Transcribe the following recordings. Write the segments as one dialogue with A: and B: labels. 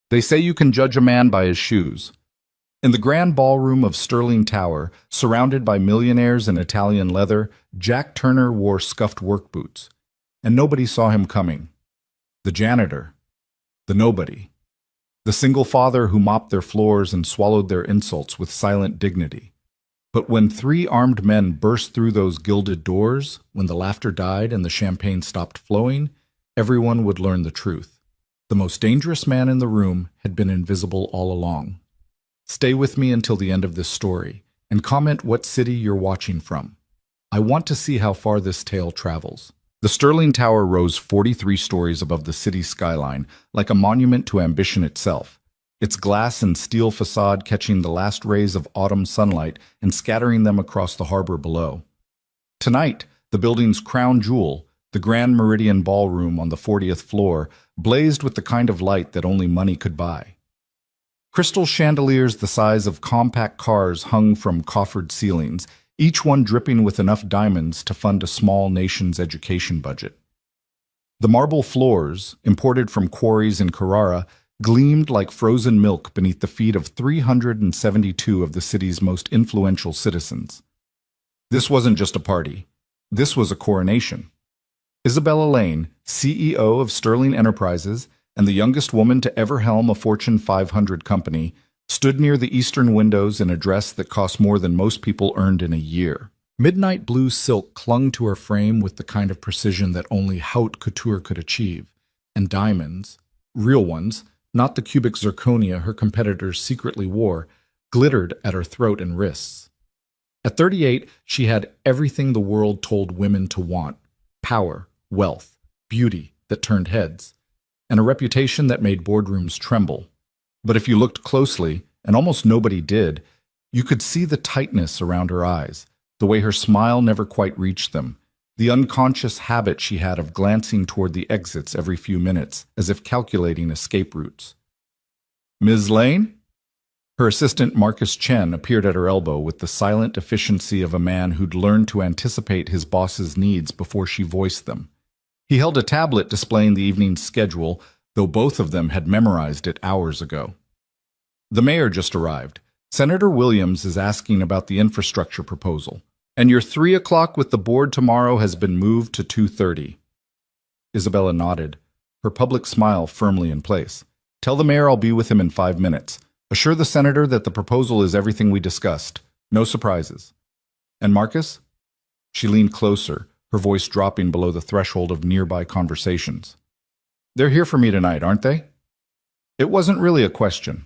A: They say you can judge a man by his shoes. In the grand ballroom of Sterling Tower, surrounded by millionaires in Italian leather, Jack Turner wore scuffed work boots. And nobody saw him coming. The janitor. The nobody. The single father who mopped their floors and swallowed their insults with silent dignity. But when three armed men burst through those gilded doors, when the laughter died and the champagne stopped flowing, everyone would learn the truth. The most dangerous man in the room had been invisible all along. Stay with me until the end of this story, and comment what city you're watching from. I want to see how far this tale travels. The Sterling Tower rose 43 stories above the city's skyline, like a monument to ambition itself, its glass and steel facade catching the last rays of autumn sunlight and scattering them across the harbor below. Tonight, the building's crown jewel, the Grand Meridian Ballroom on the 40th floor, blazed with the kind of light that only money could buy. Crystal chandeliers the size of compact cars hung from coffered ceilings, each one dripping with enough diamonds to fund a small nation's education budget. The marble floors, imported from quarries in Carrara, gleamed like frozen milk beneath the feet of 372 of the city's most influential citizens. This wasn't just a party. This was a coronation. Isabella Lane, CEO of Sterling Enterprises and the youngest woman to ever helm a Fortune 500 company, stood near the eastern windows in a dress that cost more than most people earned in a year. Midnight blue silk clung to her frame with the kind of precision that only haute couture could achieve, and diamonds, real ones, not the cubic zirconia her competitors secretly wore, glittered at her throat and wrists. At 38, she had everything the world told women to want: power, wealth, beauty that turned heads, and a reputation that made boardrooms tremble. But if you looked closely, and almost nobody did, you could see the tightness around her eyes, the way her smile never quite reached them, the unconscious habit she had of glancing toward the exits every few minutes, as if calculating escape routes. "Ms. Lane?" Her assistant Marcus Chen appeared at her elbow with the silent efficiency of a man who'd learned to anticipate his boss's needs before she voiced them. He held a tablet displaying the evening's schedule, though both of them had memorized it hours ago. "The mayor just arrived. Senator Williams is asking about the infrastructure proposal, and your 3 o'clock with the board tomorrow has been moved to 2:30. Isabella nodded, her public smile firmly in place. "Tell the mayor I'll be with him in 5 minutes. Assure the senator that the proposal is everything we discussed. No surprises. And Marcus?" She leaned closer, her voice dropping below the threshold of nearby conversations. "They're here for me tonight, aren't they?" It wasn't really a question.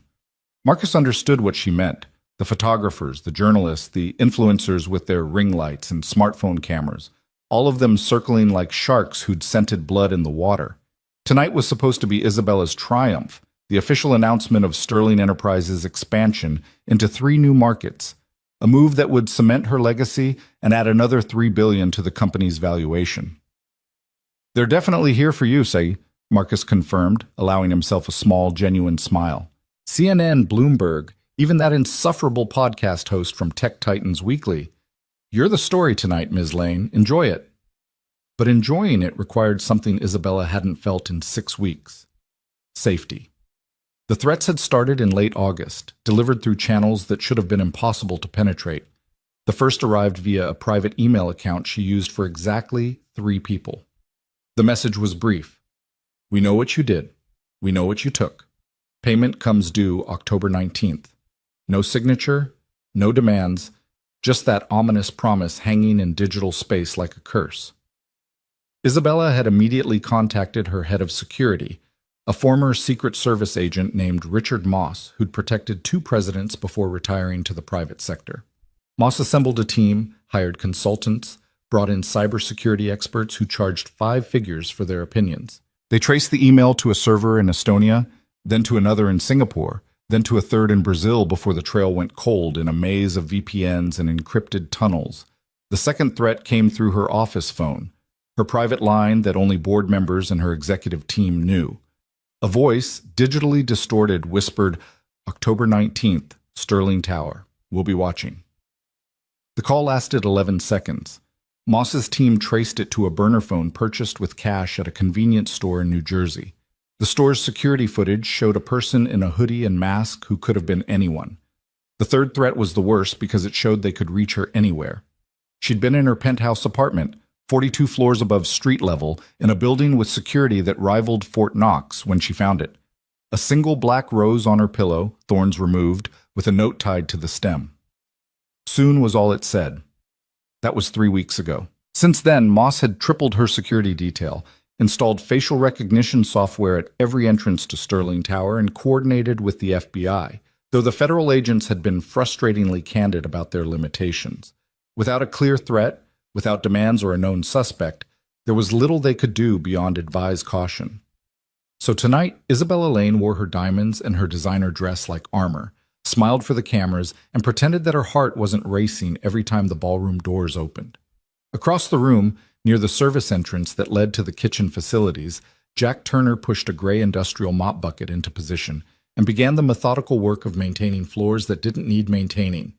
A: Marcus understood what she meant. The photographers, the journalists, the influencers with their ring lights and smartphone cameras, all of them circling like sharks who'd scented blood in the water. Tonight was supposed to be Isabella's triumph, the official announcement of Sterling Enterprises' expansion into 3 new markets, a move that would cement her legacy and add another $3 billion to the company's valuation. "They're definitely here for you, Say," Marcus confirmed, allowing himself a small, genuine smile. "CNN, Bloomberg, even that insufferable podcast host from Tech Titans Weekly. You're the story tonight, Ms. Lane. Enjoy it." But enjoying it required something Isabella hadn't felt in 6 weeks: safety. The threats had started in late August, delivered through channels that should have been impossible to penetrate. The first arrived via a private email account she used for exactly 3 people. The message was brief. "We know what you did. We know what you took. Payment comes due October 19th. No signature, no demands, just that ominous promise hanging in digital space like a curse." Isabella had immediately contacted her head of security, a former Secret Service agent named Richard Moss, who'd protected 2 presidents before retiring to the private sector. Moss assembled a team, hired consultants, brought in cybersecurity experts who charged 5 figures for their opinions. They traced the email to a server in Estonia, then to another in Singapore, then to a third in Brazil before the trail went cold in a maze of VPNs and encrypted tunnels. The second threat came through her office phone, her private line that only board members and her executive team knew. A voice, digitally distorted, whispered, "October 19th, Sterling Tower. We'll be watching." The call lasted 11 seconds. Moss's team traced it to a burner phone purchased with cash at a convenience store in New Jersey. The store's security footage showed a person in a hoodie and mask who could have been anyone. The third threat was the worst because it showed they could reach her anywhere. She'd been in her penthouse apartment, 42 floors above street level, in a building with security that rivaled Fort Knox when she found it. A single black rose on her pillow, thorns removed, with a note tied to the stem. Soon was all it said. That was 3 weeks ago. Since then, Moss had tripled her security detail, installed facial recognition software at every entrance to Sterling Tower, and coordinated with the FBI, though the federal agents had been frustratingly candid about their limitations. Without a clear threat, without demands or a known suspect, there was little they could do beyond advise caution. So tonight, Isabella Lane wore her diamonds and her designer dress like armor, smiled for the cameras, and pretended that her heart wasn't racing every time the ballroom doors opened. Across the room, near the service entrance that led to the kitchen facilities, Jack Turner pushed a gray industrial mop bucket into position and began the methodical work of maintaining floors that didn't need maintaining.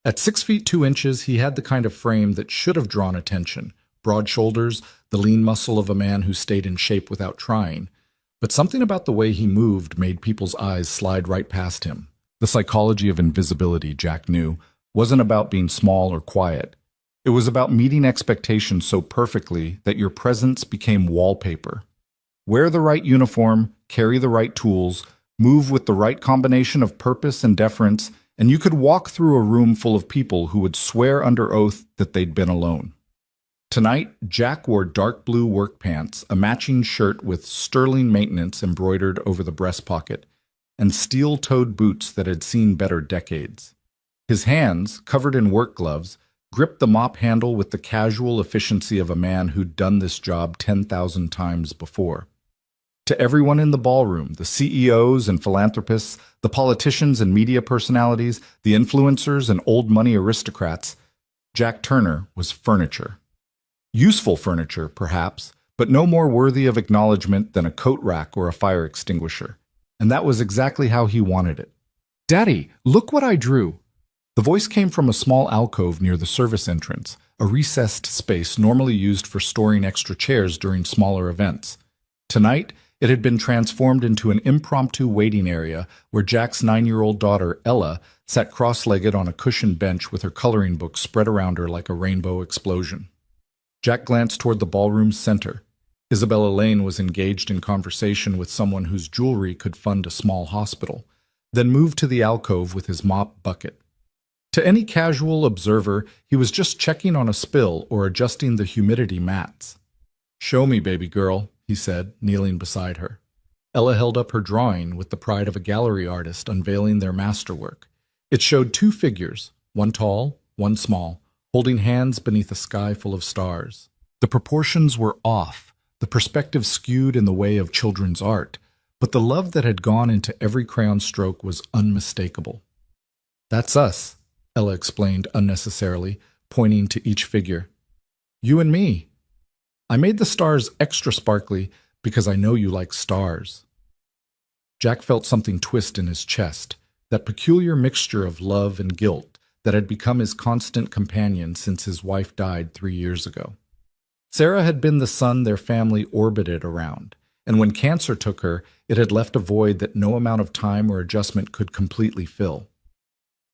A: At 6 feet 2 inches, he had the kind of frame that should have drawn attention: broad shoulders, the lean muscle of a man who stayed in shape without trying. But something about the way he moved made people's eyes slide right past him. The psychology of invisibility, Jack knew, wasn't about being small or quiet. It was about meeting expectations so perfectly that your presence became wallpaper. Wear the right uniform, carry the right tools, move with the right combination of purpose and deference, and you could walk through a room full of people who would swear under oath that they'd been alone. Tonight, Jack wore dark blue work pants, a matching shirt with sterling maintenance embroidered over the breast pocket, and steel-toed boots that had seen better decades. His hands, covered in work gloves, gripped the mop handle with the casual efficiency of a man who'd done this job 10,000 times before. To everyone in the ballroom, the CEOs and philanthropists, the politicians and media personalities, the influencers and old money aristocrats, Jack Turner was furniture. Useful furniture, perhaps, but no more worthy of acknowledgement than a coat rack or a fire extinguisher. And that was exactly how he wanted it. "Daddy, look what I drew." The voice came from a small alcove near the service entrance, a recessed space normally used for storing extra chairs during smaller events. Tonight, it had been transformed into an impromptu waiting area where Jack's 9-year-old daughter, Ella, sat cross-legged on a cushioned bench with her coloring book spread around her like a rainbow explosion. Jack glanced toward the ballroom's center. Isabella Lane was engaged in conversation with someone whose jewelry could fund a small hospital, then moved to the alcove with his mop bucket. To any casual observer, he was just checking on a spill or adjusting the humidity mats. "Show me, baby girl," he said, kneeling beside her. Ella held up her drawing with the pride of a gallery artist unveiling their masterwork. It showed 2 figures, one tall, one small, holding hands beneath a sky full of stars. The proportions were off, the perspective skewed in the way of children's art, but the love that had gone into every crayon stroke was unmistakable. "That's us," Ella explained unnecessarily, pointing to each figure. "You and me. I made the stars extra sparkly because I know you like stars." Jack felt something twist in his chest, that peculiar mixture of love and guilt that had become his constant companion since his wife died 3 years ago. Sarah had been the sun their family orbited around, and when cancer took her, it had left a void that no amount of time or adjustment could completely fill.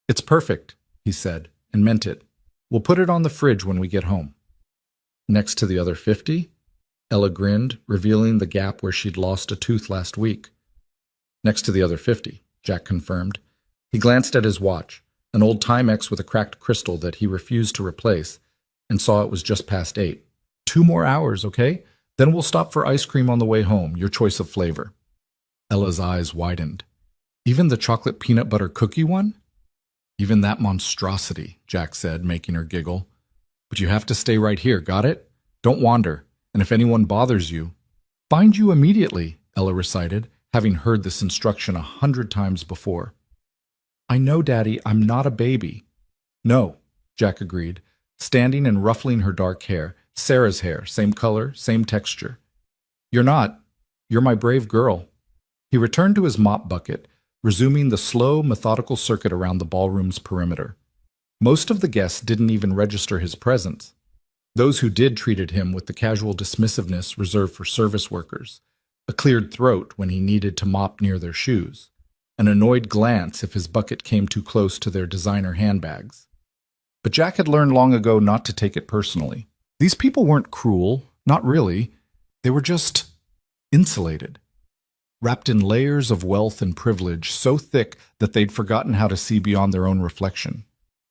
A: "It's perfect," he said, and meant it. "We'll put it on the fridge when we get home." "Next to the other 50? Ella grinned, revealing the gap where she'd lost a tooth last week. "Next to the other 50, Jack confirmed. He glanced at his watch, an old Timex with a cracked crystal that he refused to replace, and saw it was just past 8. "2 more hours, okay? Then we'll stop for ice cream on the way home, your choice of flavor." Ella's eyes widened. "Even the chocolate peanut butter cookie one?" "Even that monstrosity," Jack said, making her giggle. "But you have to stay right here, got it? Don't wander, and if anyone bothers you—" "Find you immediately," Ella recited, having heard this instruction 100 times before. "I know, Daddy, I'm not a baby." "No," Jack agreed, standing and ruffling her dark hair, Sarah's hair, same color, same texture. "You're not. You're my brave girl." He returned to his mop bucket, resuming the slow, methodical circuit around the ballroom's perimeter. Most of the guests didn't even register his presence. Those who did treated him with the casual dismissiveness reserved for service workers. a cleared throat when he needed to mop near their shoes, an annoyed glance if his bucket came too close to their designer handbags. But Jack had learned long ago not to take it personally. These people weren't cruel, not really. They were just insulated, wrapped in layers of wealth and privilege so thick that they'd forgotten how to see beyond their own reflection.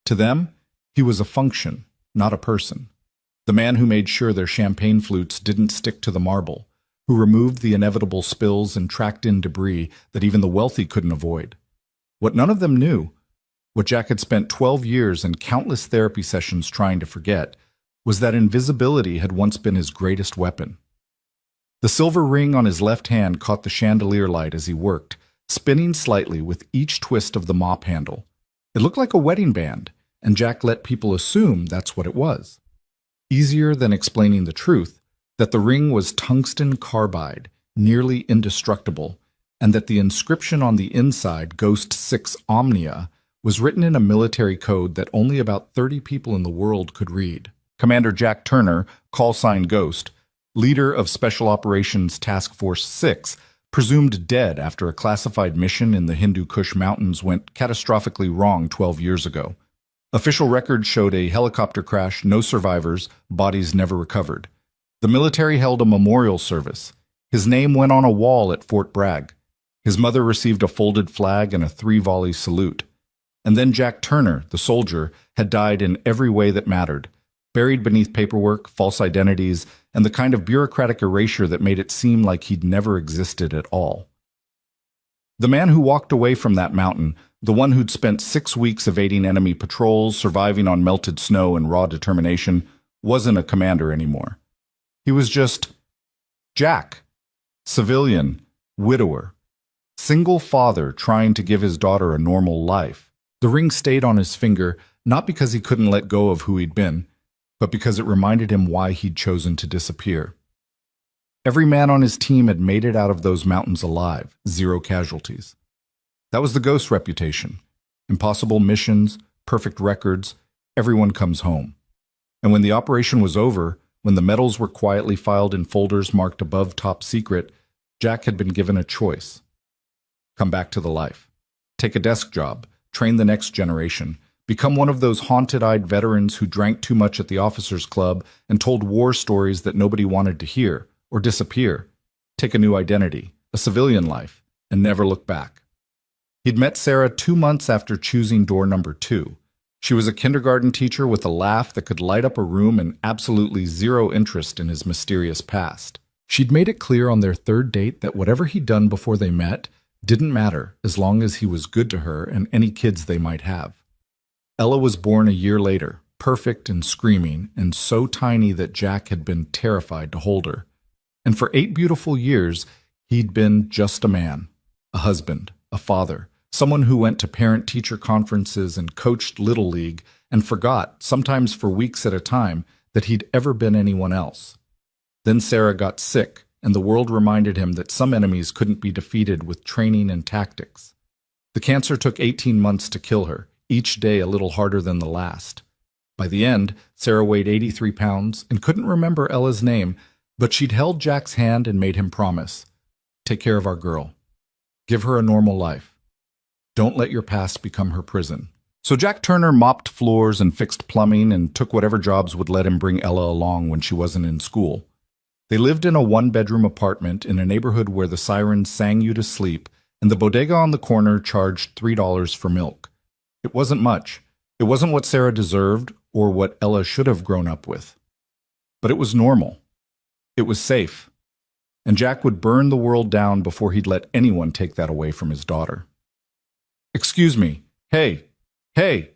A: To them, he was a function, not a person. The man who made sure their champagne flutes didn't stick to the marble, who removed the inevitable spills and tracked in debris that even the wealthy couldn't avoid. What none of them knew, what Jack had spent 12 years and countless therapy sessions trying to forget, was that invisibility had once been his greatest weapon. The silver ring on his left hand caught the chandelier light as he worked, spinning slightly with each twist of the mop handle. It looked like a wedding band, and Jack let people assume that's what it was. Easier than explaining the truth, that the ring was tungsten carbide, nearly indestructible, and that the inscription on the inside, Ghost 6 Omnia, was written in a military code that only about 30 people in the world could read. Commander Jack Turner, call sign Ghost, leader of Special Operations Task Force 6, presumed dead after a classified mission in the Hindu Kush Mountains went catastrophically wrong 12 years ago. Official records showed a helicopter crash, no survivors, bodies never recovered. The military held a memorial service. His name went on a wall at Fort Bragg. His mother received a folded flag and a 3-volley salute. And then Jack Turner, the soldier, had died in every way that mattered, buried beneath paperwork, false identities, and the kind of bureaucratic erasure that made it seem like he'd never existed at all. The man who walked away from that mountain, the one who'd spent 6 weeks evading enemy patrols, surviving on melted snow and raw determination, wasn't a commander anymore. He was just Jack, civilian, widower, single father trying to give his daughter a normal life. The ring stayed on his finger, not because he couldn't let go of who he'd been, but because it reminded him why he'd chosen to disappear. Every man on his team had made it out of those mountains alive, 0 casualties. That was the Ghost reputation. Impossible missions, perfect records, everyone comes home. And when the operation was over, when the medals were quietly filed in folders marked above top secret, Jack had been given a choice. Come back to the life. Take a desk job, train the next generation, become one of those haunted-eyed veterans who drank too much at the officers' club and told war stories that nobody wanted to hear, or disappear. Take a new identity, a civilian life, and never look back. He'd met Sarah 2 months after choosing door number 2. She was a kindergarten teacher with a laugh that could light up a room and absolutely 0 interest in his mysterious past. She'd made it clear on their 3rd date that whatever he'd done before they met didn't matter as long as he was good to her and any kids they might have. Ella was born a year later, perfect and screaming, and so tiny that Jack had been terrified to hold her. And for 8 beautiful years, he'd been just a man, a husband, a father, someone who went to parent-teacher conferences and coached Little League and forgot, sometimes for weeks at a time, that he'd ever been anyone else. Then Sarah got sick, and the world reminded him that some enemies couldn't be defeated with training and tactics. The cancer took 18 months to kill her, each day a little harder than the last. By the end, Sarah weighed 83 pounds and couldn't remember Ella's name, but she'd held Jack's hand and made him promise, "Take care of our girl. Give her a normal life. Don't let your past become her prison." So Jack Turner mopped floors and fixed plumbing and took whatever jobs would let him bring Ella along when she wasn't in school. They lived in a 1-bedroom apartment in a neighborhood where the sirens sang you to sleep, and the bodega on the corner charged $3 for milk. It wasn't much. It wasn't what Sarah deserved or what Ella should have grown up with. But it was normal. It was safe. And Jack would burn the world down before he'd let anyone take that away from his daughter. "Excuse me. Hey. Hey."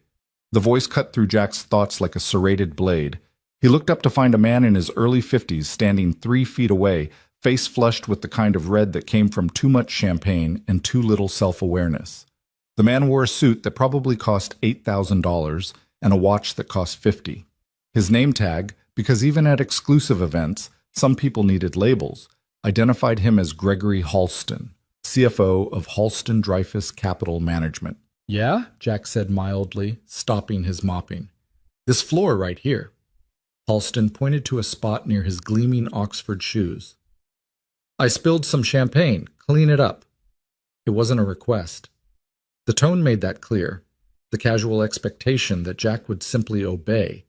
A: The voice cut through Jack's thoughts like a serrated blade. He looked up to find a man in his early 50s standing 3 feet away, face flushed with the kind of red that came from too much champagne and too little self-awareness. The man wore a suit that probably cost $8,000 and a watch that cost $50. His name tag, because even at exclusive events, some people needed labels, identified him as Gregory Halston, CFO of Halston Dreyfus Capital Management. "Yeah?" Jack said mildly, stopping his mopping. "This floor right here." Halston pointed to a spot near his gleaming Oxford shoes. I spilled some champagne. Clean it up. It wasn't a request. The tone made that clear, the casual expectation that Jack would simply obey,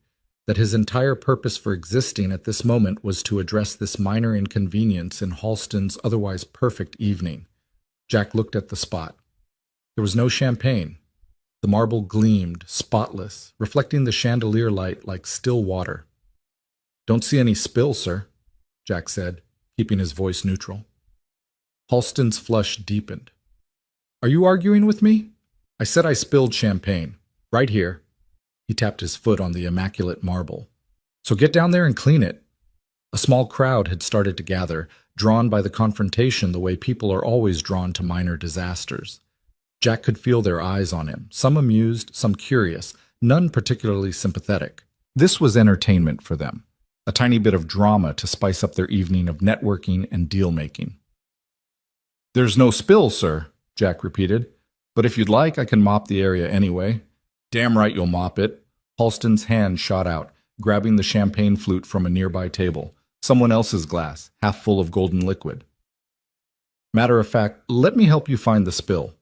A: that his entire purpose for existing at this moment was to address this minor inconvenience in Halston's otherwise perfect evening. Jack looked at the spot. There was no champagne. The marble gleamed, spotless, reflecting the chandelier light like still water. "Don't see any spill, sir," Jack said, keeping his voice neutral. Halston's flush deepened. "Are you arguing with me? I said I spilled champagne. Right here." He tapped his foot on the immaculate marble. "So get down there and clean it." A small crowd had started to gather, drawn by the confrontation the way people are always drawn to minor disasters. Jack could feel their eyes on him, some amused, some curious, none particularly sympathetic. This was entertainment for them, a tiny bit of drama to spice up their evening of networking and deal-making. "There's no spill, sir," Jack repeated. "But if you'd like, I can mop the area anyway." "Damn right you'll mop it." Halston's hand shot out, grabbing the champagne flute from a nearby table, someone else's glass, half full of golden liquid. "Matter of fact, let me help you find the spill."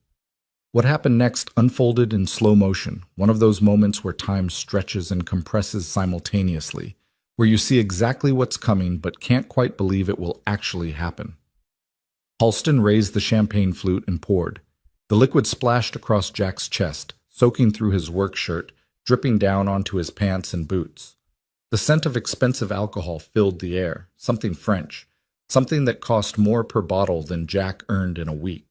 A: What happened next unfolded in slow motion, one of those moments where time stretches and compresses simultaneously, where you see exactly what's coming but can't quite believe it will actually happen. Halston raised the champagne flute and poured. The liquid splashed across Jack's chest, soaking through his work shirt, dripping down onto his pants and boots. The scent of expensive alcohol filled the air, something French, something that cost more per bottle than Jack earned in a week.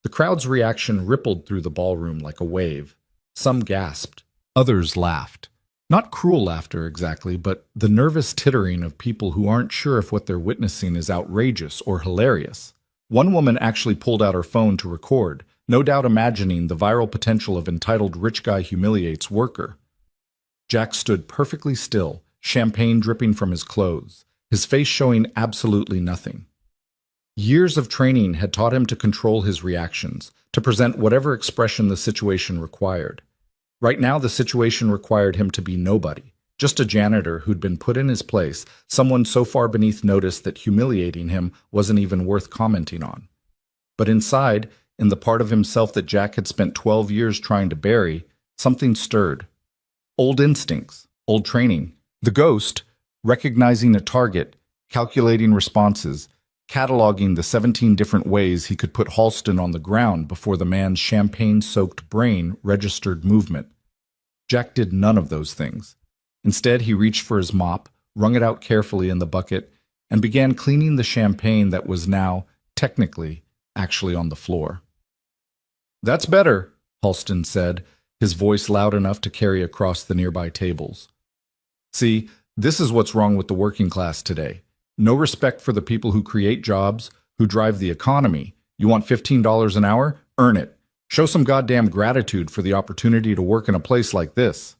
A: The crowd's reaction rippled through the ballroom like a wave. Some gasped. Others laughed. Not cruel laughter exactly, but the nervous tittering of people who aren't sure if what they're witnessing is outrageous or hilarious. One woman actually pulled out her phone to record, no doubt imagining the viral potential of entitled rich guy humiliates worker. Jack stood perfectly still, champagne dripping from his clothes, his face showing absolutely nothing. Years of training had taught him to control his reactions, to present whatever expression the situation required. Right now, the situation required him to be nobody, just a janitor who'd been put in his place, someone so far beneath notice that humiliating him wasn't even worth commenting on. But inside, in the part of himself that Jack had spent 12 years trying to bury, something stirred. Old instincts, old training. The ghost, recognizing a target, calculating responses, cataloging the 17 different ways he could put Halston on the ground before the man's champagne-soaked brain registered movement. Jack did none of those things. Instead, he reached for his mop, wrung it out carefully in the bucket, and began cleaning the champagne that was now, technically, actually on the floor. "That's better," Halston said, his voice loud enough to carry across the nearby tables. "See, this is what's wrong with the working class today. No respect for the people who create jobs, who drive the economy. You want $15 an hour? Earn it. Show some goddamn gratitude for the opportunity to work in a place like this."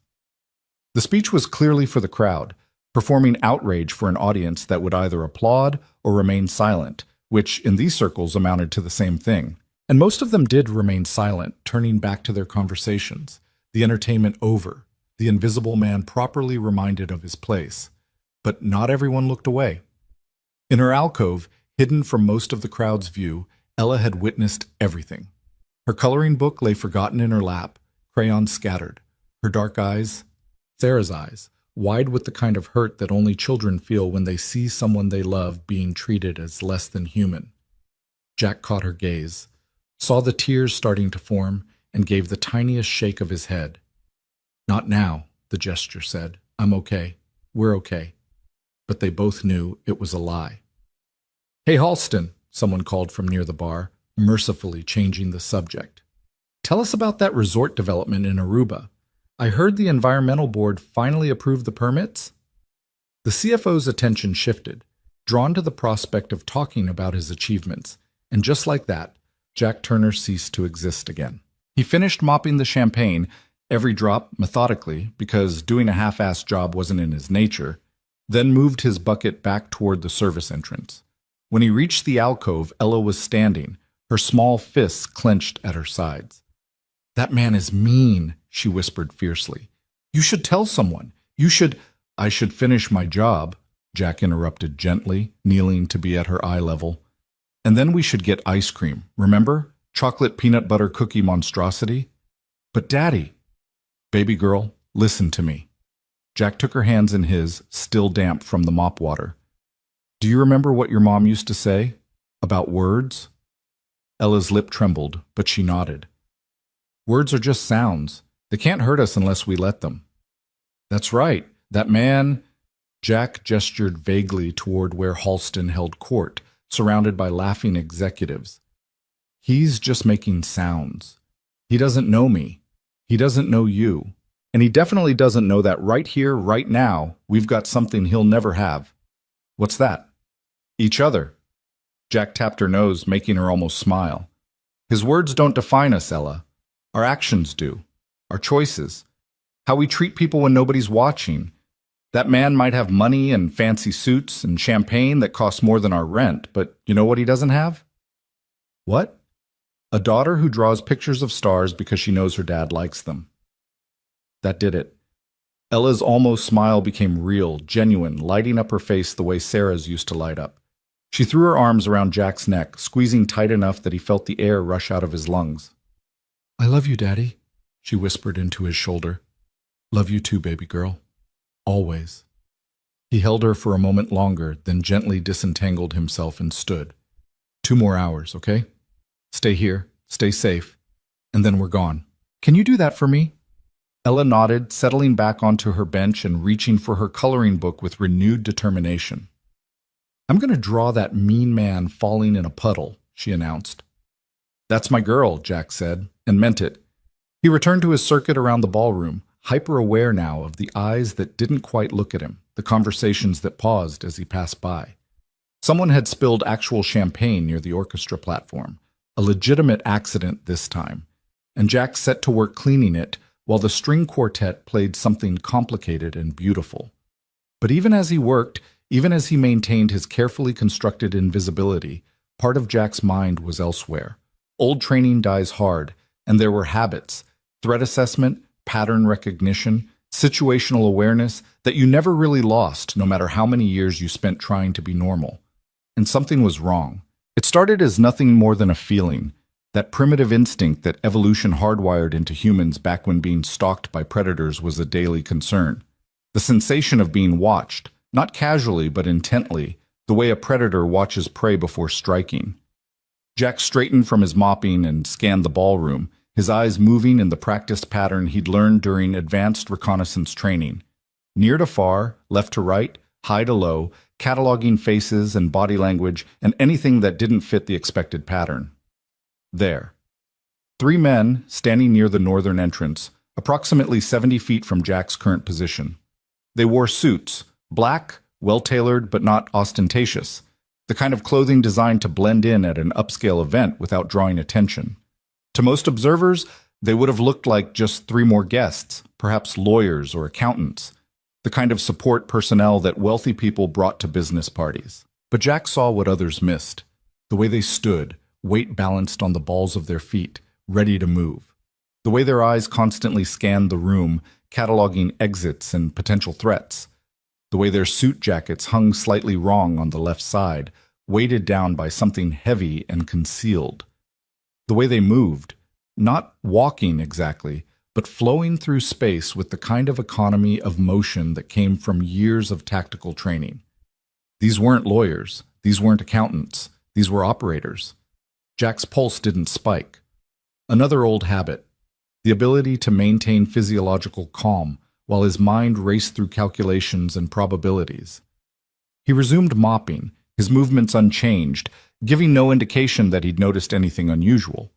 A: The speech was clearly for the crowd, performing outrage for an audience that would either applaud or remain silent, which in these circles amounted to the same thing. And most of them did remain silent, turning back to their conversations, the entertainment over, the invisible man properly reminded of his place. But not everyone looked away. In her alcove, hidden from most of the crowd's view, Ella had witnessed everything. Her coloring book lay forgotten in her lap, crayons scattered. Her dark eyes, Sarah's eyes, wide with the kind of hurt that only children feel when they see someone they love being treated as less than human. Jack caught her gaze, saw the tears starting to form, and gave the tiniest shake of his head. "Not now," the gesture said. "I'm okay. We're okay." But they both knew it was a lie. "Hey, Halston," someone called from near the bar, mercifully changing the subject. "Tell us about that resort development in Aruba. I heard the environmental board finally approved the permits?" The CFO's attention shifted, drawn to the prospect of talking about his achievements, and just like that, Jack Turner ceased to exist again. He finished mopping the champagne, every drop methodically, because doing a half-assed job wasn't in his nature, then moved his bucket back toward the service entrance. When he reached the alcove, Ella was standing, her small fists clenched at her sides. "That man is mean," she whispered fiercely. "You should tell someone. You should—" "I should finish my job," Jack interrupted gently, kneeling to be at her eye level. And then we should get ice cream, remember? Chocolate peanut butter cookie monstrosity? But Daddy, baby girl, listen to me. Jack took her hands in his, still damp from the mop water. Do you remember what your mom used to say? About words? Ella's lip trembled, but she nodded. Words are just sounds. They can't hurt us unless we let them. That's right. That man... Jack gestured vaguely toward where Halston held court, surrounded by laughing executives. He's just making sounds. He doesn't know me. He doesn't know you. And he definitely doesn't know that right here, right now, we've got something he'll never have. What's that? Each other. Jack tapped her nose, making her almost smile. His words don't define us, Ella. Our actions do. Our choices. How we treat people when nobody's watching. That man might have money and fancy suits and champagne that costs more than our rent, but you know what he doesn't have? What? A daughter who draws pictures of stars because she knows her dad likes them. That did it. Ella's almost smile became real, genuine, lighting up her face the way Sarah's used to light up. She threw her arms around Jack's neck, squeezing tight enough that he felt the air rush out of his lungs. I love you, Daddy, she whispered into his shoulder. Love you too, baby girl. Always. He held her for a moment longer, then gently disentangled himself and stood. 2 more hours, okay? Stay here, stay safe, and then we're gone. Can you do that for me? Ella nodded, settling back onto her bench and reaching for her coloring book with renewed determination. I'm going to draw that mean man falling in a puddle, she announced. That's my girl, Jack said, and meant it. He returned to his circuit around the ballroom, hyper-aware now of the eyes that didn't quite look at him, the conversations that paused as he passed by. Someone had spilled actual champagne near the orchestra platform, a legitimate accident this time, and Jack set to work cleaning it while the string quartet played something complicated and beautiful. But even as he worked, even as he maintained his carefully constructed invisibility, part of Jack's mind was elsewhere. Old training dies hard, and there were habits, threat assessment, pattern recognition, situational awareness that you never really lost no matter how many years you spent trying to be normal. And something was wrong. It started as nothing more than a feeling, that primitive instinct that evolution hardwired into humans back when being stalked by predators was a daily concern. The sensation of being watched, not casually but intently, the way a predator watches prey before striking. Jack straightened from his mopping and scanned the ballroom, his eyes moving in the practiced pattern he'd learned during advanced reconnaissance training. Near to far, left to right, high to low, cataloging faces and body language and anything that didn't fit the expected pattern. There. 3 men standing near the northern entrance, approximately 70 feet from Jack's current position. They wore suits, black, well-tailored but not ostentatious, the kind of clothing designed to blend in at an upscale event without drawing attention. To most observers, they would have looked like just 3 more guests, perhaps lawyers or accountants, the kind of support personnel that wealthy people brought to business parties. But Jack saw what others missed, the way they stood, weight balanced on the balls of their feet, ready to move. The way their eyes constantly scanned the room, cataloging exits and potential threats. The way their suit jackets hung slightly wrong on the left side, weighted down by something heavy and concealed. The way they moved, not walking exactly, but flowing through space with the kind of economy of motion that came from years of tactical training. These weren't lawyers, these weren't accountants, these were operators. Jack's pulse didn't spike. Another old habit, the ability to maintain physiological calm while his mind raced through calculations and probabilities. He resumed mopping, his movements unchanged, giving no indication that he'd noticed anything unusual.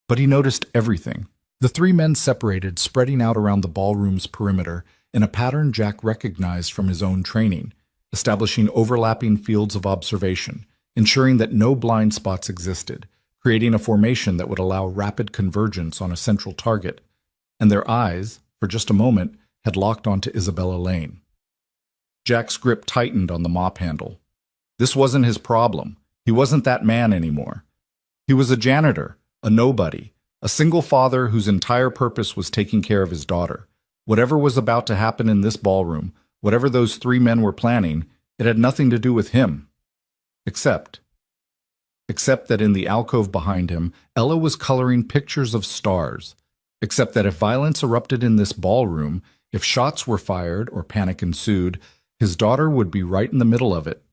A: But he noticed everything. The 3 men separated, spreading out around the ballroom's perimeter in a pattern Jack recognized from his own training, establishing overlapping fields of observation, ensuring that no blind spots existed, creating a formation that would allow rapid convergence on a central target. And their eyes, for just a moment, had locked onto Isabella Lane. Jack's grip tightened on the mop handle. This wasn't his problem. He wasn't that man anymore. He was a janitor, a nobody, a single father whose entire purpose was taking care of his daughter. Whatever was about to happen in this ballroom, whatever those 3 men were planning, it had nothing to do with him. Except except that in the alcove behind him, Ella was coloring pictures of stars, except that if violence erupted in this ballroom, if shots were fired or panic ensued, his daughter would be right in the middle of it.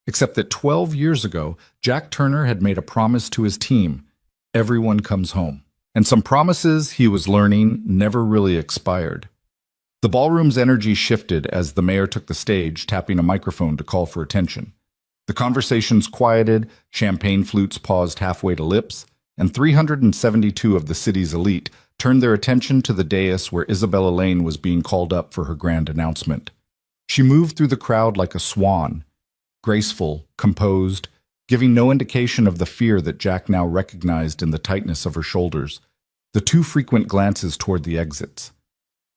A: Except that 12 years ago, Jack Turner had made a promise to his team: everyone comes home. And some promises, he was learning, never really expired. The ballroom's energy shifted as the mayor took the stage, tapping a microphone to call for attention. The conversations quieted, champagne flutes paused halfway to lips, and 372 of the city's elite turned their attention to the dais where Isabella Lane was being called up for her grand announcement. She moved through the crowd like a swan, graceful, composed, giving no indication of the fear that Jack now recognized in the tightness of her shoulders, the too frequent glances toward the exits.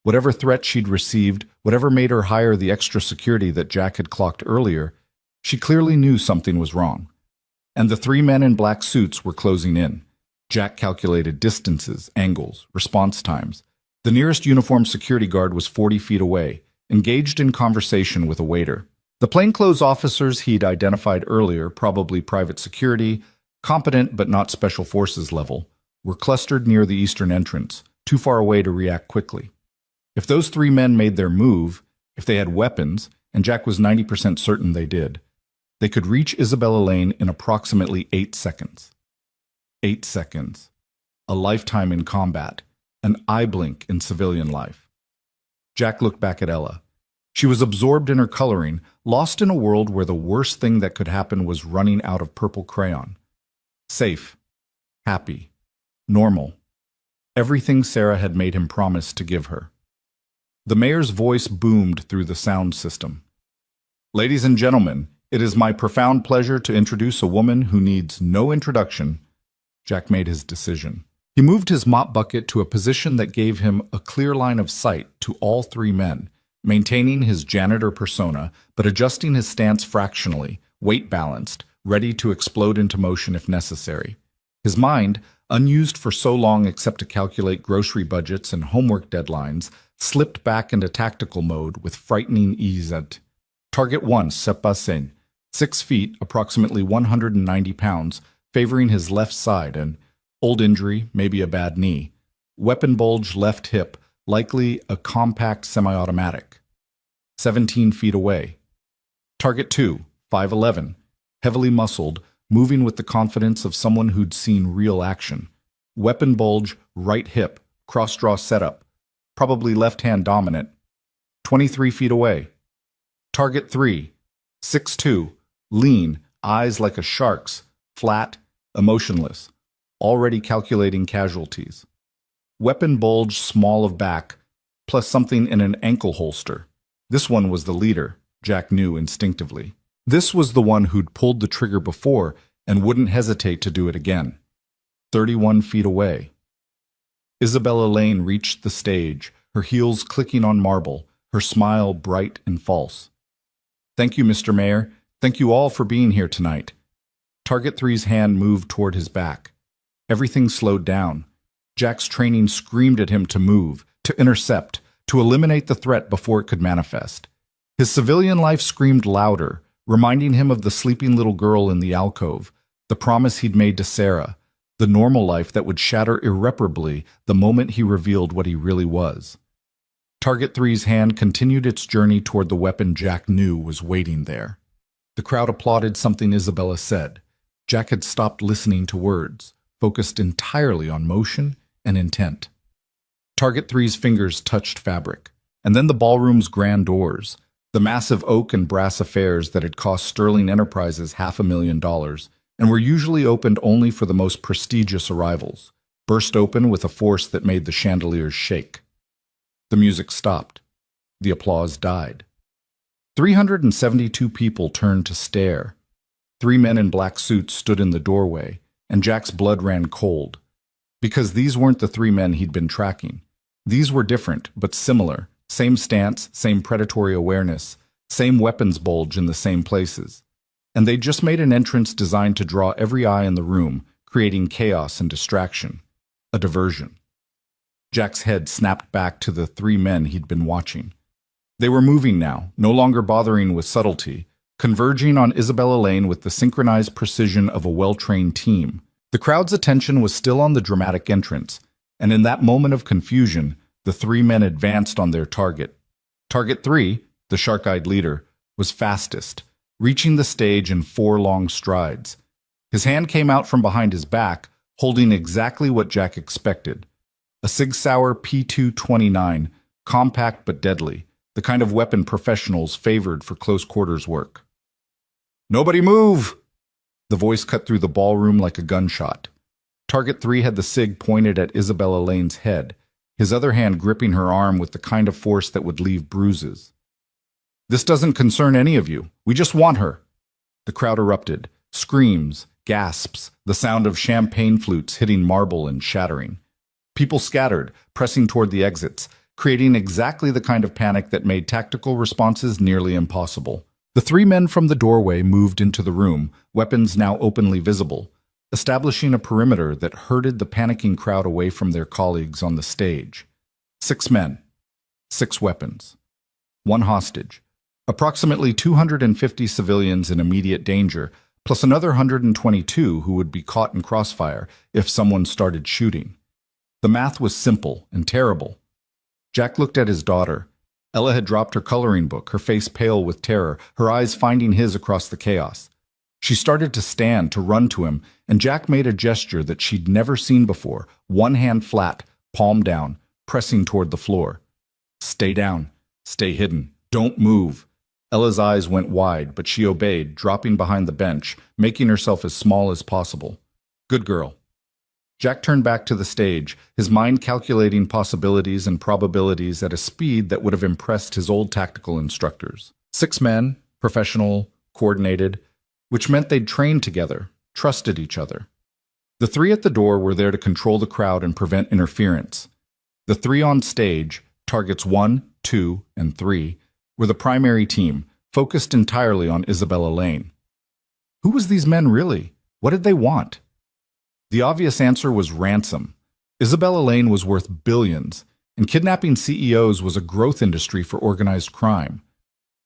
A: Whatever threat she'd received, whatever made her hire the extra security that Jack had clocked earlier, she clearly knew something was wrong. And the three men in black suits were closing in. Jack calculated distances, angles, response times. The nearest uniformed security guard was 40 feet away, engaged in conversation with a waiter. The plainclothes officers he'd identified earlier, probably private security, competent but not special forces level, were clustered near the eastern entrance, too far away to react quickly. If those three men made their move, if they had weapons, and Jack was 90% certain they did, they could reach Isabella Lane in approximately 8 seconds. 8 seconds. A lifetime in combat, an eye blink in civilian life. Jack looked back at Ella. She was absorbed in her coloring, lost in a world where the worst thing that could happen was running out of purple crayon. Safe, happy, normal. Everything Sarah had made him promise to give her. The mayor's voice boomed through the sound system. Ladies and gentlemen, it is my profound pleasure to introduce a woman who needs no introduction. Jack made his decision. He moved his mop bucket to a position that gave him a clear line of sight to all three men, maintaining his janitor persona, but adjusting his stance fractionally, weight-balanced, ready to explode into motion if necessary. His mind, unused for so long except to calculate grocery budgets and homework deadlines, slipped back into tactical mode with frightening ease at Target 1, Sepasen, 6 feet, approximately 190 pounds, favoring his left side, and old injury, maybe a bad knee. Weapon bulge left hip, likely a compact semi-automatic. 17 feet away. Target 2, 5'11", heavily muscled, moving with the confidence of someone who'd seen real action. Weapon bulge, right hip, cross-draw setup, probably left-hand dominant. 23 feet away. Target 3, 6'2", lean, eyes like a shark's, flat, emotionless, already calculating casualties. Weapon bulge small of back, plus something in an ankle holster. This one was the leader, Jack knew instinctively. This was the one who'd pulled the trigger before and wouldn't hesitate to do it again. 31 feet away. Isabella Lane reached the stage, her heels clicking on marble, her smile bright and false. Thank you, Mr. Mayor. Thank you all for being here tonight. Target 3's hand moved toward his back. Everything slowed down. Jack's training screamed at him to move, to intercept, to eliminate the threat before it could manifest. His civilian life screamed louder, reminding him of the sleeping little girl in the alcove, the promise he'd made to Sarah, the normal life that would shatter irreparably the moment he revealed what he really was. Target 3's hand continued its journey toward the weapon Jack knew was waiting there. The crowd applauded something Isabella said. Jack had stopped listening to words, focused entirely on motion and intent. Target 3's fingers touched fabric, and then the ballroom's grand doors, the massive oak and brass affairs that had cost Sterling Enterprises $500,000 and were usually opened only for the most prestigious arrivals, burst open with a force that made the chandeliers shake. The music stopped. The applause died. 372 people turned to stare. 3 men in black suits stood in the doorway, and Jack's blood ran cold. Because these weren't the 3 men he'd been tracking. These were different, but similar. Same stance, same predatory awareness, same weapons bulge in the same places. And they just made an entrance designed to draw every eye in the room, creating chaos and distraction. A diversion. Jack's head snapped back to the 3 men he'd been watching. They were moving now, no longer bothering with subtlety, converging on Isabella Lane with the synchronized precision of a well-trained team. The crowd's attention was still on the dramatic entrance, and in that moment of confusion, the three men advanced on their target. Target 3, the shark-eyed leader, was fastest, reaching the stage in 4 long strides. His hand came out from behind his back, holding exactly what Jack expected. A Sig Sauer P229, compact but deadly, the kind of weapon professionals favored for close quarters work. "Nobody move!" The voice cut through the ballroom like a gunshot. Target 3 had the SIG pointed at Isabella Lane's head, his other hand gripping her arm with the kind of force that would leave bruises. "This doesn't concern any of you. We just want her." The crowd erupted. Screams, gasps, the sound of champagne flutes hitting marble and shattering. People scattered, pressing toward the exits, creating exactly the kind of panic that made tactical responses nearly impossible. The 3 men from the doorway moved into the room, weapons now openly visible, establishing a perimeter that herded the panicking crowd away from their colleagues on the stage. 6 men, 6 weapons, 1 hostage, approximately 250 civilians in immediate danger, plus another 122 who would be caught in crossfire if someone started shooting. The math was simple and terrible. Jack looked at his daughter. Ella had dropped her coloring book, her face pale with terror, her eyes finding his across the chaos. She started to stand, to run to him, and Jack made a gesture that she'd never seen before, one hand flat, palm down, pressing toward the floor. "Stay down. Stay hidden. Don't move." Ella's eyes went wide, but she obeyed, dropping behind the bench, making herself as small as possible. "Good girl." Jack turned back to the stage, his mind calculating possibilities and probabilities at a speed that would have impressed his old tactical instructors. 6 men, professional, coordinated, which meant they'd trained together, trusted each other. The 3 at the door were there to control the crowd and prevent interference. The 3 on stage, targets 1, 2, and 3, were the primary team, focused entirely on Isabella Lane. Who was these men really? What did they want? The obvious answer was ransom. Isabella Lane was worth billions, and kidnapping CEOs was a growth industry for organized crime.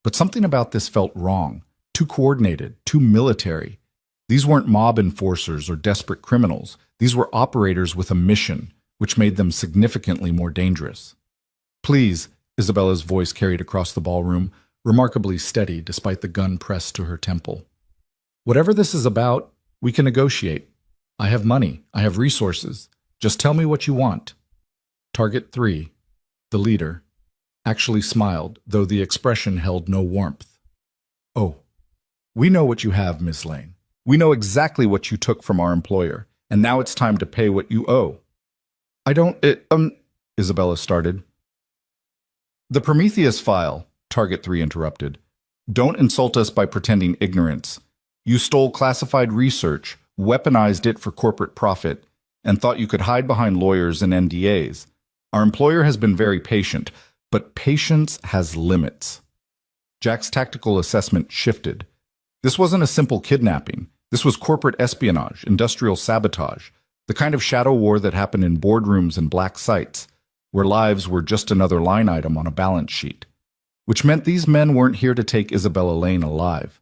A: But something about this felt wrong, too coordinated, too military. These weren't mob enforcers or desperate criminals. These were operators with a mission, which made them significantly more dangerous. "Please," Isabella's voice carried across the ballroom, remarkably steady despite the gun pressed to her temple. "Whatever this is about, we can negotiate. I have money. I have resources. Just tell me what you want." Target 3, the leader, actually smiled, though the expression held no warmth. "Oh, we know what you have, Miss Lane. We know exactly what you took from our employer, and now it's time to pay what you owe." "I don't, Isabella started. "The Prometheus file," Target 3 interrupted. "Don't insult us by pretending ignorance. You stole classified research, weaponized it for corporate profit, and thought you could hide behind lawyers and NDAs. Our employer has been very patient, but patience has limits." Jack's tactical assessment shifted. This wasn't a simple kidnapping. This was corporate espionage, industrial sabotage, the kind of shadow war that happened in boardrooms and black sites, where lives were just another line item on a balance sheet. Which meant these men weren't here to take Isabella Lane alive.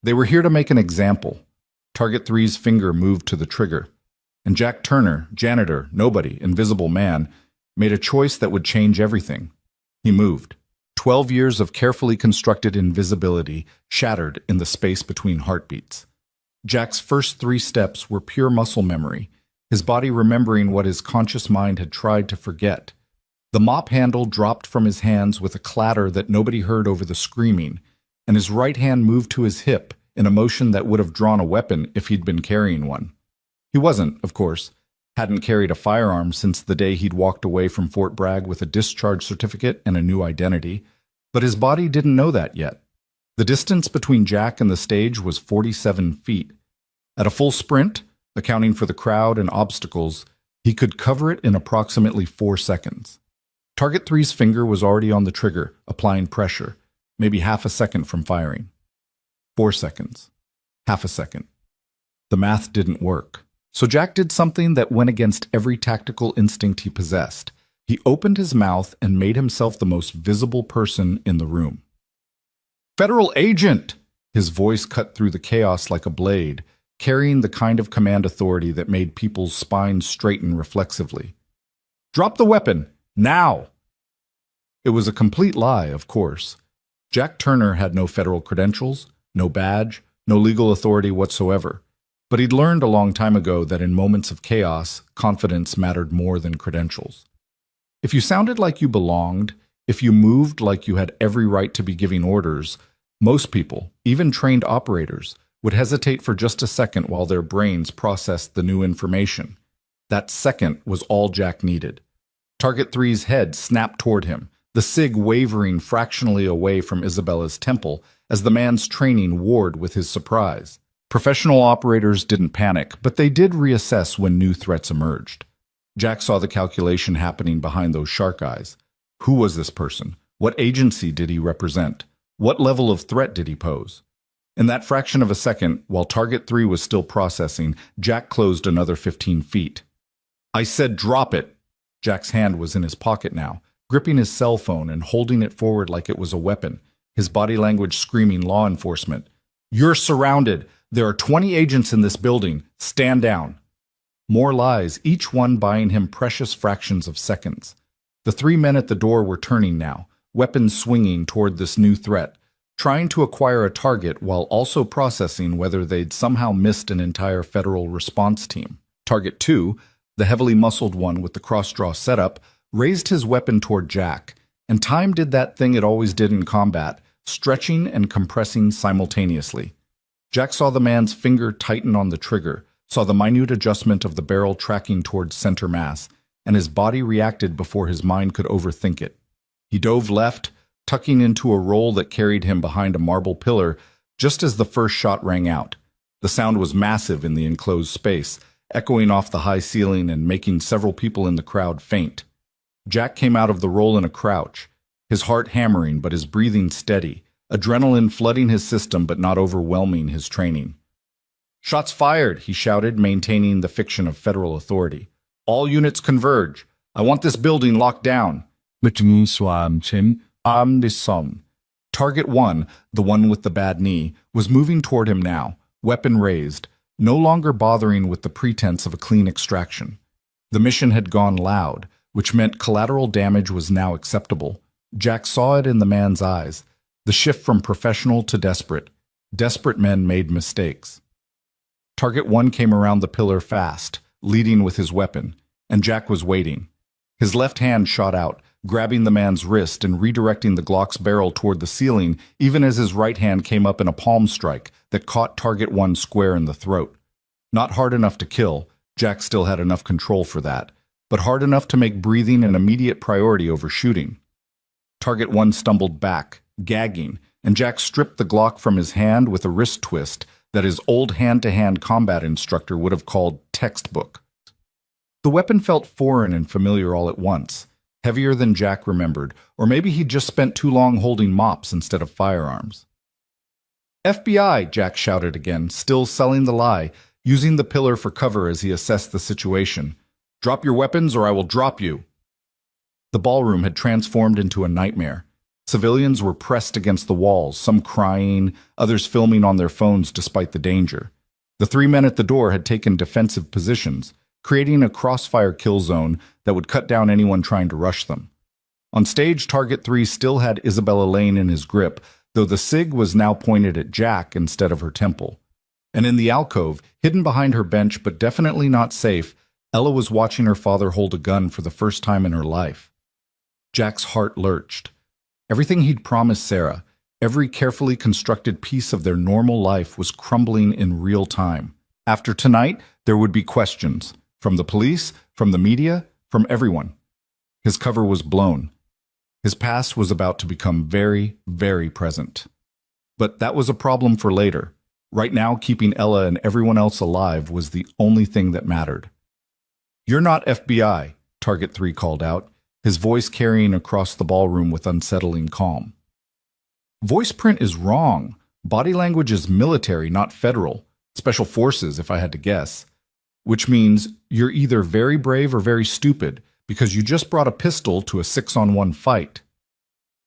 A: They were here to make an example. Target 3's finger moved to the trigger, and Jack Turner, janitor, nobody, invisible man, made a choice that would change everything. He moved. 12 years of carefully constructed invisibility shattered in the space between heartbeats. Jack's first 3 steps were pure muscle memory, his body remembering what his conscious mind had tried to forget. The mop handle dropped from his hands with a clatter that nobody heard over the screaming, and his right hand moved to his hip, in a motion that would have drawn a weapon if he'd been carrying one. He wasn't, of course, hadn't carried a firearm since the day he'd walked away from Fort Bragg with a discharge certificate and a new identity, but his body didn't know that yet. The distance between Jack and the stage was 47 feet. At a full sprint, accounting for the crowd and obstacles, he could cover it in approximately 4 seconds. Target 3's finger was already on the trigger, applying pressure, maybe half a second from firing. 4 seconds. Half a second. The math didn't work. So Jack did something that went against every tactical instinct he possessed. He opened his mouth and made himself the most visible person in the room. "Federal agent!" His voice cut through the chaos like a blade, carrying the kind of command authority that made people's spines straighten reflexively. "Drop the weapon! Now!" It was a complete lie, of course. Jack Turner had no federal credentials, no badge, no legal authority whatsoever. But he'd learned a long time ago that in moments of chaos, confidence mattered more than credentials. If you sounded like you belonged, if you moved like you had every right to be giving orders, most people, even trained operators, would hesitate for just a second while their brains processed the new information. That second was all Jack needed. Target 3's head snapped toward him, the SIG wavering fractionally away from Isabella's temple as the man's training warred with his surprise. Professional operators didn't panic, but they did reassess when new threats emerged. Jack saw the calculation happening behind those shark eyes. Who was this person? What agency did he represent? What level of threat did he pose? In that fraction of a second, while Target 3 was still processing, Jack closed another 15 feet. "I said drop it!" Jack's hand was in his pocket now, gripping his cell phone and holding it forward like it was a weapon, his body language screaming law enforcement. "You're surrounded! There are 20 agents in this building. Stand down." More lies, each one buying him precious fractions of seconds. The 3 men at the door were turning now, weapons swinging toward this new threat, trying to acquire a target while also processing whether they'd somehow missed an entire federal response team. Target 2, the heavily muscled one with the cross-draw setup, raised his weapon toward Jack, and time did that thing it always did in combat, stretching and compressing simultaneously. Jack saw the man's finger tighten on the trigger, saw the minute adjustment of the barrel tracking towards center mass, and his body reacted before his mind could overthink it. He dove left, tucking into a roll that carried him behind a marble pillar just as the first shot rang out. The sound was massive in the enclosed space, echoing off the high ceiling and making several people in the crowd faint. Jack came out of the roll in a crouch, his heart hammering but his breathing steady, adrenaline flooding his system but not overwhelming his training. "Shots fired," he shouted, maintaining the fiction of federal authority. "All units converge. I want this building locked down." Target 1, the one with the bad knee, was moving toward him now, weapon raised, no longer bothering with the pretense of a clean extraction. The mission had gone loud, which meant collateral damage was now acceptable. Jack saw it in the man's eyes, the shift from professional to desperate. Desperate men made mistakes. Target 1 came around the pillar fast, leading with his weapon, and Jack was waiting. His left hand shot out, grabbing the man's wrist and redirecting the Glock's barrel toward the ceiling, even as his right hand came up in a palm strike that caught Target 1 square in the throat. Not hard enough to kill, Jack still had enough control for that, but hard enough to make breathing an immediate priority over shooting. Target 1 stumbled back, gagging, and Jack stripped the Glock from his hand with a wrist twist that his old hand-to-hand combat instructor would have called textbook. The weapon felt foreign and familiar all at once, heavier than Jack remembered, or maybe he'd just spent too long holding mops instead of firearms. "FBI!" Jack shouted again, still selling the lie, using the pillar for cover as he assessed the situation. "Drop your weapons or I will drop you." The ballroom had transformed into a nightmare. Civilians were pressed against the walls, some crying, others filming on their phones despite the danger. The 3 men at the door had taken defensive positions, creating a crossfire kill zone that would cut down anyone trying to rush them. On stage, Target 3 still had Isabella Lane in his grip, though the SIG was now pointed at Jack instead of her temple. And in the alcove, hidden behind her bench but definitely not safe, Ella was watching her father hold a gun for the first time in her life. Jack's heart lurched. Everything he'd promised Sarah, every carefully constructed piece of their normal life was crumbling in real time. After tonight, there would be questions. From the police, from the media, from everyone. His cover was blown. His past was about to become very, very present. But that was a problem for later. Right now, keeping Ella and everyone else alive was the only thing that mattered. "You're not FBI," Target 3 called out, his voice carrying across the ballroom with unsettling calm. Voice print is wrong. Body language is military, not federal. Special forces, if I had to guess. Which means you're either very brave or very stupid, because you just brought a pistol to a 6-on-1 fight.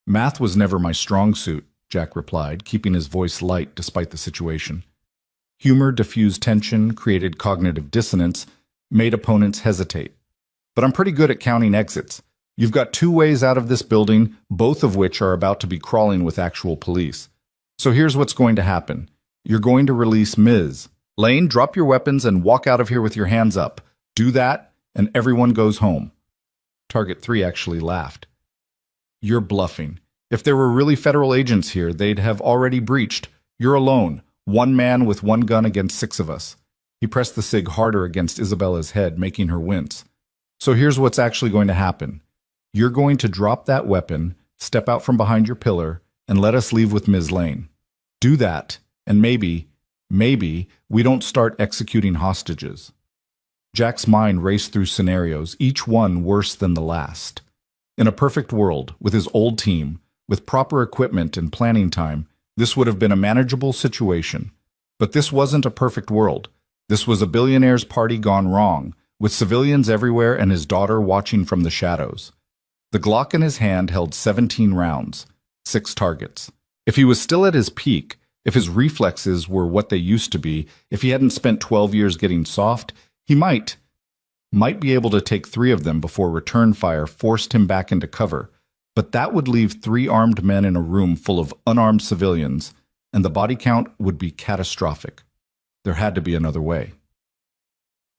A: Math was never my strong suit, Jack replied, keeping his voice light despite the situation. Humor diffused tension, created cognitive dissonance, made opponents hesitate. But I'm pretty good at counting exits. You've got 2 ways out of this building, both of which are about to be crawling with actual police. So here's what's going to happen. You're going to release Ms. Lane, drop your weapons and walk out of here with your hands up. Do that, and everyone goes home. Target 3 actually laughed. You're bluffing. If there were really federal agents here, they'd have already breached. You're alone, 1 man with 1 gun against 6 of us. He pressed the cig harder against Isabella's head, making her wince. So here's what's actually going to happen. You're going to drop that weapon, step out from behind your pillar, and let us leave with Ms. Lane. Do that, and maybe we don't start executing hostages. Jack's mind raced through scenarios, each one worse than the last. In a perfect world, with his old team, with proper equipment and planning time, this would have been a manageable situation. But this wasn't a perfect world. This was a billionaire's party gone wrong, with civilians everywhere and his daughter watching from the shadows. The Glock in his hand held 17 rounds, 6 targets. If he was still at his peak, if his reflexes were what they used to be, if he hadn't spent 12 years getting soft, he might be able to take 3 of them before return fire forced him back into cover. But that would leave 3 armed men in a room full of unarmed civilians, and the body count would be catastrophic. There had to be another way.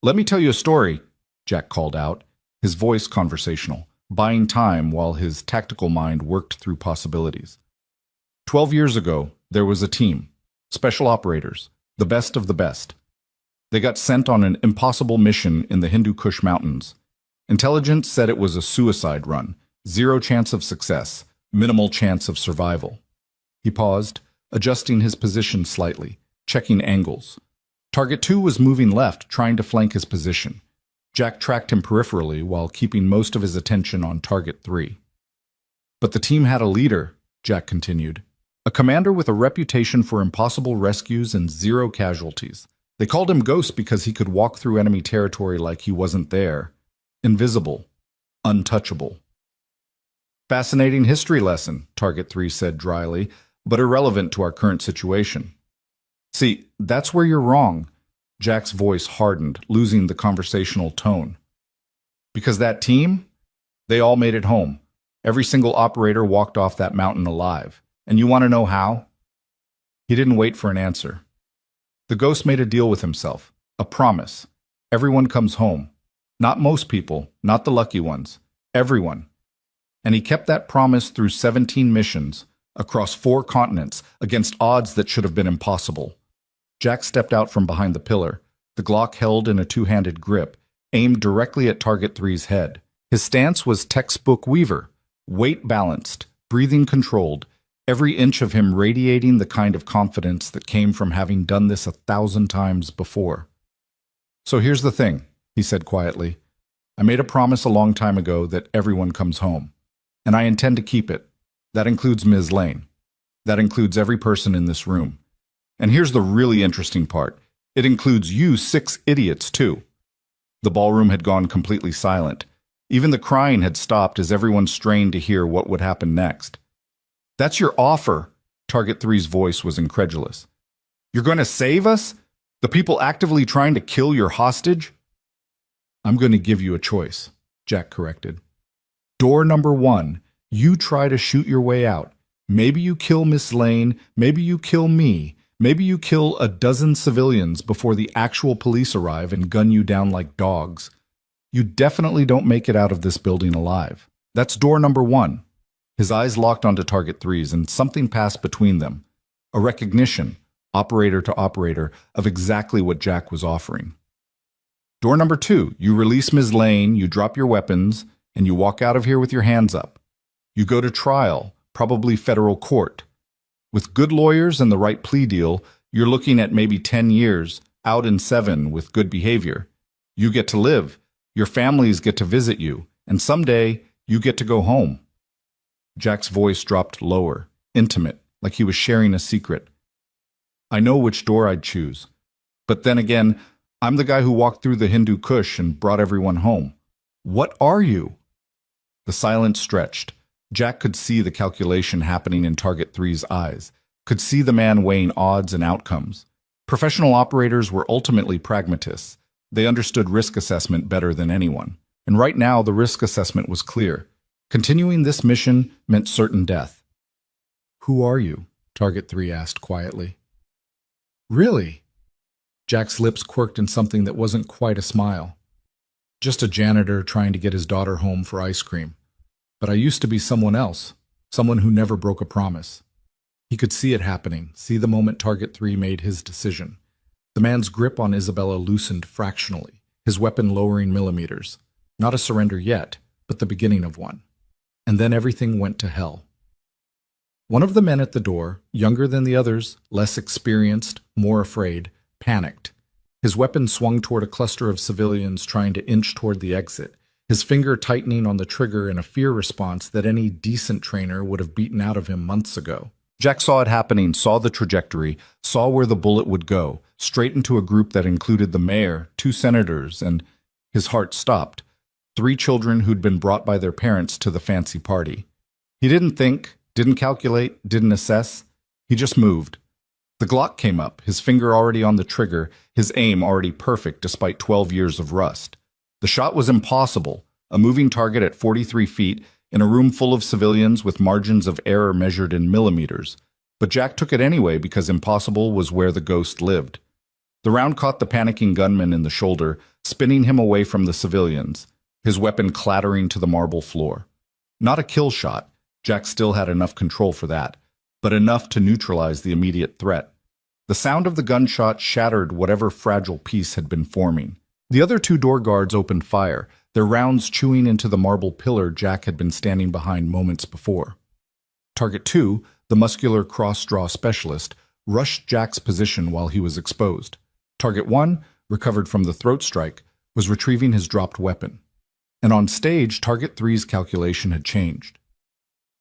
A: "Let me tell you a story," Jack called out, his voice conversational, buying time while his tactical mind worked through possibilities. 12 years ago, there was a team, special operators, the best of the best. They got sent on an impossible mission in the Hindu Kush Mountains. Intelligence said it was a suicide run, 0 chance of success, minimal chance of survival. He paused, adjusting his position slightly, checking angles. Target 2 was moving left, trying to flank his position. Jack tracked him peripherally while keeping most of his attention on Target 3. But the team had a leader, Jack continued. A commander with a reputation for impossible rescues and 0 casualties. They called him Ghost because he could walk through enemy territory like he wasn't there. Invisible. Untouchable. "Fascinating history lesson," Target 3 said dryly, "but irrelevant to our current situation." "See, that's where you're wrong." Jack's voice hardened, losing the conversational tone. "Because that team, they all made it home. Every single operator walked off that mountain alive. And you want to know how?" He didn't wait for an answer. The Ghost made a deal with himself, a promise. Everyone comes home. Not most people, not the lucky ones. Everyone. And he kept that promise through 17 missions, across 4 continents, against odds that should have been impossible. Jack stepped out from behind the pillar, the Glock held in a 2-handed grip, aimed directly at Target 3's head. His stance was textbook Weaver, weight balanced, breathing controlled, every inch of him radiating the kind of confidence that came from having done this 1,000 times before. "So here's the thing," he said quietly. "I made a promise a long time ago that everyone comes home, and I intend to keep it. That includes Ms. Lane. That includes every person in this room. And here's the really interesting part. It includes you 6 idiots, too." The ballroom had gone completely silent. Even the crying had stopped as everyone strained to hear what would happen next. "That's your offer," Target 3's voice was incredulous. "You're going to save us? The people actively trying to kill your hostage?" "I'm going to give you a choice," Jack corrected. "Door number 1, you try to shoot your way out. Maybe you kill Miss Lane, maybe you kill me, maybe you kill a dozen civilians before the actual police arrive and gun you down like dogs. You definitely don't make it out of this building alive. That's door number 1. His eyes locked onto Target 3's, and something passed between them. A recognition, operator to operator, of exactly what Jack was offering. "Door number 2, you release Ms. Lane, you drop your weapons, and you walk out of here with your hands up. You go to trial, probably federal court. With good lawyers and the right plea deal, you're looking at maybe 10 years, out in 7 with good behavior. You get to live, your families get to visit you, and someday you get to go home." Jack's voice dropped lower, intimate, like he was sharing a secret. "I know which door I'd choose. But then again, I'm the guy who walked through the Hindu Kush and brought everyone home. What are you?" The silence stretched. Jack could see the calculation happening in Target Three's eyes, could see the man weighing odds and outcomes. Professional operators were ultimately pragmatists. They understood risk assessment better than anyone. And right now, the risk assessment was clear. Continuing this mission meant certain death. "Who are you?" Target 3 asked quietly. "Really?" Jack's lips quirked in something that wasn't quite a smile. "Just a janitor trying to get his daughter home for ice cream. But I used to be someone else, someone who never broke a promise." He could see it happening, see the moment Target 3 made his decision. The man's grip on Isabella loosened fractionally, his weapon lowering millimeters. Not a surrender yet, but the beginning of one. And then everything went to hell. One of the men at the door, younger than the others, less experienced, more afraid, panicked. His weapon swung toward a cluster of civilians trying to inch toward the exit, his finger tightening on the trigger in a fear response that any decent trainer would have beaten out of him months ago. Jack saw it happening, saw the trajectory, saw where the bullet would go, straight into a group that included the mayor, 2 senators, and his heart stopped. 3 children who'd been brought by their parents to the fancy party. He didn't think, didn't calculate, didn't assess. He just moved. The Glock came up, his finger already on the trigger, his aim already perfect despite 12 years of rust. The shot was impossible, a moving target at 43 feet, in a room full of civilians with margins of error measured in millimeters. But Jack took it anyway because impossible was where the ghost lived. The round caught the panicking gunman in the shoulder, spinning him away from the civilians, his weapon clattering to the marble floor. Not a kill shot. Jack still had enough control for that, but enough to neutralize the immediate threat. The sound of the gunshot shattered whatever fragile piece had been forming. The other 2 door guards opened fire, their rounds chewing into the marble pillar Jack had been standing behind moments before. Target 2, the muscular cross-draw specialist, rushed Jack's position while he was exposed. Target 1, recovered from the throat strike, was retrieving his dropped weapon. And on stage, Target 3's calculation had changed.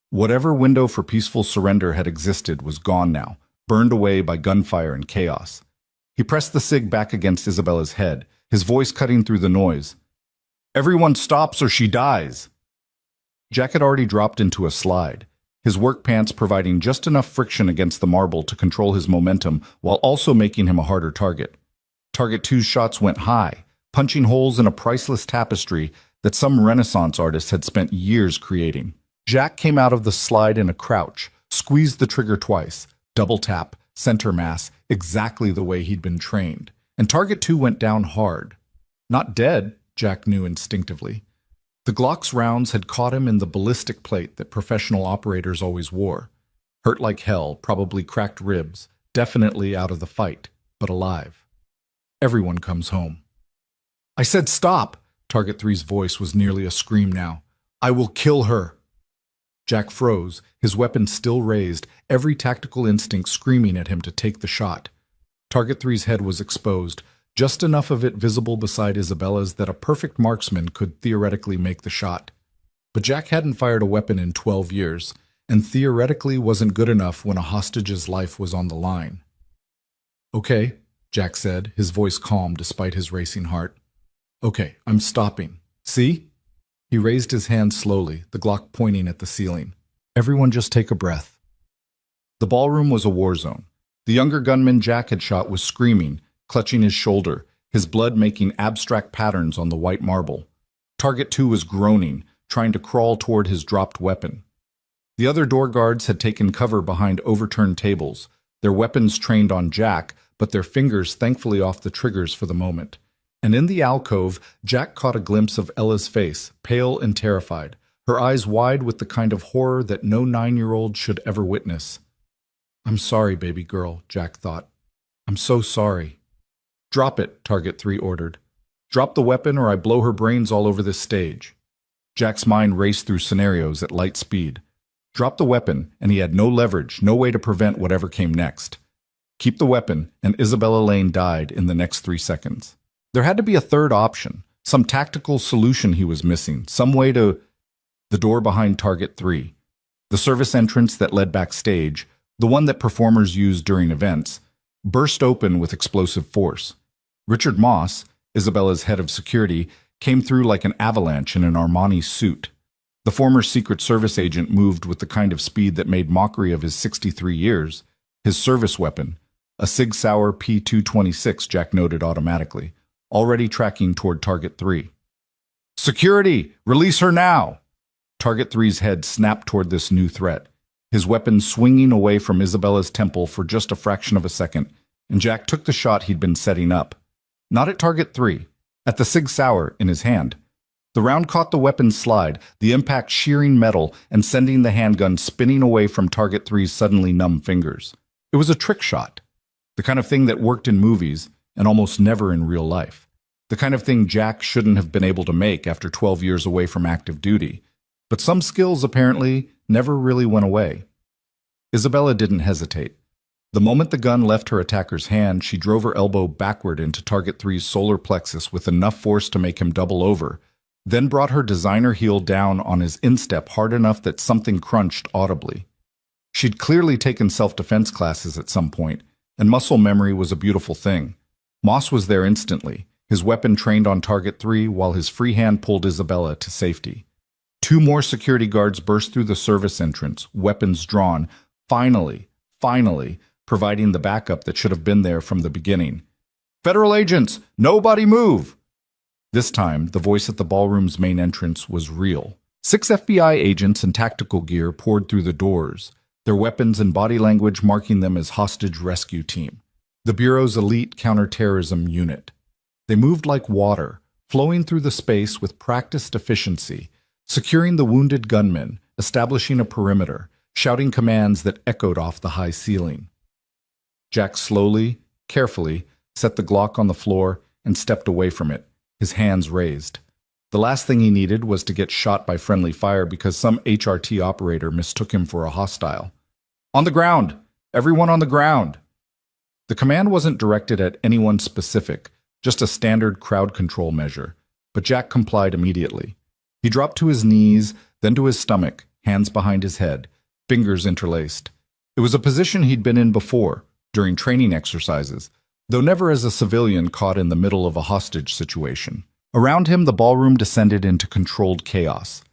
A: Whatever window for peaceful surrender had existed was gone now, burned away by gunfire and chaos. He pressed the SIG back against Isabella's head, his voice cutting through the noise. "Everyone stops or she dies." Jack had already dropped into a slide, his work pants providing just enough friction against the marble to control his momentum while also making him a harder target. Target 2's shots went high, punching holes in a priceless tapestry that some Renaissance artist had spent years creating. Jack came out of the slide in a crouch, squeezed the trigger twice, double tap, center mass, exactly the way he'd been trained. And Target 2 went down hard. Not dead, Jack knew instinctively. The Glock's rounds had caught him in the ballistic plate that professional operators always wore. Hurt like hell, probably cracked ribs, definitely out of the fight, but alive. Everyone comes home. "I said stop!" Target 3's voice was nearly a scream now. "I will kill her!" Jack froze, his weapon still raised, every tactical instinct screaming at him to take the shot. Target 3's head was exposed, just enough of it visible beside Isabella's that a perfect marksman could theoretically make the shot. But Jack hadn't fired a weapon in 12 years, and theoretically wasn't good enough when a hostage's life was on the line. "Okay," Jack said, his voice calm despite his racing heart. "Okay, I'm stopping. See?" He raised his hand slowly, the Glock pointing at the ceiling. "Everyone just take a breath." The ballroom was a war zone. The younger gunman Jack had shot was screaming, clutching his shoulder, his blood making abstract patterns on the white marble. Target 2 was groaning, trying to crawl toward his dropped weapon. The other door guards had taken cover behind overturned tables, their weapons trained on Jack, but their fingers thankfully off the triggers for the moment. And in the alcove, Jack caught a glimpse of Ella's face, pale and terrified, her eyes wide with the kind of horror that no 9-year-old should ever witness. "I'm sorry, baby girl," Jack thought. "I'm so sorry." "Drop it," Target 3 ordered. "Drop the weapon or I blow her brains all over this stage." Jack's mind raced through scenarios at light speed. Drop the weapon, and he had no leverage, no way to prevent whatever came next. Keep the weapon, and Isabella Lane died in the next 3 seconds. There had to be a third option, some tactical solution he was missing, some way to... The door behind Target 3, the service entrance that led backstage, the one that performers use during events, burst open with explosive force. Richard Moss, Isabella's head of security, came through like an avalanche in an Armani suit. The former Secret Service agent moved with the kind of speed that made mockery of his 63 years. His service weapon, a Sig Sauer P226, Jack noted automatically, already tracking toward Target 3. Security! Release her now! Target 3's head snapped toward this new threat, his weapon swinging away from Isabella's temple for just a fraction of a second, and Jack took the shot he'd been setting up. Not at Target 3, at the Sig Sauer in his hand. The round caught the weapon's slide, the impact shearing metal and sending the handgun spinning away from Target 3's suddenly numb fingers. It was a trick shot, the kind of thing that worked in movies and almost never in real life. The kind of thing Jack shouldn't have been able to make after 12 years away from active duty. But some skills apparently never really went away. Isabella didn't hesitate. The moment the gun left her attacker's hand, she drove her elbow backward into Target 3's solar plexus with enough force to make him double over, then brought her designer heel down on his instep hard enough that something crunched audibly. She'd clearly taken self-defense classes at some point, and muscle memory was a beautiful thing. Moss was there instantly, his weapon trained on Target 3 while his free hand pulled Isabella to safety. 2 more security guards burst through the service entrance, weapons drawn, finally, providing the backup that should have been there from the beginning. "Federal agents, nobody move!" This time, the voice at the ballroom's main entrance was real. 6 FBI agents in tactical gear poured through the doors, their weapons and body language marking them as hostage rescue team, the Bureau's elite counterterrorism unit. They moved like water, flowing through the space with practiced efficiency, securing the wounded gunmen, establishing a perimeter, shouting commands that echoed off the high ceiling. Jack slowly, carefully, set the Glock on the floor and stepped away from it, his hands raised. The last thing he needed was to get shot by friendly fire because some HRT operator mistook him for a hostile. "On the ground! Everyone on the ground!" The command wasn't directed at anyone specific, just a standard crowd control measure, but Jack complied immediately. He dropped to his knees, then to his stomach, hands behind his head, fingers interlaced. It was a position he'd been in before, during training exercises, though never as a civilian caught in the middle of a hostage situation. Around him, the ballroom descended into controlled chaos.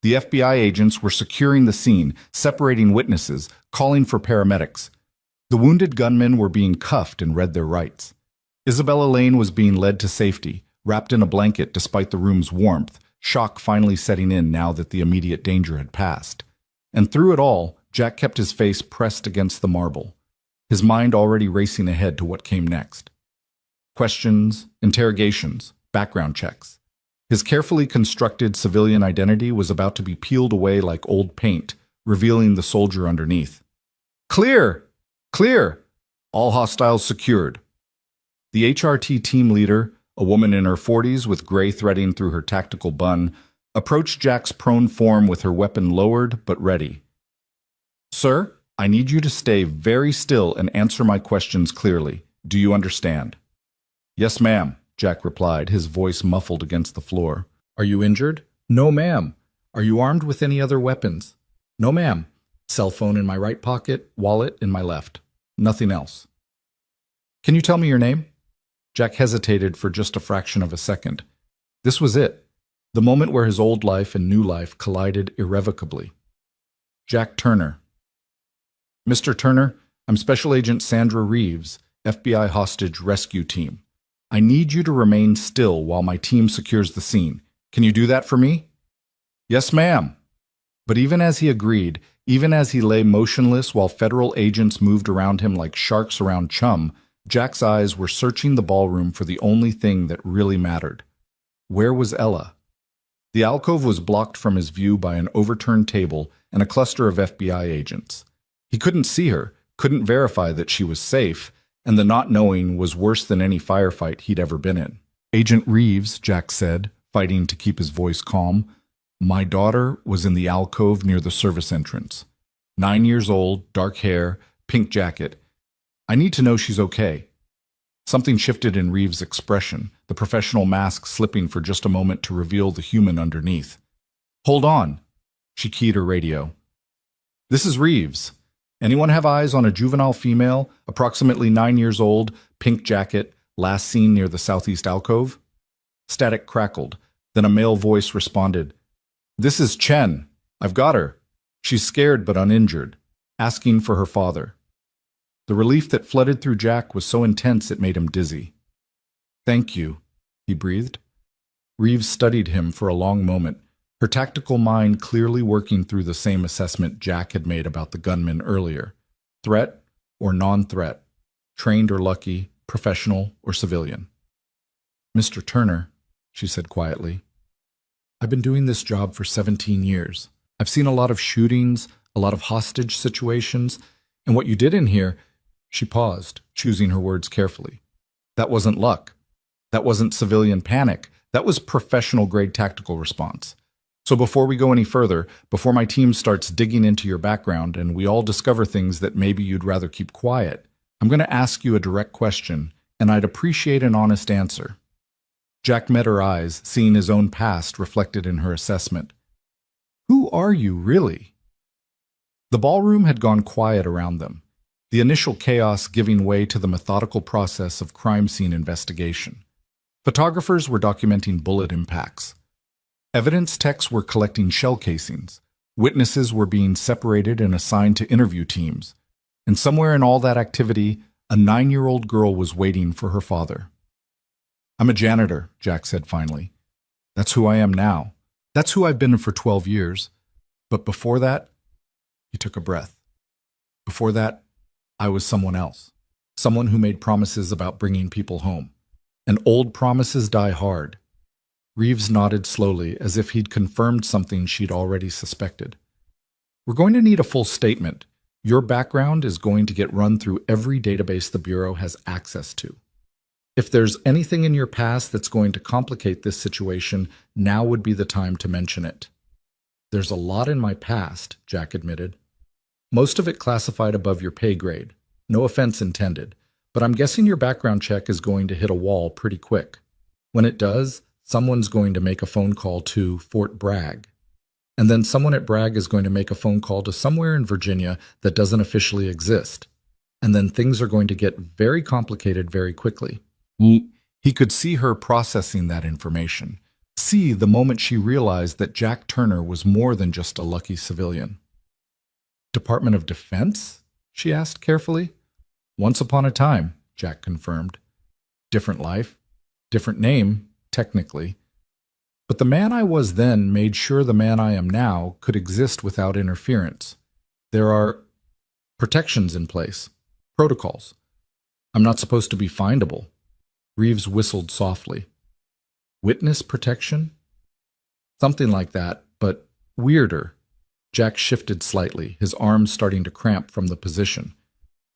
A: The FBI agents were securing the scene, separating witnesses, calling for paramedics. The wounded gunmen were being cuffed and read their rights. Isabella Lane was being led to safety, wrapped in a blanket despite the room's warmth, shock finally setting in now that the immediate danger had passed. And through it all, Jack kept his face pressed against the marble, his mind already racing ahead to what came next. Questions, interrogations, background checks. His carefully constructed civilian identity was about to be peeled away like old paint, revealing the soldier underneath. "Clear! Clear! All hostiles secured." The HRT team leader, a woman in her 40s with gray threading through her tactical bun, approached Jack's prone form with her weapon lowered but ready. "Sir, I need you to stay very still and answer my questions clearly. Do you understand?" "Yes, ma'am," Jack replied, his voice muffled against the floor. "Are you injured?" "No, ma'am." "Are you armed with any other weapons?" "No, ma'am." "Cell phone in my right pocket, wallet in my left. Nothing else." "Can you tell me your name?" Jack hesitated for just a fraction of a second. This was it, the moment where his old life and new life collided irrevocably. "Jack Turner." "Mr. Turner, I'm Special Agent Sandra Reeves, FBI Hostage Rescue Team. I need you to remain still while my team secures the scene. Can you do that for me?" "Yes, ma'am." But even as he agreed, even as he lay motionless while federal agents moved around him like sharks around chum, Jack's eyes were searching the ballroom for the only thing that really mattered. Where was Ella? The alcove was blocked from his view by an overturned table and a cluster of FBI agents. He couldn't see her, couldn't verify that she was safe, and the not knowing was worse than any firefight he'd ever been in. "Agent Reeves," Jack said, fighting to keep his voice calm, "my daughter was in the alcove near the service entrance. 9 years old, dark hair, pink jacket. I need to know she's okay." Something shifted in Reeves' expression, the professional mask slipping for just a moment to reveal the human underneath. "Hold on." She keyed her radio. "This is Reeves. Anyone have eyes on a juvenile female, approximately 9 years old, pink jacket, last seen near the southeast alcove?" Static crackled. Then a male voice responded, This is Chen. I've got her. She's scared but uninjured, asking for her father. The relief that flooded through Jack was so intense it made him dizzy. Thank you, he breathed. Reeves studied him for a long moment, her tactical mind clearly working through the same assessment Jack had made about the gunman earlier. Threat or non-threat, trained or lucky, professional or civilian. Mr. Turner, she said quietly, I've been doing this job for 17 years. I've seen a lot of shootings, a lot of hostage situations, and what you did in here, she paused, choosing her words carefully. That wasn't luck. That wasn't civilian panic. That was professional-grade tactical response. So before we go any further, before my team starts digging into your background and we all discover things that maybe you'd rather keep quiet, I'm going to ask you a direct question, and I'd appreciate an honest answer. Jack met her eyes, seeing his own past reflected in her assessment. Who are you, really? The ballroom had gone quiet around them, the initial chaos giving way to the methodical process of crime scene investigation. Photographers were documenting bullet impacts. Evidence techs were collecting shell casings. Witnesses were being separated and assigned to interview teams. And somewhere in all that activity, a 9-year-old girl was waiting for her father. I'm a janitor, Jack said finally. That's who I am now. That's who I've been for 12 years. But before that, he took a breath. Before that, I was someone else. Someone who made promises about bringing people home. And old promises die hard. Reeves nodded slowly, as if he'd confirmed something she'd already suspected. We're going to need a full statement. Your background is going to get run through every database the Bureau has access to. If there's anything in your past that's going to complicate this situation, now would be the time to mention it. There's a lot in my past, Jack admitted. Most of it classified above your pay grade. No offense intended, but I'm guessing your background check is going to hit a wall pretty quick. When it does, someone's going to make a phone call to Fort Bragg. And then someone at Bragg is going to make a phone call to somewhere in Virginia that doesn't officially exist. And then things are going to get very complicated very quickly. He could see her processing that information. See the moment she realized that Jack Turner was more than just a lucky civilian. Department of Defense? She asked carefully. Once upon a time, Jack confirmed. Different life, different name, technically. But the man I was then made sure the man I am now could exist without interference. There are protections in place, protocols. I'm not supposed to be findable. Reeves whistled softly. Witness protection? Something like that, but weirder. Jack shifted slightly, his arms starting to cramp from the position.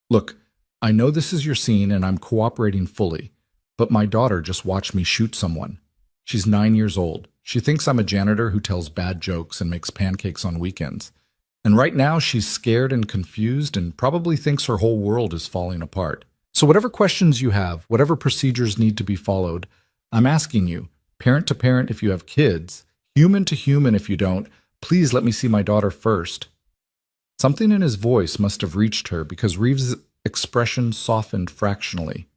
A: Look, I know this is your scene and I'm cooperating fully, but my daughter just watched me shoot someone. She's 9 years old. She thinks I'm a janitor who tells bad jokes and makes pancakes on weekends. And right now she's scared and confused and probably thinks her whole world is falling apart. So whatever questions you have, whatever procedures need to be followed, I'm asking you, parent to parent if you have kids, human to human if you don't, please let me see my daughter first. Something in his voice must have reached her because Reeves' expression softened fractionally.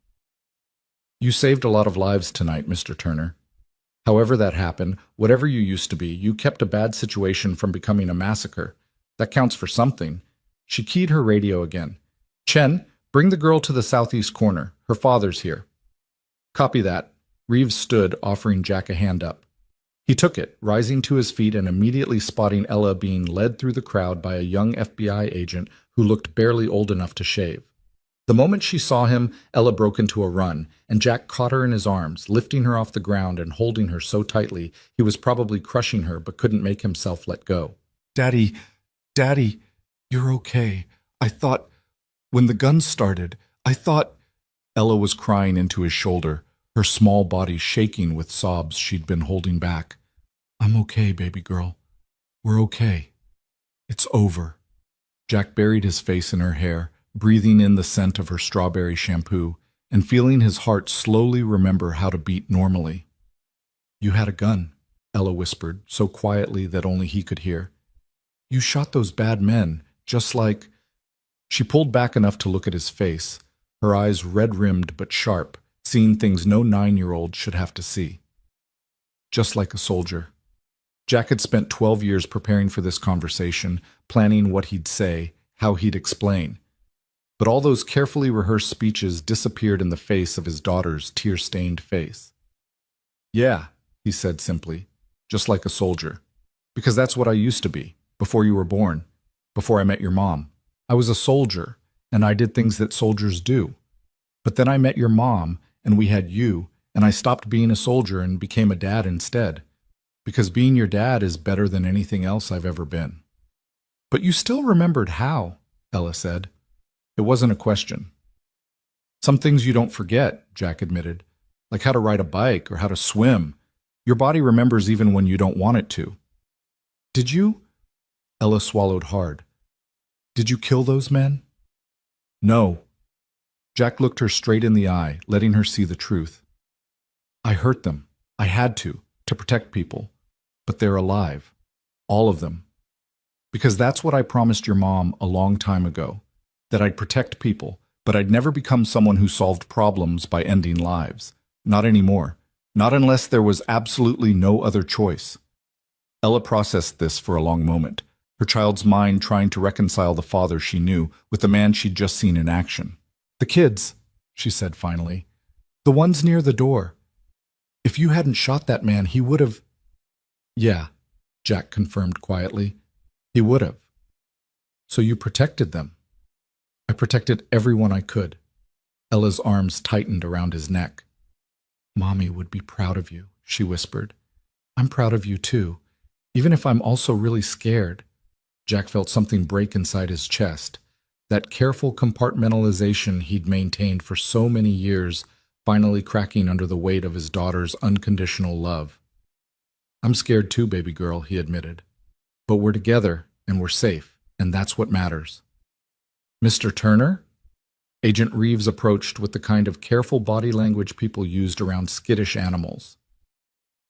A: You saved a lot of lives tonight, Mr. Turner. However that happened, whatever you used to be, you kept a bad situation from becoming a massacre. That counts for something. She keyed her radio again. Chen, bring the girl to the southeast corner. Her father's here. Copy that. Reeves stood, offering Jack a hand up. He took it, rising to his feet and immediately spotting Ella being led through the crowd by a young FBI agent who looked barely old enough to shave. The moment she saw him, Ella broke into a run, and Jack caught her in his arms, lifting her off the ground and holding her so tightly he was probably crushing her but couldn't make himself let go. Daddy, you're okay. I thought, when the gun started, I thought... Ella was crying into his shoulder, her small body shaking with sobs she'd been holding back. I'm okay, baby girl. We're okay. It's over. Jack buried his face in her hair, breathing in the scent of her strawberry shampoo, and feeling his heart slowly remember how to beat normally. You had a gun, Ella whispered, so quietly that only he could hear. You shot those bad men, just like... She pulled back enough to look at his face, her eyes red-rimmed but sharp, seeing things no 9-year-old should have to see. Just like a soldier. Jack had spent 12 years preparing for this conversation, planning what he'd say, how he'd explain. But all those carefully rehearsed speeches disappeared in the face of his daughter's tear-stained face. "Yeah," he said simply, "just like a soldier. Because that's what I used to be, before you were born, before I met your mom. I was a soldier, and I did things that soldiers do. But then I met your mom, and we had you, and I stopped being a soldier and became a dad instead. Because being your dad is better than anything else I've ever been." "But you still remembered how," Ella said. It wasn't a question. "Some things you don't forget," Jack admitted, "like how to ride a bike or how to swim. Your body remembers even when you don't want it to." "Did you?" Ella swallowed hard. "Did you kill those men?" "No." Jack looked her straight in the eye, letting her see the truth. "I hurt them. I had to protect people. But they're alive. All of them. Because that's what I promised your mom a long time ago. That I'd protect people, but I'd never become someone who solved problems by ending lives. Not anymore. Not unless there was absolutely no other choice." Ella processed this for a long moment, her child's mind trying to reconcile the father she knew with the man she'd just seen in action. "The kids," she said finally. "The ones near the door. If you hadn't shot that man, he would have—" "Yeah," Jack confirmed quietly. "He would have." "So you protected them?" "I protected everyone I could." Ella's arms tightened around his neck. "Mommy would be proud of you," she whispered. "I'm proud of you too, even if I'm also really scared." Jack felt something break inside his chest. That careful compartmentalization he'd maintained for so many years finally cracking under the weight of his daughter's unconditional love. "I'm scared too, baby girl," he admitted. "But we're together, and we're safe, and that's what matters." "Mr. Turner?" Agent Reeves approached with the kind of careful body language people used around skittish animals.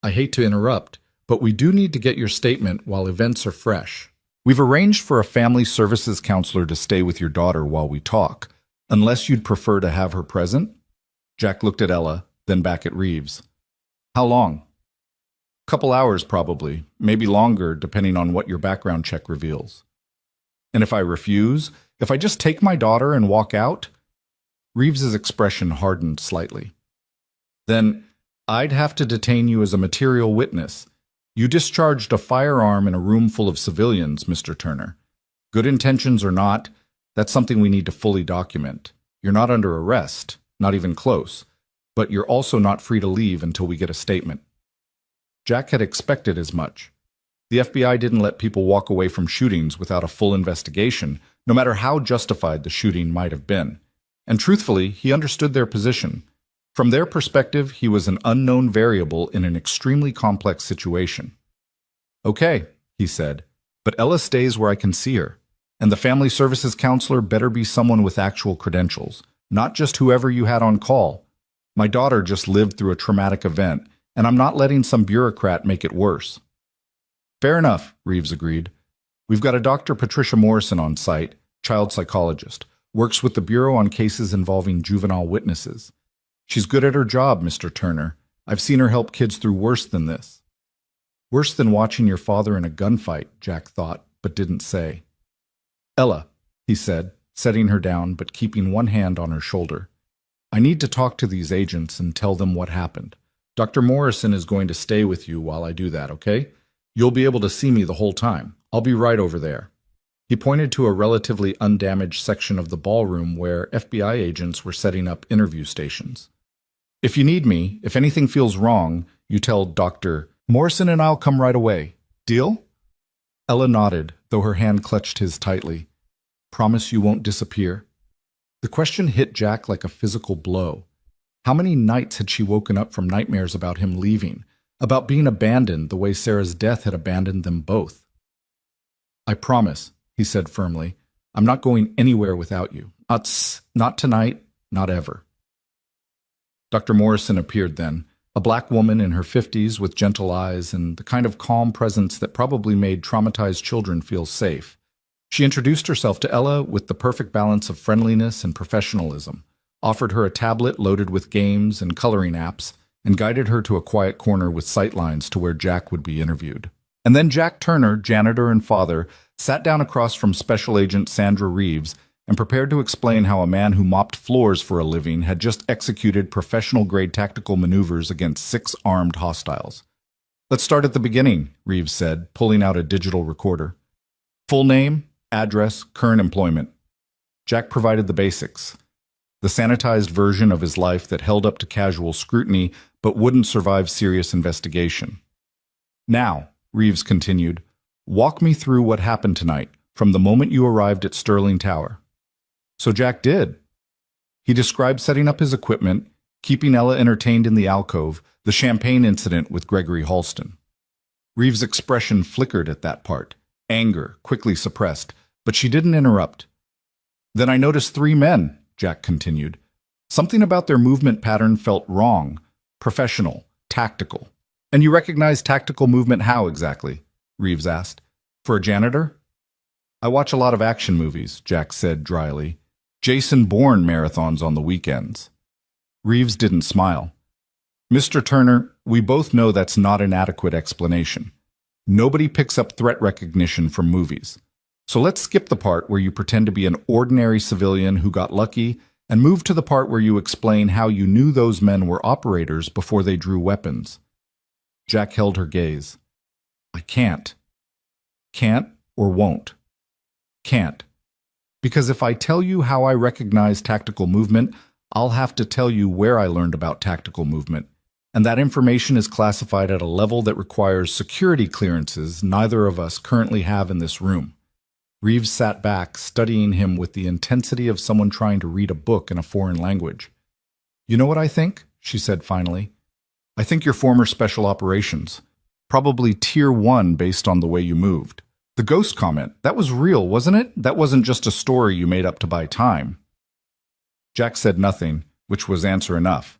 A: "I hate to interrupt, but we do need to get your statement while events are fresh. We've arranged for a family services counselor to stay with your daughter while we talk, unless you'd prefer to have her present." Jack looked at Ella, then back at Reeves. "How long?" "Couple hours probably, maybe longer depending on what your background check reveals." "And if I refuse? If I just take my daughter and walk out?" Reeves's expression hardened slightly. "Then I'd have to detain you as a material witness. You discharged a firearm in a room full of civilians, Mr. Turner. Good intentions or not, that's something we need to fully document. You're not under arrest, not even close, but you're also not free to leave until we get a statement." Jack had expected as much. The FBI didn't let people walk away from shootings without a full investigation, no matter how justified the shooting might have been. And truthfully, he understood their position. From their perspective, he was an unknown variable in an extremely complex situation. "Okay," he said, "but Ella stays where I can see her. And the family services counselor better be someone with actual credentials, not just whoever you had on call. My daughter just lived through a traumatic event, and I'm not letting some bureaucrat make it worse." "Fair enough," Reeves agreed. "We've got a Dr. Patricia Morrison on site, child psychologist, works with the Bureau on cases involving juvenile witnesses. She's good at her job, Mr. Turner. I've seen her help kids through worse than this." "Worse than watching your father in a gunfight," Jack thought, but didn't say. "Ella," he said, setting her down but keeping one hand on her shoulder. "I need to talk to these agents and tell them what happened. Dr. Morrison is going to stay with you while I do that, okay? You'll be able to see me the whole time. I'll be right over there." He pointed to a relatively undamaged section of the ballroom where FBI agents were setting up interview stations. "If you need me, if anything feels wrong, you tell Dr. Morrison and I'll come right away. Deal?" Ella nodded, though her hand clutched his tightly. "Promise you won't disappear?" The question hit Jack like a physical blow. How many nights had she woken up from nightmares about him leaving, about being abandoned the way Sarah's death had abandoned them both? "I promise," he said firmly. "I'm not going anywhere without you. Not tonight, not ever." Dr. Morrison appeared then, a black woman in her 50s with gentle eyes and the kind of calm presence that probably made traumatized children feel safe. She introduced herself to Ella with the perfect balance of friendliness and professionalism, offered her a tablet loaded with games and coloring apps, and guided her to a quiet corner with sightlines to where Jack would be interviewed. And then Jack Turner, janitor and father, sat down across from Special Agent Sandra Reeves and prepared to explain how a man who mopped floors for a living had just executed professional-grade tactical maneuvers against 6 armed hostiles. "Let's start at the beginning," Reeves said, pulling out a digital recorder. "Full name, address, current employment." Jack provided the basics. The sanitized version of his life that held up to casual scrutiny but wouldn't survive serious investigation. "Now," Reeves continued, "walk me through what happened tonight, from the moment you arrived at Sterling Tower." So Jack did. He described setting up his equipment, keeping Ella entertained in the alcove, the champagne incident with Gregory Halston. Reeves' expression flickered at that part, anger quickly suppressed, but she didn't interrupt. "Then I noticed 3 men," Jack continued. "Something about their movement pattern felt wrong, professional, tactical." "And you recognize tactical movement how exactly?" Reeves asked. "For a janitor?" "I watch a lot of action movies," Jack said dryly. "Jason Bourne marathons on the weekends." Reeves didn't smile. "Mr. Turner, we both know that's not an adequate explanation. Nobody picks up threat recognition from movies. So let's skip the part where you pretend to be an ordinary civilian who got lucky and move to the part where you explain how you knew those men were operators before they drew weapons." Jack held her gaze. "I can't. Can't or won't. Can't. Because if I tell you how I recognize tactical movement, I'll have to tell you where I learned about tactical movement. And that information is classified at a level that requires security clearances neither of us currently have in this room." Reeves sat back, studying him with the intensity of someone trying to read a book in a foreign language. "You know what I think?" she said finally. "I think you're former special operations. Probably Tier 1 based on the way you moved. The ghost comment, that was real, wasn't it? That wasn't just a story you made up to buy time." Jack said nothing, which was answer enough.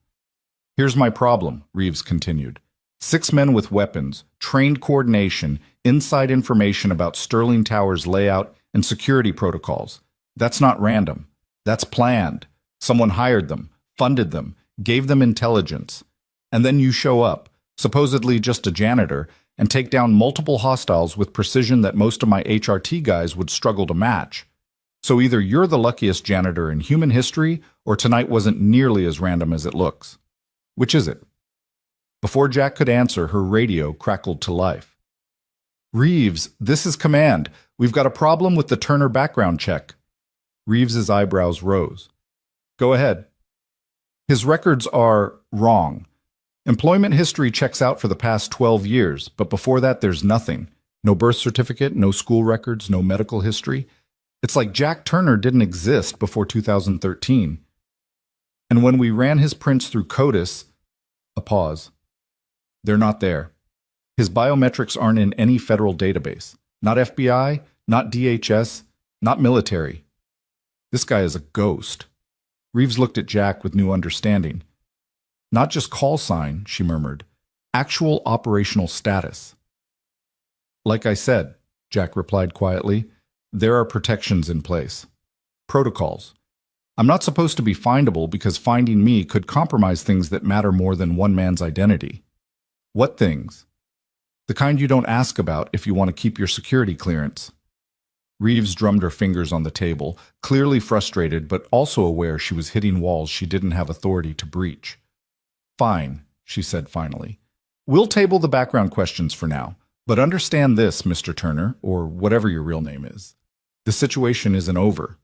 A: "Here's my problem," Reeves continued. 6 men with weapons, trained coordination, inside information about Sterling Tower's layout and security protocols. That's not random. That's planned. Someone hired them, funded them, gave them intelligence. And then you show up, supposedly just a janitor, and take down multiple hostiles with precision that most of my HRT guys would struggle to match. So either you're the luckiest janitor in human history, or tonight wasn't nearly as random as it looks. Which is it?" Before Jack could answer, her radio crackled to life. "Reeves, this is Command. We've got a problem with the Turner background check." Reeves's eyebrows rose. "Go ahead." "His records are wrong. Employment history checks out for the past 12 years, but before that there's nothing. No birth certificate, no school records, no medical history. It's like Jack Turner didn't exist before 2013. And when we ran his prints through CODIS," a pause, "they're not there. His biometrics aren't in any federal database. Not FBI, not DHS, not military. This guy is a ghost." Reeves looked at Jack with new understanding. "Not just call sign," she murmured. "Actual operational status." "Like I said," Jack replied quietly, "there are protections in place. Protocols. I'm not supposed to be findable because finding me could compromise things that matter more than one man's identity." "What things?" "The kind you don't ask about if you want to keep your security clearance." Reeves drummed her fingers on the table, clearly frustrated but also aware she was hitting walls she didn't have authority to breach. "Fine," she said finally. "We'll table the background questions for now, but understand this, Mr. Turner, or whatever your real name is. The situation isn't over.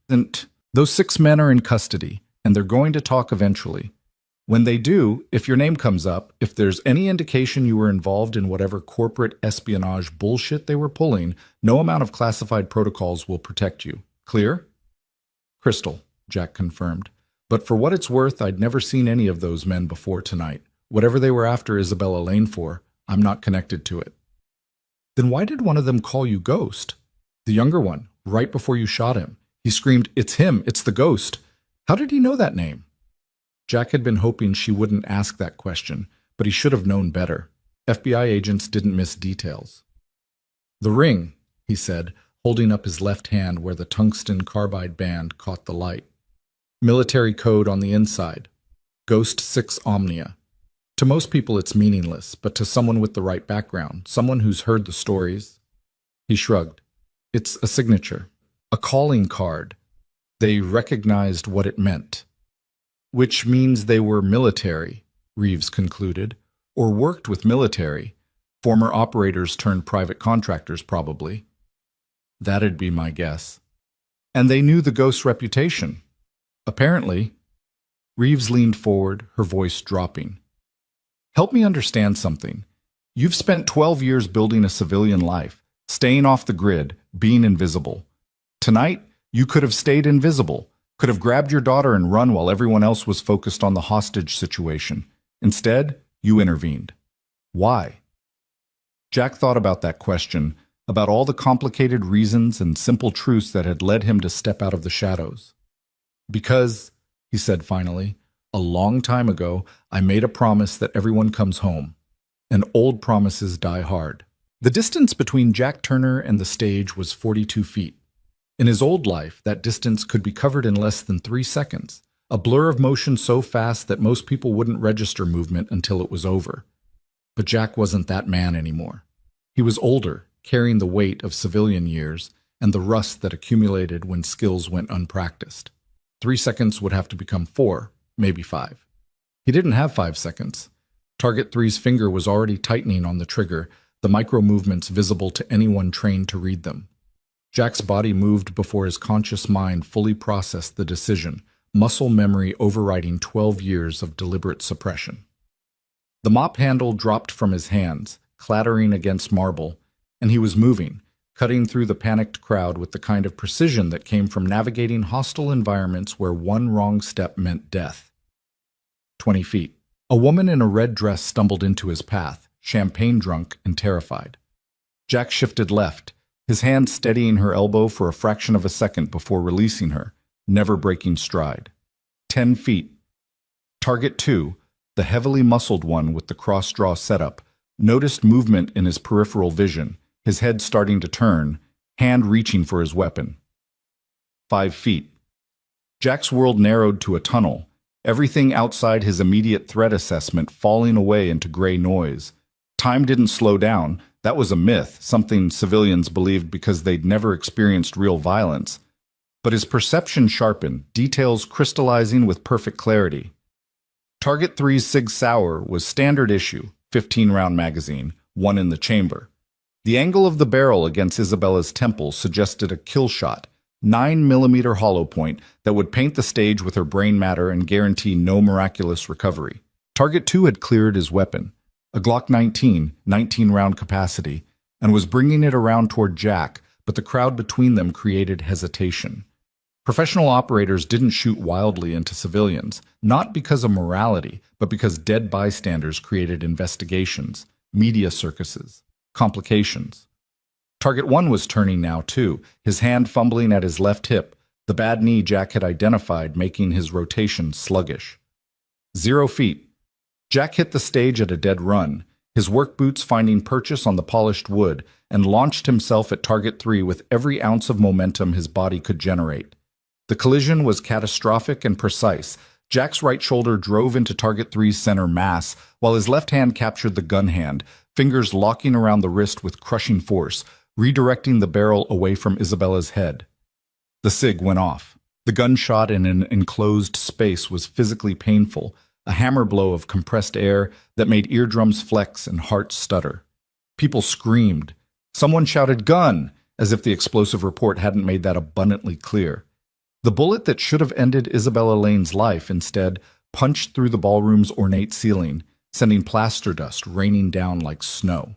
A: Those 6 men are in custody, and they're going to talk eventually. When they do, if your name comes up, if there's any indication you were involved in whatever corporate espionage bullshit they were pulling, no amount of classified protocols will protect you. Clear?" "Crystal," Jack confirmed. "But for what it's worth, I'd never seen any of those men before tonight. Whatever they were after Isabella Lane for, I'm not connected to it." "Then why did one of them call you Ghost?" "The younger one, right before you shot him. He screamed, 'It's him, it's the Ghost.' How did he know that name?" Jack had been hoping she wouldn't ask that question, but he should have known better. FBI agents didn't miss details. "The ring," he said, holding up his left hand where the tungsten carbide band caught the light. "Military code on the inside. Ghost 6 Omnia. To most people, it's meaningless, but to someone with the right background, someone who's heard the stories, he shrugged. It's a signature, a calling card. They recognized what it meant. Which means they were military, Reeves concluded, or worked with military. Former operators turned private contractors, probably. That'd be my guess. And they knew the ghost's reputation. Apparently. Reeves leaned forward, her voice dropping. Help me understand something. You've spent 12 years building a civilian life, staying off the grid, being invisible. Tonight, you could have stayed invisible, could have grabbed your daughter and run while everyone else was focused on the hostage situation. Instead, you intervened. Why? Jack thought about that question, about all the complicated reasons and simple truths that had led him to step out of the shadows. Because, he said finally, a long time ago, I made a promise that everyone comes home. And old promises die hard. The distance between Jack Turner and the stage was 42 feet. In his old life, that distance could be covered in less than 3 seconds, a blur of motion so fast that most people wouldn't register movement until it was over. But Jack wasn't that man anymore. He was older, carrying the weight of civilian years and the rust that accumulated when skills went unpracticed. 3 seconds would have to become 4, maybe 5. He didn't have 5 seconds. Target 3's finger was already tightening on the trigger, the micro-movements visible to anyone trained to read them. Jack's body moved before his conscious mind fully processed the decision, muscle memory overriding 12 years of deliberate suppression. The mop handle dropped from his hands, clattering against marble, and he was moving, cutting through the panicked crowd with the kind of precision that came from navigating hostile environments where one wrong step meant death. 20 feet. A woman in a red dress stumbled into his path, champagne-drunk and terrified. Jack shifted left, his hand steadying her elbow for a fraction of a second before releasing her, never breaking stride. 10 feet. Target 2, the heavily muscled one with the cross-draw setup, noticed movement in his peripheral vision, his head starting to turn, hand reaching for his weapon. 5 feet. Jack's world narrowed to a tunnel, everything outside his immediate threat assessment falling away into gray noise. Time didn't slow down. That was a myth, something civilians believed because they'd never experienced real violence. But his perception sharpened, details crystallizing with perfect clarity. Target 3's Sig Sauer was standard issue, 15-round magazine, one in the chamber. The angle of the barrel against Isabella's temple suggested a kill shot, 9mm hollow point that would paint the stage with her brain matter and guarantee no miraculous recovery. Target 2 had cleared his weapon, a Glock 19, 19-round capacity, and was bringing it around toward Jack, but the crowd between them created hesitation. Professional operators didn't shoot wildly into civilians, not because of morality, but because dead bystanders created investigations, media circuses, complications. Target 1 was turning now, too, his hand fumbling at his left hip, the bad knee Jack had identified making his rotation sluggish. 0 feet. Jack hit the stage at a dead run, his work boots finding purchase on the polished wood, and launched himself at Target 3 with every ounce of momentum his body could generate. The collision was catastrophic and precise. Jack's right shoulder drove into Target 3's center mass, while his left hand captured the gun hand, fingers locking around the wrist with crushing force, redirecting the barrel away from Isabella's head. The Sig went off. The gunshot in an enclosed space was physically painful, a hammer blow of compressed air that made eardrums flex and hearts stutter. People screamed. Someone shouted, "Gun!" as if the explosive report hadn't made that abundantly clear. The bullet that should have ended Isabella Lane's life instead punched through the ballroom's ornate ceiling, sending plaster dust raining down like snow.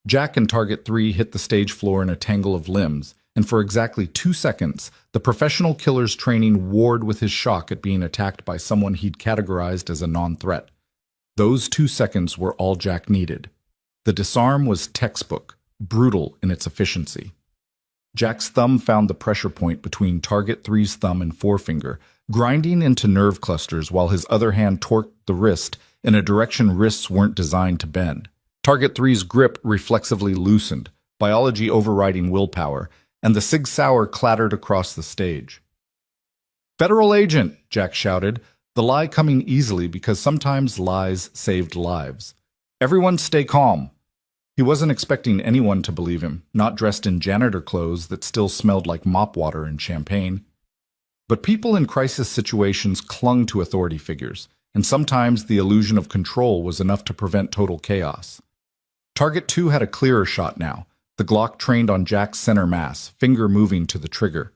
A: Jack and Target 3 hit the stage floor in a tangle of limbs, and for exactly 2 seconds, the professional killer's training warred with his shock at being attacked by someone he'd categorized as a non-threat. Those 2 seconds were all Jack needed. The disarm was textbook, brutal in its efficiency. Jack's thumb found the pressure point between Target 3's thumb and forefinger, grinding into nerve clusters while his other hand torqued the wrist in a direction wrists weren't designed to bend. Target 3's grip reflexively loosened, biology overriding willpower, and the Sig Sauer clattered across the stage. "Federal agent!" Jack shouted, The lie coming easily because sometimes lies saved lives. Everyone stay calm. He wasn't expecting anyone to believe him, not dressed in janitor clothes that still smelled like mop water and champagne. But people in crisis situations clung to authority figures, and sometimes the illusion of control was enough to prevent total chaos. Target 2 had a clearer shot now, the Glock trained on Jack's center mass, finger moving to the trigger.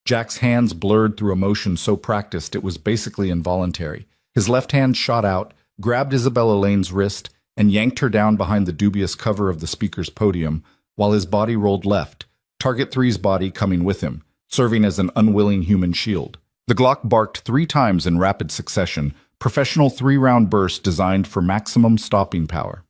A: Jack's hands blurred through a motion so practiced it was basically involuntary. His left hand shot out, grabbed Isabella Lane's wrist, and yanked her down behind the dubious cover of the speaker's podium, while his body rolled left, Target 3's body coming with him, serving as an unwilling human shield. The Glock barked 3 times in rapid succession, professional 3-round burst designed for maximum stopping power.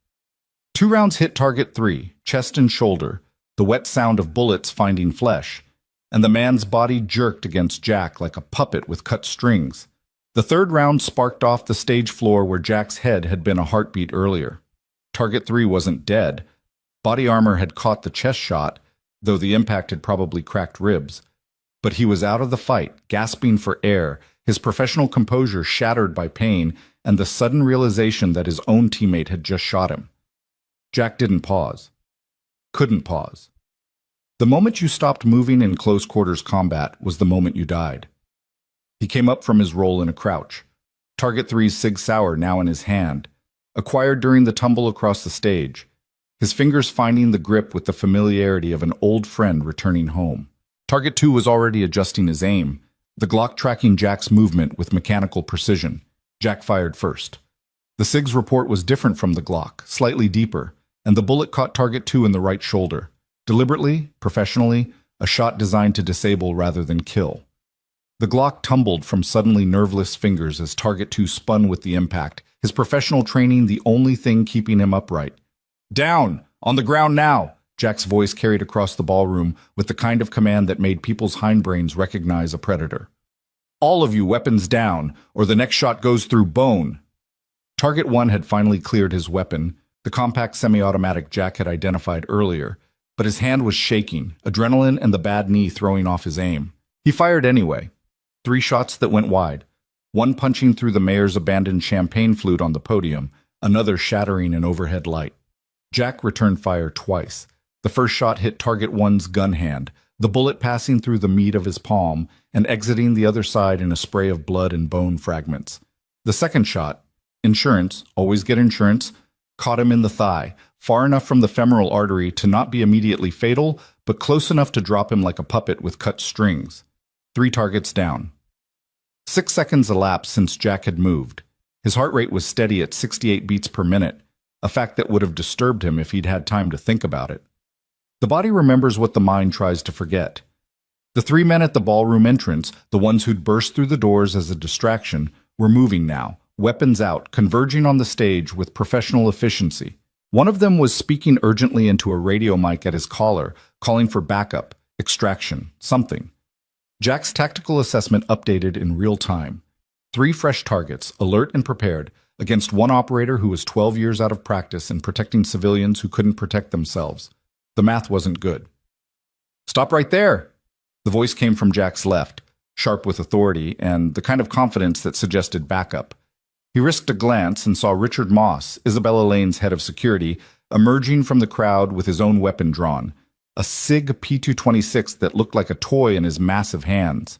A: 2 rounds hit Target 3, chest and shoulder, the wet sound of bullets finding flesh, and the man's body jerked against Jack like a puppet with cut strings. The 3rd round sparked off the stage floor where Jack's head had been a heartbeat earlier. Target 3 wasn't dead. Body armor had caught the chest shot, though the impact had probably cracked ribs. But he was out of the fight, gasping for air, his professional composure shattered by pain and the sudden realization that his own teammate had just shot him. Jack didn't pause. Couldn't pause. The moment you stopped moving in close-quarters combat was the moment you died. He came up from his roll in a crouch. Target 3's Sig Sauer now in his hand, acquired during the tumble across the stage, his fingers finding the grip with the familiarity of an old friend returning home. Target 2 was already adjusting his aim, the Glock tracking Jack's movement with mechanical precision. Jack fired first. The SIG's report was different from the Glock, slightly deeper, and the bullet caught Target 2 in the right shoulder. Deliberately, professionally, a shot designed to disable rather than kill. The Glock tumbled from suddenly nerveless fingers as Target 2 spun with the impact, his professional training the only thing keeping him upright. "Down! On the ground now!" Jack's voice carried across the ballroom with the kind of command that made people's hindbrains recognize a predator. "All of you, weapons down, or the next shot goes through bone." Target 1 had finally cleared his weapon, the compact semi-automatic Jack had identified earlier, but his hand was shaking, adrenaline and the bad knee throwing off his aim. He fired anyway. 3 shots that went wide, one punching through the mayor's abandoned champagne flute on the podium, another shattering an overhead light. Jack returned fire twice. The first shot hit Target 1's gun hand, the bullet passing through the meat of his palm and exiting the other side in a spray of blood and bone fragments. The second shot, insurance, always get insurance, caught him in the thigh, far enough from the femoral artery to not be immediately fatal, but close enough to drop him like a puppet with cut strings. 3 targets down. 6 seconds elapsed since Jack had moved. His heart rate was steady at 68 beats per minute, a fact that would have disturbed him if he'd had time to think about it. The body remembers what the mind tries to forget. The 3 men at the ballroom entrance, the ones who'd burst through the doors as a distraction, were moving now, weapons out, converging on the stage with professional efficiency. One of them was speaking urgently into a radio mic at his collar, calling for backup, extraction, something. Jack's tactical assessment updated in real time. 3 fresh targets, alert and prepared, against one operator who was 12 years out of practice in protecting civilians who couldn't protect themselves. The math wasn't good. "Stop right there!" The voice came from Jack's left, sharp with authority and the kind of confidence that suggested backup. He risked a glance and saw Richard Moss, Isabella Lane's head of security, emerging from the crowd with his own weapon drawn, a SIG P226 that looked like a toy in his massive hands.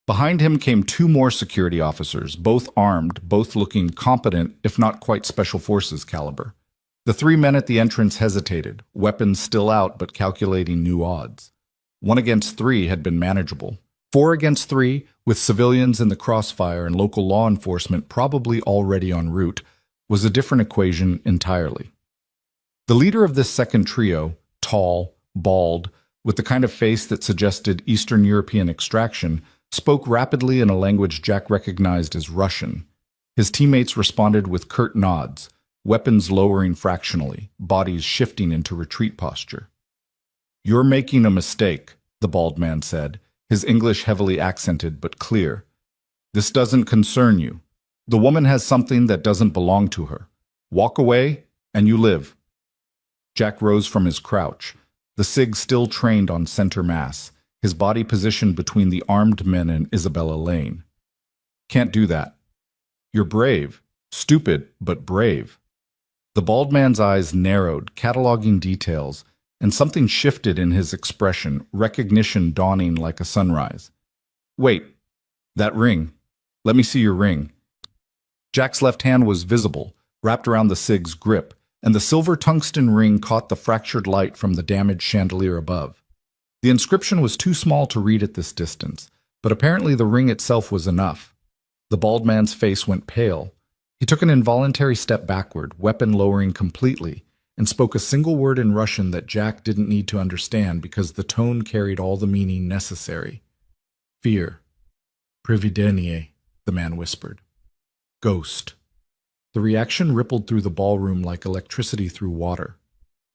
A: Behind him came 2 more security officers, both armed, both looking competent, if not quite Special Forces caliber. The 3 men at the entrance hesitated, weapons still out but calculating new odds. 1 against 3 had been manageable. 4 against 3, with civilians in the crossfire and local law enforcement probably already en route, was a different equation entirely. The leader of this second trio, tall, bald, with the kind of face that suggested Eastern European extraction, spoke rapidly in a language Jack recognized as Russian. His teammates responded with curt nods, weapons lowering fractionally, bodies shifting into retreat posture. "You're making a mistake," the bald man said, his English heavily accented but clear. "This doesn't concern you. The woman has something that doesn't belong to her. Walk away, and you live." Jack rose from his crouch, the SIG still trained on center mass, his body positioned between the armed men and Isabella Lane. "Can't do that. You're brave. Stupid, but brave. The bald man's eyes narrowed, cataloging details, and something shifted in his expression, recognition dawning like a sunrise. Wait, that ring. Let me see your ring. Jack's left hand was visible, wrapped around the cig's grip, and the silver tungsten ring caught the fractured light from the damaged chandelier above. The inscription was too small to read at this distance, but apparently the ring itself was enough. The bald man's face went pale. He took an involuntary step backward, weapon lowering completely, and spoke a single word in Russian that Jack didn't need to understand because the tone carried all the meaning necessary. Fear. Привидение, the man whispered. Ghost. The reaction rippled through the ballroom like electricity through water.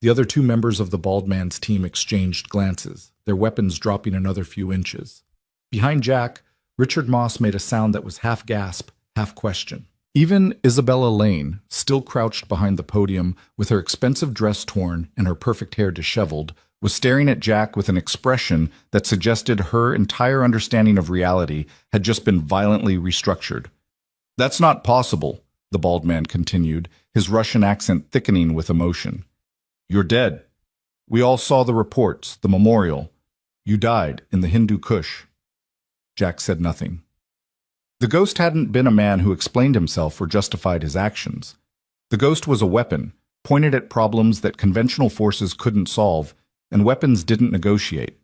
A: The other two members of the bald man's team exchanged glances, their weapons dropping another few inches. Behind Jack, Richard Moss made a sound that was half gasp, half question. Even Isabella Lane, still crouched behind the podium with her expensive dress torn and her perfect hair disheveled, was staring at Jack with an expression that suggested her entire understanding of reality had just been violently restructured. That's not possible, the bald man continued, his Russian accent thickening with emotion. You're dead. We all saw the reports, the memorial. You died in the Hindu Kush. Jack said nothing. The ghost hadn't been a man who explained himself or justified his actions. The ghost was a weapon, pointed at problems that conventional forces couldn't solve, and weapons didn't negotiate.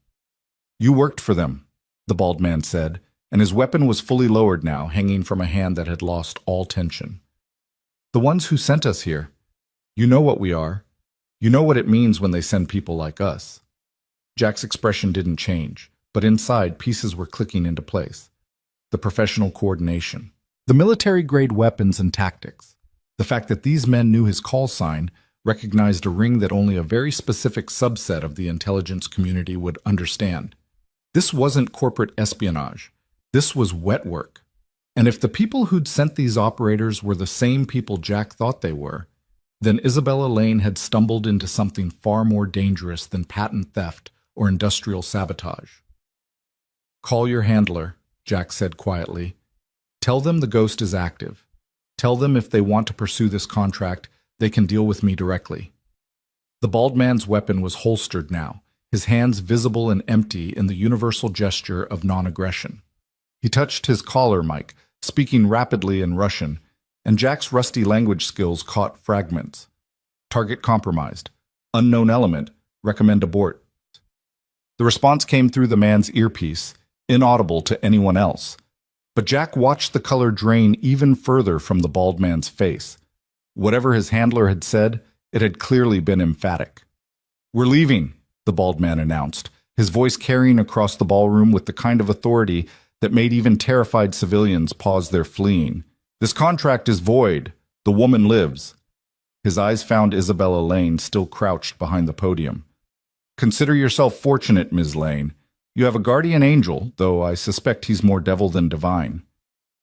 A: You worked for them, the bald man said, and his weapon was fully lowered now, hanging from a hand that had lost all tension. The ones who sent us here. You know what we are. You know what it means when they send people like us. Jack's expression didn't change, but inside pieces were clicking into place. The professional coordination, the military-grade weapons and tactics, the fact that these men knew his call sign, recognized a ring that only a very specific subset of the intelligence community would understand. This wasn't corporate espionage. This was wet work. And if the people who'd sent these operators were the same people Jack thought they were, then Isabella Lane had stumbled into something far more dangerous than patent theft or industrial sabotage. Call your handler, Jack said quietly. Tell them the ghost is active. Tell them if they want to pursue this contract, they can deal with me directly. The bald man's weapon was holstered now, his hands visible and empty in the universal gesture of non-aggression. He touched his collar mic, speaking rapidly in Russian, and Jack's rusty language skills caught fragments. Target compromised. Unknown element. Recommend abort. The response came through the man's earpiece, inaudible to anyone else. But Jack watched the color drain even further from the bald man's face. Whatever his handler had said, it had clearly been emphatic. We're leaving, the bald man announced, his voice carrying across the ballroom with the kind of authority that made even terrified civilians pause their fleeing. This contract is void. The woman lives. His eyes found Isabella Lane still crouched behind the podium. Consider yourself fortunate, Ms. Lane. You have a guardian angel, though I suspect he's more devil than divine.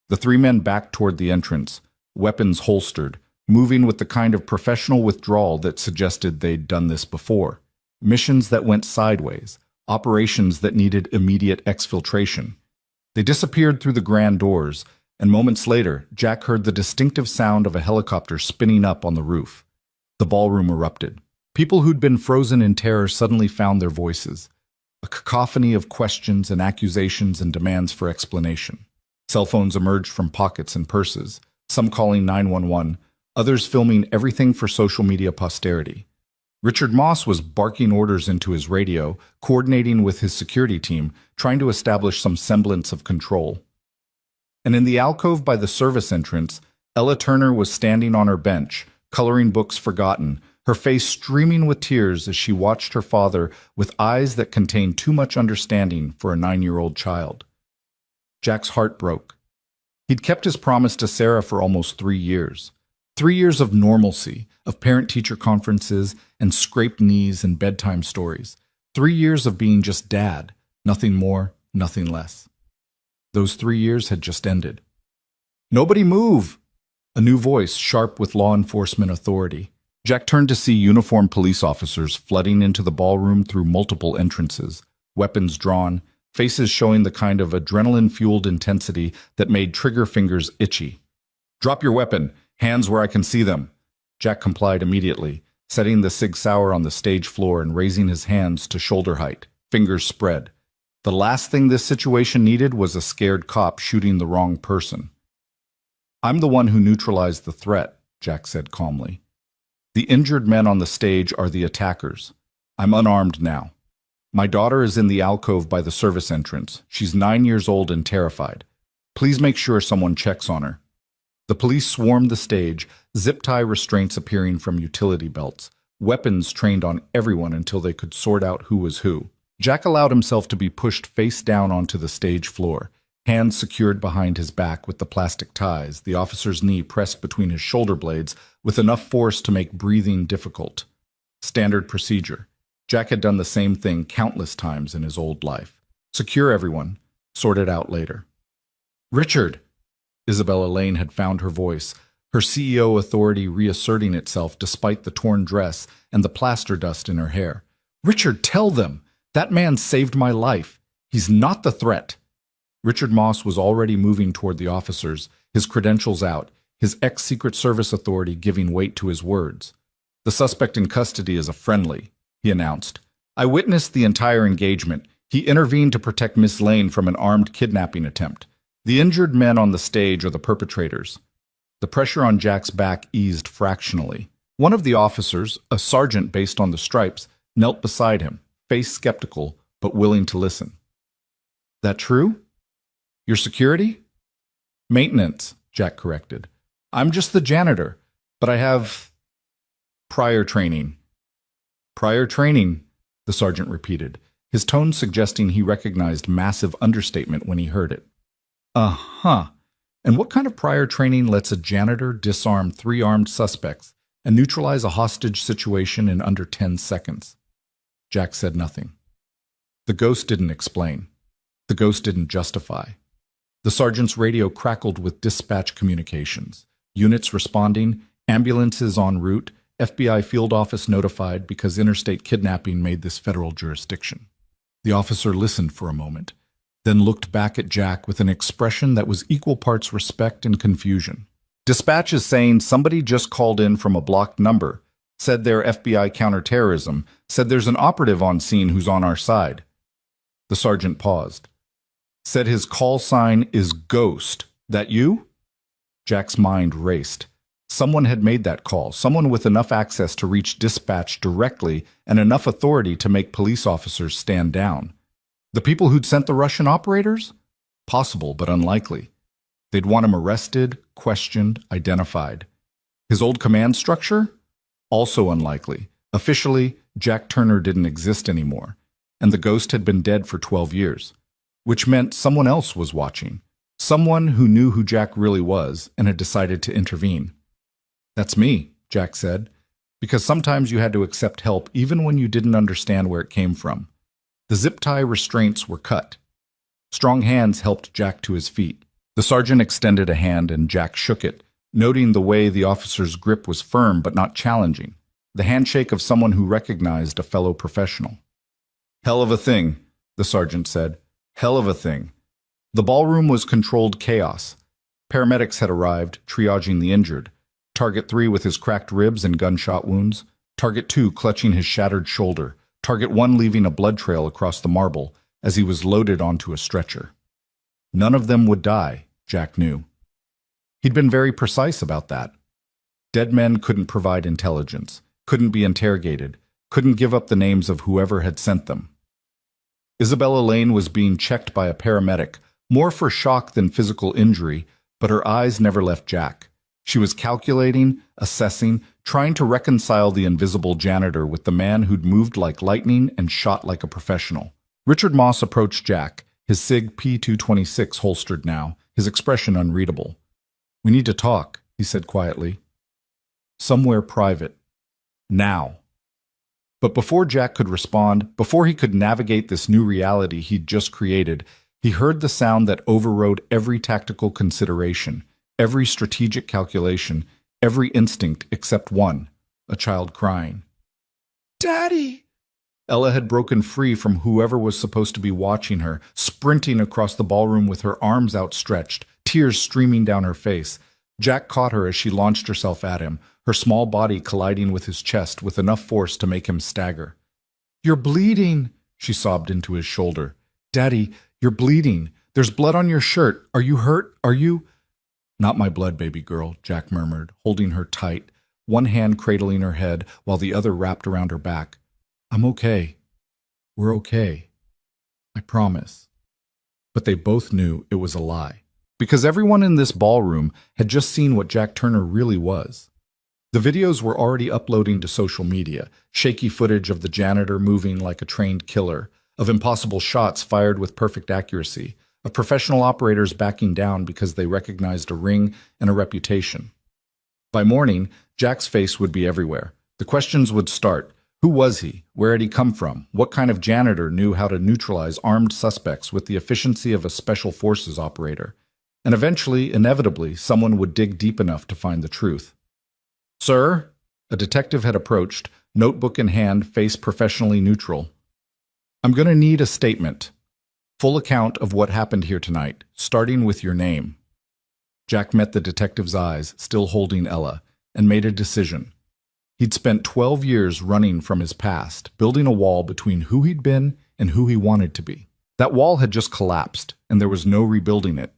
A: The three men backed toward the entrance, weapons holstered, moving with the kind of professional withdrawal that suggested they'd done this before. Missions that went sideways, operations that needed immediate exfiltration. They disappeared through the grand doors, and moments later, Jack heard the distinctive sound of a helicopter spinning up on the roof. The ballroom erupted. People who'd been frozen in terror suddenly found their voices. A cacophony of questions and accusations and demands for explanation. Cell phones emerged from pockets and purses, some calling 911, others filming everything for social media posterity. Richard Moss was barking orders into his radio, coordinating with his security team, trying to establish some semblance of control. And in the alcove by the service entrance, Ella Turner was standing on her bench, coloring books forgotten, her face streaming with tears as she watched her father with eyes that contained too much understanding for a 9-year-old child. Jack's heart broke. He'd kept his promise to Sarah for almost 3 years. 3 years of normalcy, of parent-teacher conferences and scraped knees and bedtime stories. 3 years of being just dad, nothing more, nothing less. Those 3 years had just ended. Nobody move! A new voice, sharp with law enforcement authority. Jack turned to see uniformed police officers flooding into the ballroom through multiple entrances, weapons drawn, faces showing the kind of adrenaline-fueled intensity that made trigger fingers itchy. Drop your weapon. Hands where I can see them. Jack complied immediately, setting the Sig Sauer on the stage floor and raising his hands to shoulder height, fingers spread. The last thing this situation needed was a scared cop shooting the wrong person. I'm the one who neutralized the threat, Jack said calmly. The injured men on the stage are the attackers. I'm unarmed now. My daughter is in the alcove by the service entrance. She's 9 years old and terrified. Please make sure someone checks on her. The police swarmed the stage, zip-tie restraints appearing from utility belts, weapons trained on everyone until they could sort out who was who. Jack allowed himself to be pushed face down onto the stage floor, hands secured behind his back with the plastic ties, the officer's knee pressed between his shoulder blades with enough force to make breathing difficult. Standard procedure. Jack had done the same thing countless times in his old life. Secure everyone. Sort it out later. Richard! Isabella Lane had found her voice, her CEO authority reasserting itself despite the torn dress and the plaster dust in her hair. Richard, tell them! That man saved my life. He's not the threat. Richard Moss was already moving toward the officers, his credentials out, his ex-Secret Service authority giving weight to his words. The suspect in custody is a friendly, he announced. I witnessed the entire engagement. He intervened to protect Miss Lane from an armed kidnapping attempt. The injured men on the stage are the perpetrators. The pressure on Jack's back eased fractionally. One of the officers, a sergeant based on the stripes, knelt beside him, face skeptical, but willing to listen. That true? Your security? Maintenance, Jack corrected. I'm just the janitor, but I have prior training. Prior training, the sergeant repeated, his tone suggesting he recognized massive understatement when he heard it. Uh-huh. And what kind of prior training lets a janitor disarm 3 armed suspects and neutralize a hostage situation in under 10 seconds? Jack said nothing. The ghost didn't explain. The ghost didn't justify. The sergeant's radio crackled with dispatch communications. Units responding, ambulances en route, FBI field office notified because interstate kidnapping made this federal jurisdiction. The officer listened for a moment, then looked back at Jack with an expression that was equal parts respect and confusion. Dispatch is saying somebody just called in from a blocked number, said they're FBI counterterrorism, said there's an operative on scene who's on our side. The sergeant paused. Said his call sign is Ghost. That you? Jack's mind raced. Someone had made that call, someone with enough access to reach dispatch directly and enough authority to make police officers stand down. The people who'd sent the Russian operators? Possible, but unlikely. They'd want him arrested, questioned, identified. His old command structure? Also unlikely. Officially, Jack Turner didn't exist anymore, and the ghost had been dead for 12 years, which meant someone else was watching, someone who knew who Jack really was and had decided to intervene. That's me, Jack said, because sometimes you had to accept help even when you didn't understand where it came from. The zip-tie restraints were cut. Strong hands helped Jack to his feet. The sergeant extended a hand and Jack shook it, noting the way the officer's grip was firm but not challenging, the handshake of someone who recognized a fellow professional. Hell of a thing, the sergeant said. Hell of a thing. The ballroom was controlled chaos. Paramedics had arrived, triaging the injured. Target 3 with his cracked ribs and gunshot wounds. Target 2 clutching his shattered shoulder. Target 1 leaving a blood trail across the marble as he was loaded onto a stretcher. None of them would die, Jack knew. He'd been very precise about that. Dead men couldn't provide intelligence, couldn't be interrogated, couldn't give up the names of whoever had sent them. Isabella Lane was being checked by a paramedic, more for shock than physical injury, but her eyes never left Jack. She was calculating, assessing, trying to reconcile the invisible janitor with the man who'd moved like lightning and shot like a professional. Richard Moss approached Jack, his SIG P226 holstered now, his expression unreadable. We need to talk, he said quietly. Somewhere private. Now. But before Jack could respond, before he could navigate this new reality he'd just created, he heard the sound that overrode every tactical consideration, every strategic calculation, every instinct except one, a child crying. Daddy! Ella had broken free from whoever was supposed to be watching her, sprinting across the ballroom with her arms outstretched, tears streaming down her face. Jack caught her as she launched herself at him, her small body colliding with his chest with enough force to make him stagger. "You're bleeding," she sobbed into his shoulder. "Daddy, you're bleeding. There's blood on your shirt. Are you hurt? Are you—" "Not my blood, baby girl," Jack murmured, holding her tight, one hand cradling her head while the other wrapped around her back. "I'm okay. We're okay. I promise." But they both knew it was a lie, because everyone in this ballroom had just seen what Jack Turner really was. The videos were already uploading to social media, shaky footage of the janitor moving like a trained killer, of impossible shots fired with perfect accuracy, of professional operators backing down because they recognized a ring and a reputation. By morning, Jack's face would be everywhere. The questions would start. Who was he? Where had he come from? What kind of janitor knew how to neutralize armed suspects with the efficiency of a special forces operator? And eventually, inevitably, someone would dig deep enough to find the truth. "Sir?" A detective had approached, notebook in hand, face professionally neutral. "I'm going to need a statement. Full account of what happened here tonight, starting with your name." Jack met the detective's eyes, still holding Ella, and made a decision. He'd spent 12 years running from his past, building a wall between who he'd been and who he wanted to be. That wall had just collapsed, and there was no rebuilding it.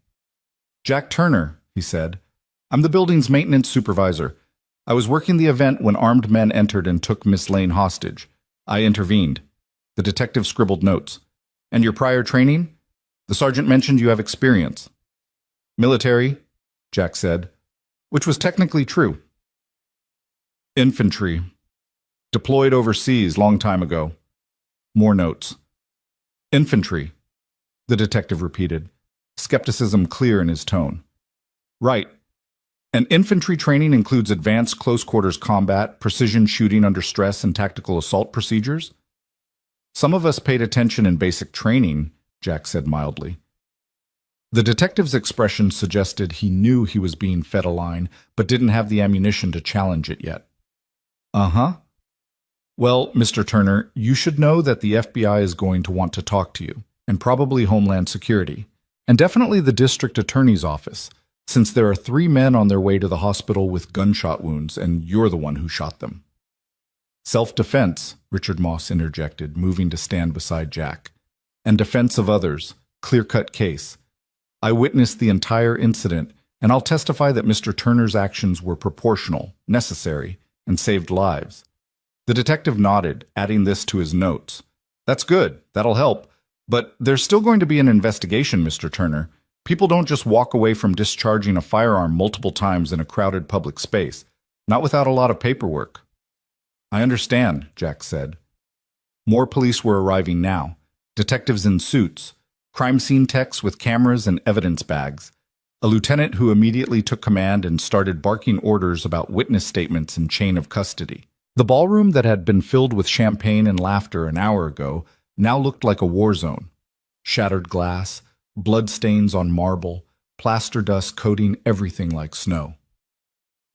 A: "Jack Turner," he said. "I'm the building's maintenance supervisor. I was working the event when armed men entered and took Miss Lane hostage. I intervened." The detective scribbled notes. "And your prior training? The sergeant mentioned you have experience." "Military," Jack said, which was technically true. "Infantry. Deployed overseas long time ago." More notes. "Infantry," the detective repeated, skepticism clear in his tone. "Right. And infantry training includes advanced close-quarters combat, precision shooting under stress, and tactical assault procedures?" "Some of us paid attention in basic training," Jack said mildly. The detective's expression suggested he knew he was being fed a line, but didn't have the ammunition to challenge it yet. "Uh-huh. Well, Mr. Turner, you should know that the FBI is going to want to talk to you, and probably Homeland Security, and definitely the district attorney's office, since there are 3 men on their way to the hospital with gunshot wounds, and you're the one who shot them." "Self-defense," Richard Moss interjected, moving to stand beside Jack. "And defense of others. Clear-cut case. I witnessed the entire incident, and I'll testify that Mr. Turner's actions were proportional, necessary, and saved lives." The detective nodded, adding this to his notes. "That's good. That'll help. But there's still going to be an investigation, Mr. Turner. People don't just walk away from discharging a firearm multiple times in a crowded public space, not without a lot of paperwork." "I understand," Jack said. More police were arriving now, detectives in suits, crime scene techs with cameras and evidence bags, a lieutenant who immediately took command and started barking orders about witness statements and chain of custody. The ballroom that had been filled with champagne and laughter an hour ago now looked like a war zone. Shattered glass, bloodstains on marble, plaster dust coating everything like snow.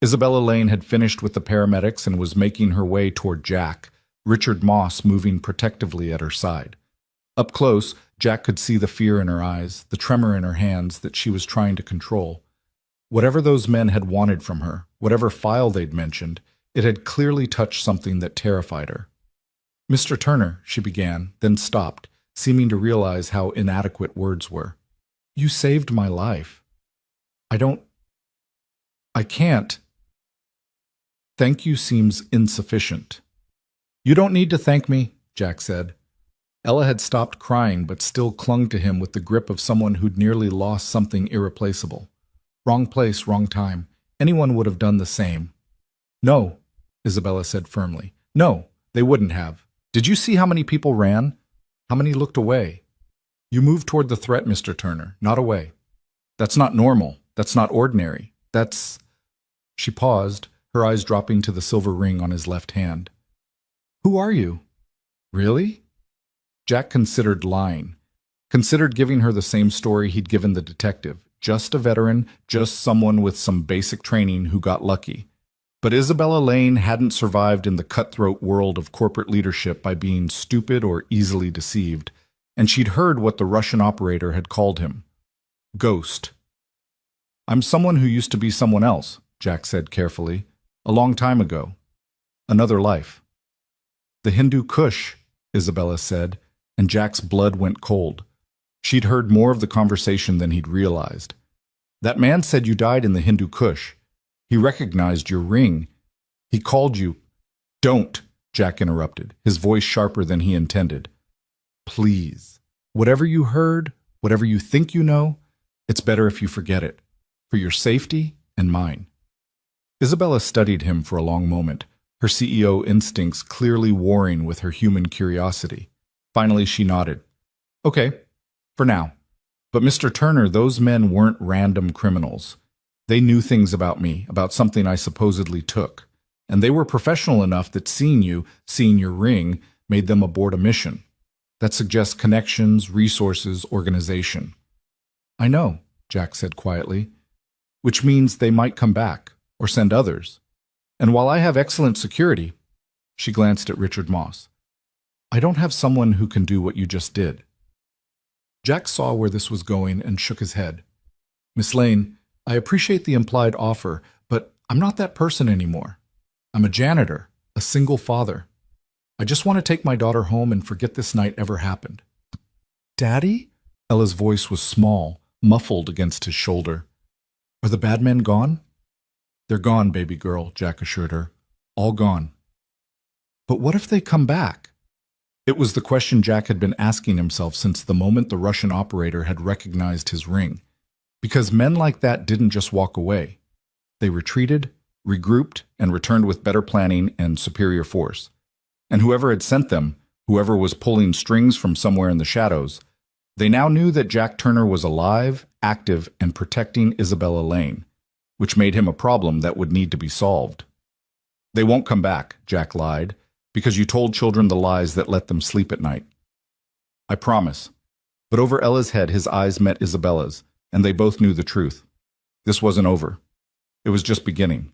A: Isabella Lane had finished with the paramedics and was making her way toward Jack, Richard Moss moving protectively at her side. Up close, Jack could see the fear in her eyes, the tremor in her hands that she was trying to control. Whatever those men had wanted from her, whatever file they'd mentioned, it had clearly touched something that terrified her. "Mr. Turner," she began, then stopped, seeming to realize how inadequate words were. "You saved my life. I can't. Thank you seems insufficient." "You don't need to thank me," Jack said. Ella had stopped crying but still clung to him with the grip of someone who'd nearly lost something irreplaceable. Wrong place, wrong time. Anyone would have done the same. "No," Isabella said firmly. "No, they wouldn't have. Did you see how many people ran? How many looked away? You moved toward the threat, Mr. Turner, not away. That's not normal. That's not ordinary. That's—" She paused, her eyes dropping to the silver ring on his left hand. "Who are you? Really?" Jack considered lying, considered giving her the same story he'd given the detective. Just a veteran, just someone with some basic training who got lucky. But Isabella Lane hadn't survived in the cutthroat world of corporate leadership by being stupid or easily deceived, and she'd heard what the Russian operator had called him. Ghost. I'm someone who used to be someone else, Jack said carefully. A long time ago. Another life. The Hindu Kush, Isabella said, and Jack's blood went cold. She'd heard more of the conversation than he'd realized. That man said you died in the Hindu Kush. He recognized your ring. He called you. Don't, Jack interrupted, his voice sharper than he intended. Please. Whatever you heard, whatever you think you know, it's better if you forget it, for your safety and mine. Isabella studied him for a long moment, her CEO instincts clearly warring with her human curiosity. Finally, she nodded. Okay, for now. But Mr. Turner, those men weren't random criminals. They knew things about me, about something I supposedly took. And they were professional enough that seeing your ring, made them abort a mission. That suggests connections, resources, organization. I know, Jack said quietly, which means they might come back, or send others. And while I have excellent security, she glanced at Richard Moss, I don't have someone who can do what you just did. Jack saw where this was going and shook his head. Miss Lane, I appreciate the implied offer, but I'm not that person anymore. I'm a janitor, a single father. I just want to take my daughter home and forget this night ever happened. Daddy? Ella's voice was small, muffled against his shoulder. Are the bad men gone? They're gone, baby girl, Jack assured her. All gone. But what if they come back? It was the question Jack had been asking himself since the moment the Russian operator had recognized his ring. Because men like that didn't just walk away. They retreated, regrouped, and returned with better planning and superior force. And whoever had sent them, whoever was pulling strings from somewhere in the shadows, they now knew that Jack Turner was alive, active, and protecting Isabella Lane, which made him a problem that would need to be solved. They won't come back, Jack lied, because you told children the lies that let them sleep at night. I promise. But over Ella's head, his eyes met Isabella's, and they both knew the truth. This wasn't over. It was just beginning.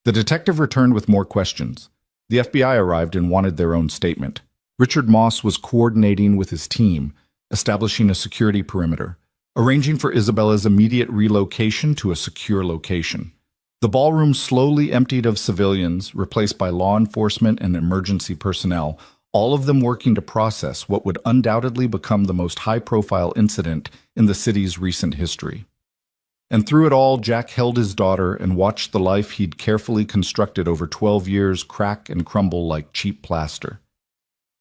A: The detective returned with more questions. The FBI arrived and wanted their own statement. Richard Moss was coordinating with his team, establishing a security perimeter, arranging for Isabella's immediate relocation to a secure location. The ballroom slowly emptied of civilians, replaced by law enforcement and emergency personnel, all of them working to process what would undoubtedly become the most high-profile incident in the city's recent history. And through it all, Jack held his daughter and watched the life he'd carefully constructed over 12 years crack and crumble like cheap plaster.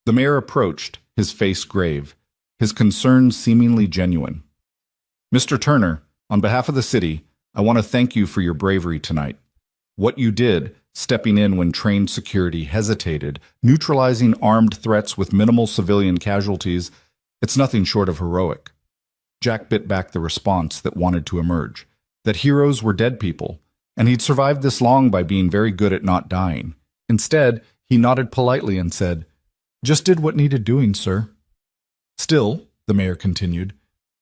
A: The mayor approached, his face grave, his concerns seemingly genuine. Mr. Turner, on behalf of the city, I want to thank you for your bravery tonight. What you did, stepping in when trained security hesitated, neutralizing armed threats with minimal civilian casualties, it's nothing short of heroic. Jack bit back the response that wanted to emerge, that heroes were dead people, and he'd survived this long by being very good at not dying. Instead, he nodded politely and said, Just did what needed doing, sir. Still, the mayor continued,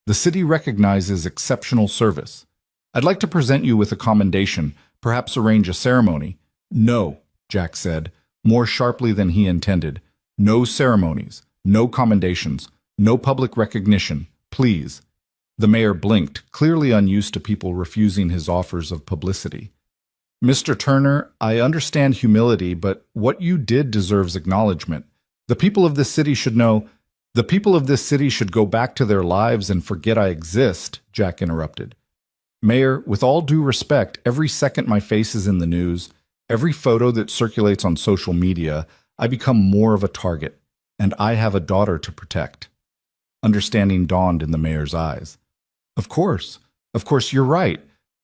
A: the city recognizes exceptional service. I'd like to present you with a commendation, perhaps arrange a ceremony. No, Jack said, more sharply than he intended. No ceremonies, no commendations, no public recognition, please. The mayor blinked, clearly unused to people refusing his offers of publicity. Mr. Turner, I understand humility, but what you did deserves acknowledgement. The people of this city should know. The people of this city should go back to their lives and forget I exist, Jack interrupted. Mayor, with all due respect, every second my face is in the news, every photo that circulates on social media, I become more of a target, and I have a daughter to protect. Understanding dawned in the mayor's eyes. Of course, you're right.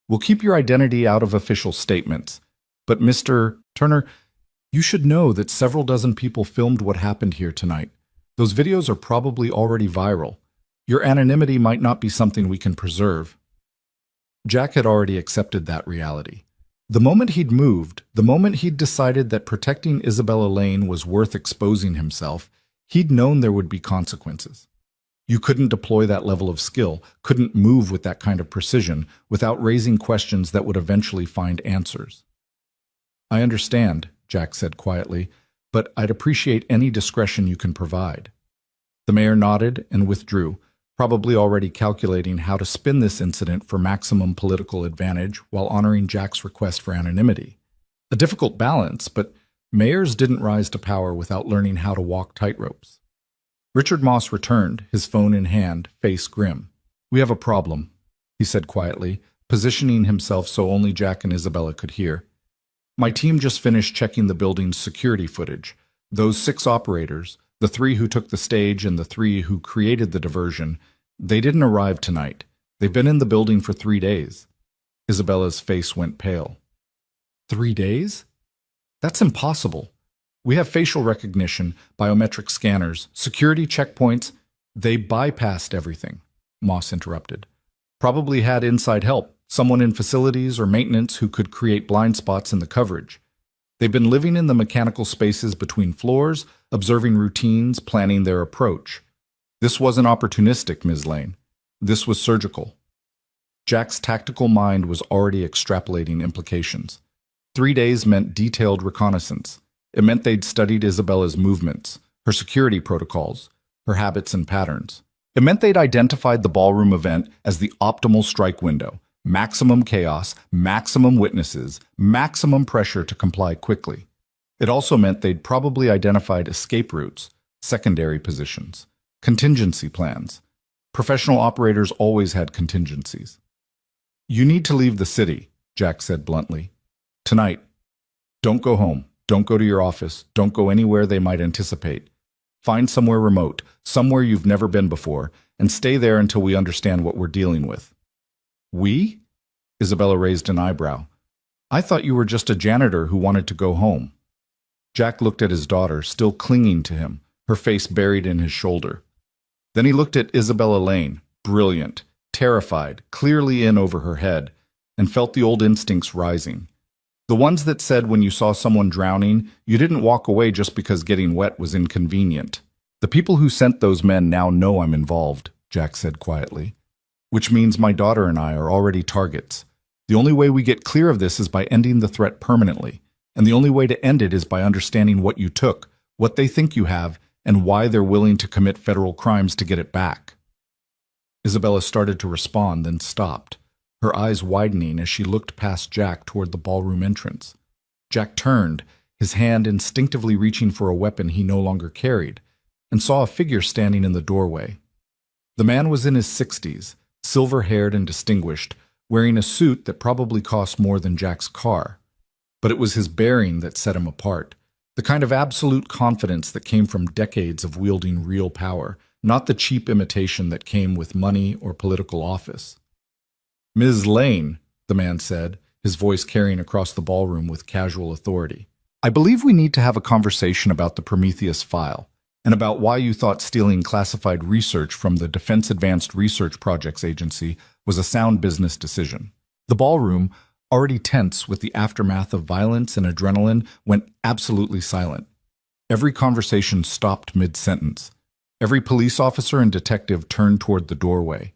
A: We'll keep your identity out of official statements. But Mr. Turner, you should know that several dozen people filmed what happened here tonight. Those videos are probably already viral. Your anonymity might not be something we can preserve. Jack had already accepted that reality. The moment he'd moved, the moment he'd decided that protecting Isabella Lane was worth exposing himself, he'd known there would be consequences. You couldn't deploy that level of skill, couldn't move with that kind of precision without raising questions that would eventually find answers. I understand, Jack said quietly, but I'd appreciate any discretion you can provide. The mayor nodded and withdrew, probably already calculating how to spin this incident for maximum political advantage while honoring Jack's request for anonymity. A difficult balance, but mayors didn't rise to power without learning how to walk tightropes. Richard Moss returned, his phone in hand, face grim. "We have a problem," he said quietly, positioning himself so only Jack and Isabella could hear. "My team just finished checking the building's security footage. Those 6 operators, the 3 who took the stage and the 3 who created the diversion, they didn't arrive tonight. They've been in the building for 3 days." Isabella's face went pale. 3 days? That's impossible. We have facial recognition, biometric scanners, security checkpoints. They bypassed everything, Moss interrupted. Probably had inside help, someone in facilities or maintenance who could create blind spots in the coverage. They've been living in the mechanical spaces between floors, observing routines, planning their approach. This wasn't opportunistic, Ms. Lane. This was surgical. Jack's tactical mind was already extrapolating implications. 3 days meant detailed reconnaissance. It meant they'd studied Isabella's movements, her security protocols, her habits and patterns. It meant they'd identified the ballroom event as the optimal strike window. Maximum chaos, maximum witnesses, maximum pressure to comply quickly. It also meant they'd probably identified escape routes, secondary positions, contingency plans. Professional operators always had contingencies. "You need to leave the city," Jack said bluntly. "Tonight. Don't go home. Don't go to your office. Don't go anywhere they might anticipate. Find somewhere remote, somewhere you've never been before, and stay there until we understand what we're dealing with." "We?" Isabella raised an eyebrow. "I thought you were just a janitor who wanted to go home." Jack looked at his daughter, still clinging to him, her face buried in his shoulder. Then he looked at Isabella Lane, brilliant, terrified, clearly in over her head, and felt the old instincts rising. The ones that said when you saw someone drowning, you didn't walk away just because getting wet was inconvenient. "The people who sent those men now know I'm involved," Jack said quietly. "Which means my daughter and I are already targets. The only way we get clear of this is by ending the threat permanently. And the only way to end it is by understanding what you took, what they think you have, and why they're willing to commit federal crimes to get it back." Isabella started to respond, then stopped, her eyes widening as she looked past Jack toward the ballroom entrance. Jack turned, his hand instinctively reaching for a weapon he no longer carried, and saw a figure standing in the doorway. The man was in his 60s, silver-haired and distinguished, wearing a suit that probably cost more than Jack's car. But it was his bearing that set him apart, the kind of absolute confidence that came from decades of wielding real power, not the cheap imitation that came with money or political office. "Ms. Lane," the man said, his voice carrying across the ballroom with casual authority, "I believe we need to have a conversation about the Prometheus file, and about why you thought stealing classified research from the Defense Advanced Research Projects Agency was a sound business decision." The ballroom, already tense with the aftermath of violence and adrenaline, went absolutely silent. Every conversation stopped mid-sentence. Every police officer and detective turned toward the doorway.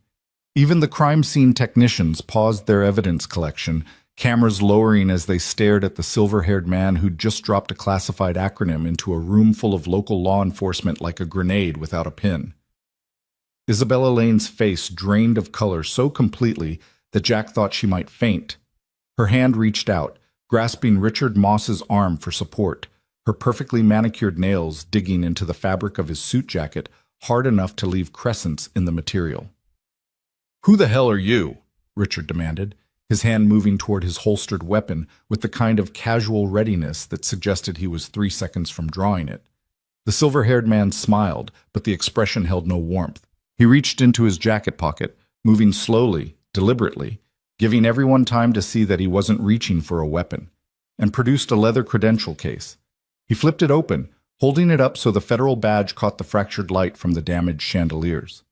A: Even the crime scene technicians paused their evidence collection, cameras lowering as they stared at the silver-haired man who'd just dropped a classified acronym into a room full of local law enforcement like a grenade without a pin. Isabella Lane's face drained of color so completely that Jack thought she might faint. Her hand reached out, grasping Richard Moss's arm for support, her perfectly manicured nails digging into the fabric of his suit jacket hard enough to leave crescents in the material. "Who the hell are you?" Richard demanded, his hand moving toward his holstered weapon with the kind of casual readiness that suggested he was 3 seconds from drawing it. The silver-haired man smiled, but the expression held no warmth. He reached into his jacket pocket, moving slowly, deliberately, giving everyone time to see that he wasn't reaching for a weapon, and produced a leather credential case. He flipped it open, holding it up so the federal badge caught the fractured light from the damaged chandeliers.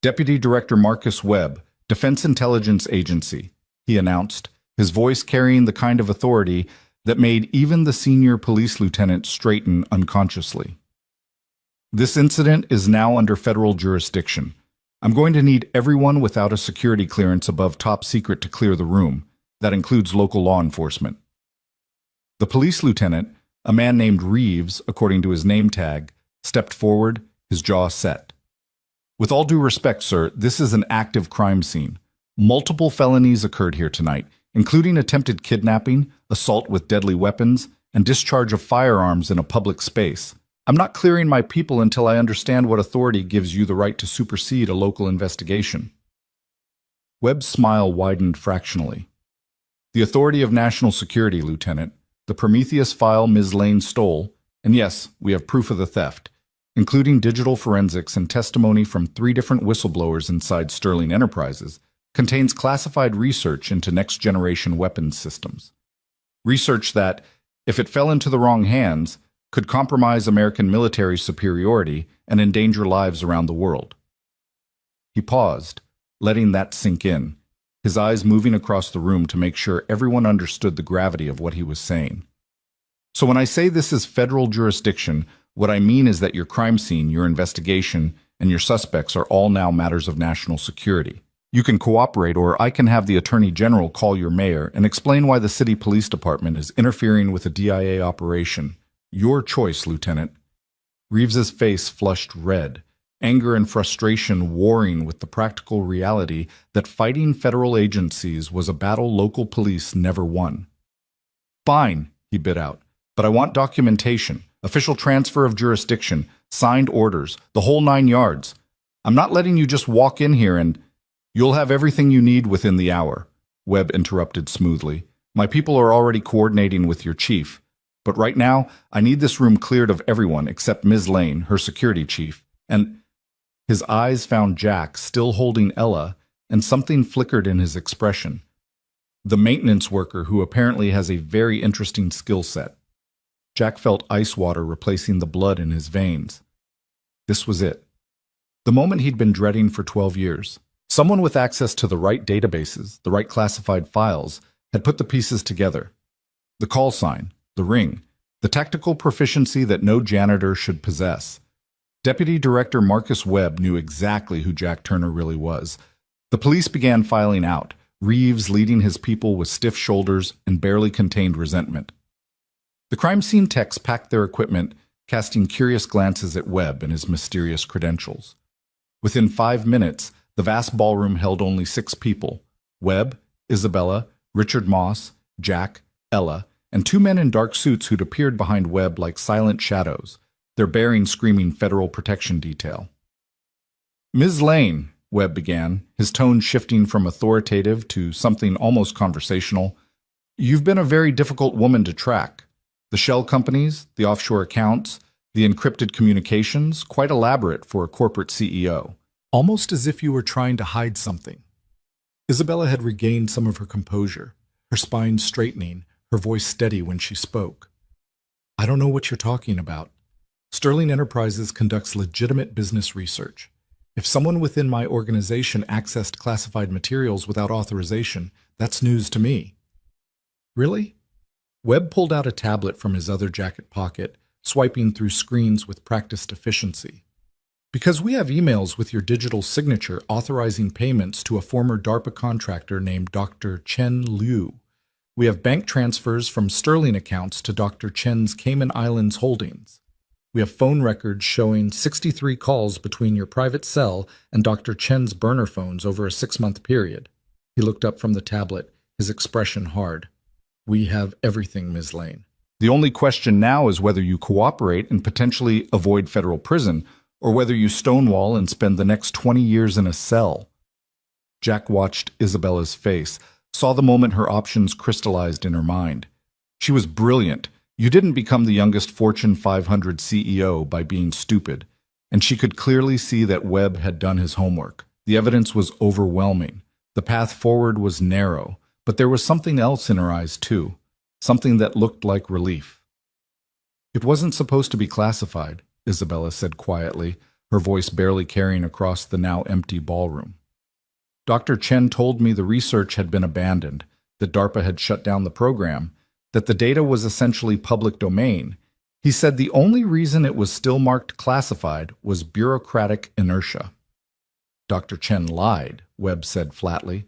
A: "Deputy Director Marcus Webb, Defense Intelligence Agency," he announced, his voice carrying the kind of authority that made even the senior police lieutenant straighten unconsciously. "This incident is now under federal jurisdiction. I'm going to need everyone without a security clearance above top secret to clear the room. That includes local law enforcement." The police lieutenant, a man named Reeves, according to his name tag, stepped forward, his jaw set. With all due respect, sir, this is an active crime scene. Multiple felonies occurred here tonight, including attempted kidnapping, assault with deadly weapons, and discharge of firearms in a public space. I'm not clearing my people until I understand what authority gives you the right to supersede a local investigation. Webb's smile widened fractionally. The authority of national security, Lieutenant. The Prometheus file Ms. Lane stole, and yes, we have proof of the theft, including digital forensics and testimony from 3 different whistleblowers inside Sterling Enterprises, contains classified research into next-generation weapons systems. Research that, if it fell into the wrong hands, could compromise American military superiority and endanger lives around the world. He paused, letting that sink in, his eyes moving across the room to make sure everyone understood the gravity of what he was saying. So when I say this is federal jurisdiction, what I mean is that your crime scene, your investigation, and your suspects are all now matters of national security. You can cooperate, or I can have the Attorney General call your mayor and explain why the city police department is interfering with a DIA operation. Your choice, Lieutenant. Reeves's face flushed red, anger and frustration warring with the practical reality that fighting federal agencies was a battle local police never won. Fine, he bit out, but I want documentation, official transfer of jurisdiction, signed orders, the whole 9 yards. I'm not letting you just walk in here and... You'll have everything you need within the hour, Webb interrupted smoothly. My people are already coordinating with your chief, but right now I need this room cleared of everyone except Ms. Lane, her security chief, and... His eyes found Jack still holding Ella, and something flickered in his expression. The maintenance worker who apparently has a very interesting skill set. Jack felt ice water replacing the blood in his veins. This was it. The moment he'd been dreading for 12 years. Someone with access to the right databases, the right classified files, had put the pieces together. The call sign, the ring, the tactical proficiency that no janitor should possess. Deputy Director Marcus Webb knew exactly who Jack Turner really was. The police began filing out, Reeves leading his people with stiff shoulders and barely contained resentment. The crime scene techs packed their equipment, casting curious glances at Webb and his mysterious credentials. Within 5 minutes, the vast ballroom held only 6 people: Webb, Isabella, Richard Moss, Jack, Ella, and 2 men in dark suits who'd appeared behind Webb like silent shadows, their bearing screaming Federal Protection Detail. Ms. Lane, Webb began, his tone shifting from authoritative to something almost conversational, you've been a very difficult woman to track. The shell companies, the offshore accounts, the encrypted communications, quite elaborate for a corporate CEO. Almost as if you were trying to hide something. Isabella had regained some of her composure, her spine straightening, her voice steady when she spoke. I don't know what you're talking about. Sterling Enterprises conducts legitimate business research. If someone within my organization accessed classified materials without authorization, that's news to me. Really? Webb pulled out a tablet from his other jacket pocket, swiping through screens with practiced efficiency. Because we have emails with your digital signature authorizing payments to a former DARPA contractor named Dr. Chen Liu. We have bank transfers from Sterling accounts to Dr. Chen's Cayman Islands holdings. We have phone records showing 63 calls between your private cell and Dr. Chen's burner phones over a 6-month period. He looked up from the tablet, his expression hard. We have everything, Ms. Lane. The only question now is whether you cooperate and potentially avoid federal prison, or whether you stonewall and spend the next 20 years in a cell. Jack watched Isabella's face, saw the moment her options crystallized in her mind. She was brilliant. You didn't become the youngest Fortune 500 CEO by being stupid, and she could clearly see that Webb had done his homework. The evidence was overwhelming. The path forward was narrow, but there was something else in her eyes too, something that looked like relief. It wasn't supposed to be classified, Isabella said quietly, her voice barely carrying across the now empty ballroom. Dr. Chen told me the research had been abandoned, that DARPA had shut down the program, that the data was essentially public domain. He said the only reason it was still marked classified was bureaucratic inertia. Dr. Chen lied, Webb said flatly.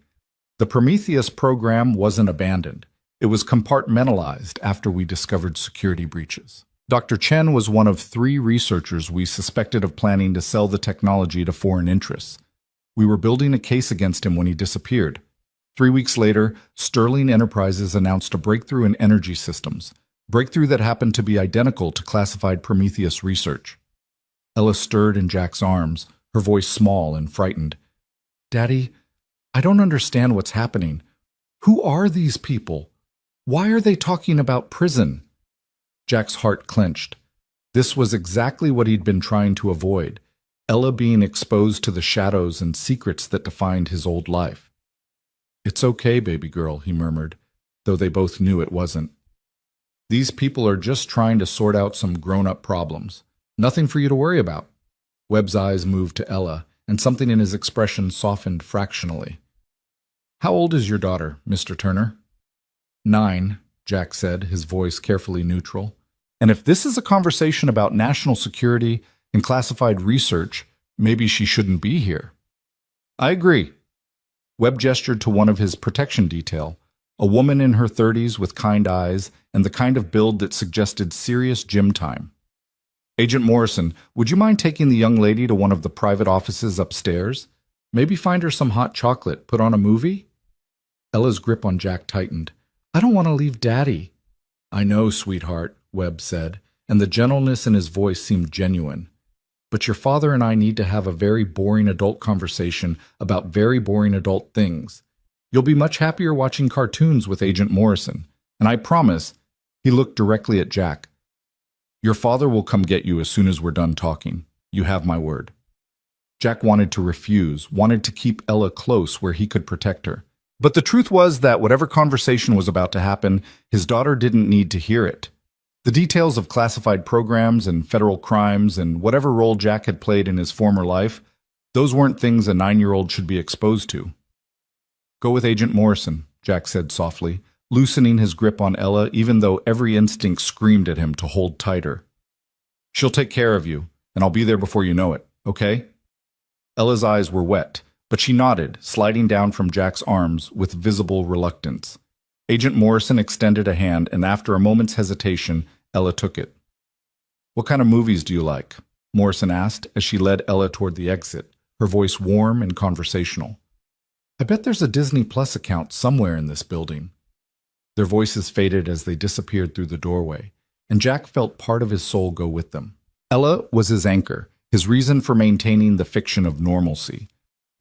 A: The Prometheus program wasn't abandoned. It was compartmentalized after we discovered security breaches. Dr. Chen was one of 3 researchers we suspected of planning to sell the technology to foreign interests. We were building a case against him when he disappeared. 3 weeks later, Sterling Enterprises announced a breakthrough in energy systems, breakthrough that happened to be identical to classified Prometheus research. Ella stirred in Jack's arms, her voice small and frightened. "Daddy, I don't understand what's happening. Who are these people? Why are they talking about prison?" Jack's heart clenched. This was exactly what he'd been trying to avoid, Ella being exposed to the shadows and secrets that defined his old life. "It's okay, baby girl," he murmured, though they both knew it wasn't. "These people are just trying to sort out some grown-up problems. Nothing for you to worry about." Webb's eyes moved to Ella, and something in his expression softened fractionally. "How old is your daughter, Mr. Turner?" 9, Jack said, his voice carefully neutral. "And if this is a conversation about national security and classified research, maybe she shouldn't be here." "I agree." Webb gestured to one of his protection detail, a woman in her 30s with kind eyes and the kind of build that suggested serious gym time. "Agent Morrison, would you mind taking the young lady to one of the private offices upstairs? Maybe find her some hot chocolate, put on a movie?" Ella's grip on Jack tightened. "I don't want to leave Daddy." "I know, sweetheart," Webb said, and the gentleness in his voice seemed genuine. "But your father and I need to have a very boring adult conversation about very boring adult things. You'll be much happier watching cartoons with Agent Morrison, and I promise," he looked directly at Jack, "your father will come get you as soon as we're done talking. You have my word." Jack wanted to refuse, wanted to keep Ella close where he could protect her. But the truth was that whatever conversation was about to happen, his daughter didn't need to hear it. The details of classified programs and federal crimes and whatever role Jack had played in his former life, those weren't things a 9-year-old should be exposed to. "Go with Agent Morrison," Jack said softly, loosening his grip on Ella even though every instinct screamed at him to hold tighter. "She'll take care of you, and I'll be there before you know it, okay?" Ella's eyes were wet, but she nodded, sliding down from Jack's arms with visible reluctance. Agent Morrison extended a hand, and after a moment's hesitation, Ella took it. "What kind of movies do you like?" Morrison asked as she led Ella toward the exit, her voice warm and conversational. "I bet there's a Disney Plus account somewhere in this building." Their voices faded as they disappeared through the doorway, and Jack felt part of his soul go with them. Ella was his anchor, his reason for maintaining the fiction of normalcy.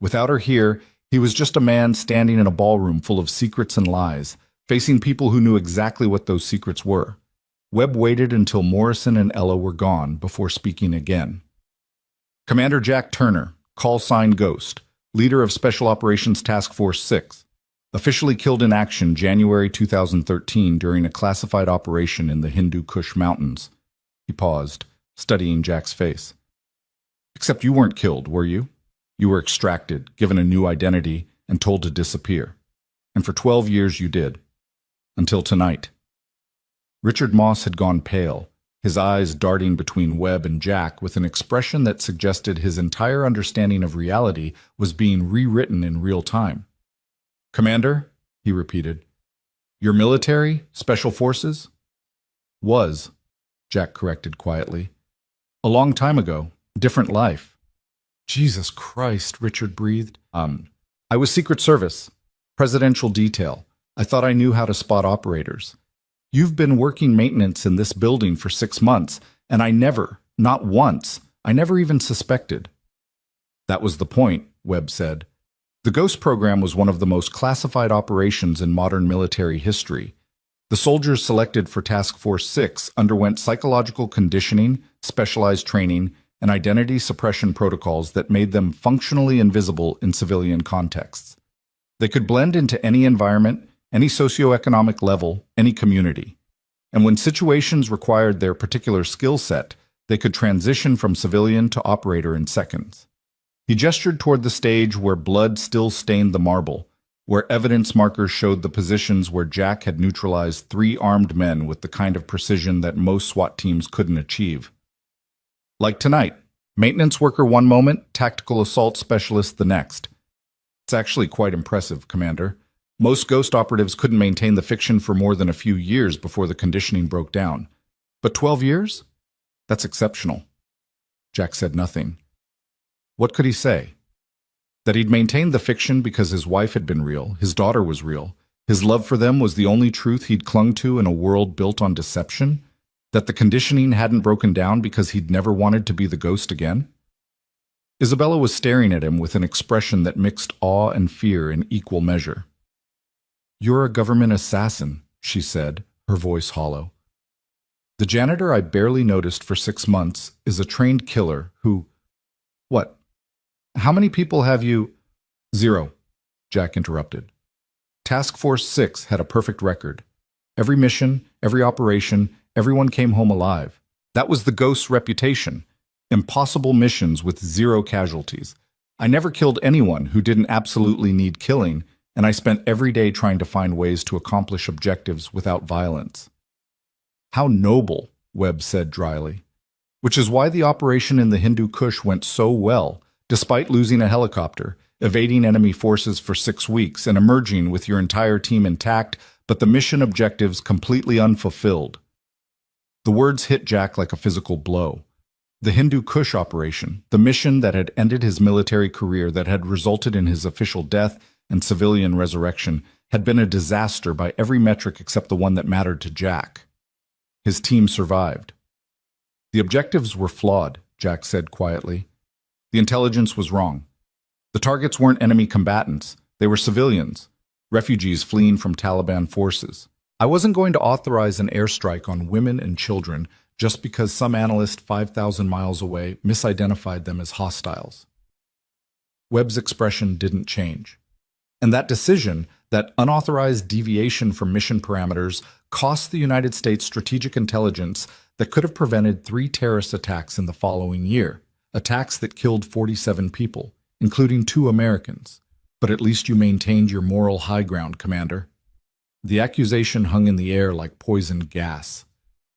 A: Without her here, he was just a man standing in a ballroom full of secrets and lies, facing people who knew exactly what those secrets were. Webb waited until Morrison and Ella were gone before speaking again. "Commander Jack Turner, call sign Ghost, leader of Special Operations Task Force 6, officially killed in action January 2013 during a classified operation in the Hindu Kush Mountains." He paused, studying Jack's face. "Except you weren't killed, were you? You were extracted, given a new identity, and told to disappear. And for 12 years you did. Until tonight." Richard Moss had gone pale, his eyes darting between Webb and Jack with an expression that suggested his entire understanding of reality was being rewritten in real time. "Commander," he repeated, "you're military? Special forces?" "Was," Jack corrected quietly. "A long time ago. Different life." "Jesus Christ," Richard breathed. I was Secret Service. Presidential detail. I thought I knew how to spot operators. You've been working maintenance in this building for 6 months, and I never, not once, I never even suspected." "That was the point," Webb said. "The Ghost program was one of the most classified operations in modern military history. The soldiers selected for Task Force 6 underwent psychological conditioning, specialized training, and identity suppression protocols that made them functionally invisible in civilian contexts. They could blend into any environment, any socioeconomic level, any community. And when situations required their particular skill set, they could transition from civilian to operator in seconds." He gestured toward the stage where blood still stained the marble, where evidence markers showed the positions where Jack had neutralized 3 armed men with the kind of precision that most SWAT teams couldn't achieve. "Like tonight, maintenance worker one moment, tactical assault specialist the next. It's actually quite impressive, Commander. Most Ghost operatives couldn't maintain the fiction for more than a few years before the conditioning broke down. But 12 years? That's exceptional. Jack said nothing. What could he say? That he'd maintained the fiction because his wife had been real, his daughter was real, his love for them was the only truth he'd clung to in a world built on deception? That the conditioning hadn't broken down because he'd never wanted to be the ghost again? Isabella was staring at him with an expression that mixed awe and fear in equal measure. "You're a government assassin," she said, her voice hollow. "The janitor I barely noticed for 6 months is a trained killer who— What? How many people have you— "Zero," Jack interrupted. Task Force 6 had a perfect record. Every mission, every operation, everyone came home alive. That was the Ghost's reputation. Impossible missions with 0 casualties. I never killed anyone who didn't absolutely need killing, and I spent every day trying to find ways to accomplish objectives without violence. How noble, Webb said dryly. Which is why the operation in the Hindu Kush went so well, despite losing a helicopter, evading enemy forces for 6 weeks, and emerging with your entire team intact, but the mission objectives completely unfulfilled. The words hit Jack like a physical blow. The Hindu Kush operation, the mission that had ended his military career, that had resulted in his official death and civilian resurrection, had been a disaster by every metric except the one that mattered to Jack. His team survived. The objectives were flawed, Jack said quietly. The intelligence was wrong. The targets weren't enemy combatants. They were civilians, refugees fleeing from Taliban forces. I wasn't going to authorize an airstrike on women and children just because some analyst 5,000 miles away misidentified them as hostiles. Webb's expression didn't change. And that decision, that unauthorized deviation from mission parameters, cost the United States strategic intelligence that could have prevented 3 terrorist attacks in the following year, attacks that killed 47 people, including 2 Americans. But at least you maintained your moral high ground, Commander. The accusation hung in the air like poisoned gas.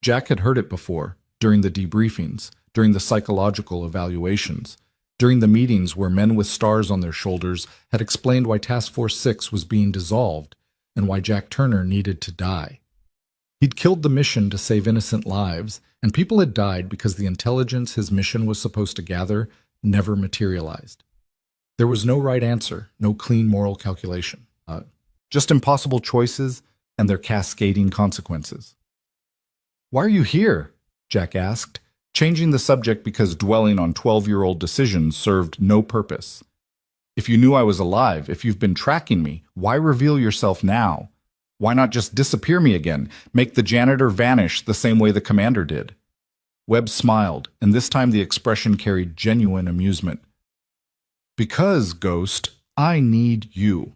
A: Jack had heard it before, during the debriefings, during the psychological evaluations, during the meetings where men with stars on their shoulders had explained why Task Force 6 was being dissolved and why Jack Turner needed to die. He'd killed the mission to save innocent lives, and people had died because the intelligence his mission was supposed to gather never materialized. There was no right answer, no clean moral calculation. Just impossible choices and their cascading consequences. "Why are you here?" Jack asked, changing the subject because dwelling on 12-year-old decisions served no purpose. "If you knew I was alive, if you've been tracking me, why reveal yourself now? Why not just disappear me again, make the janitor vanish the same way the commander did?" Webb smiled, and this time the expression carried genuine amusement. "Because, Ghost, I need you.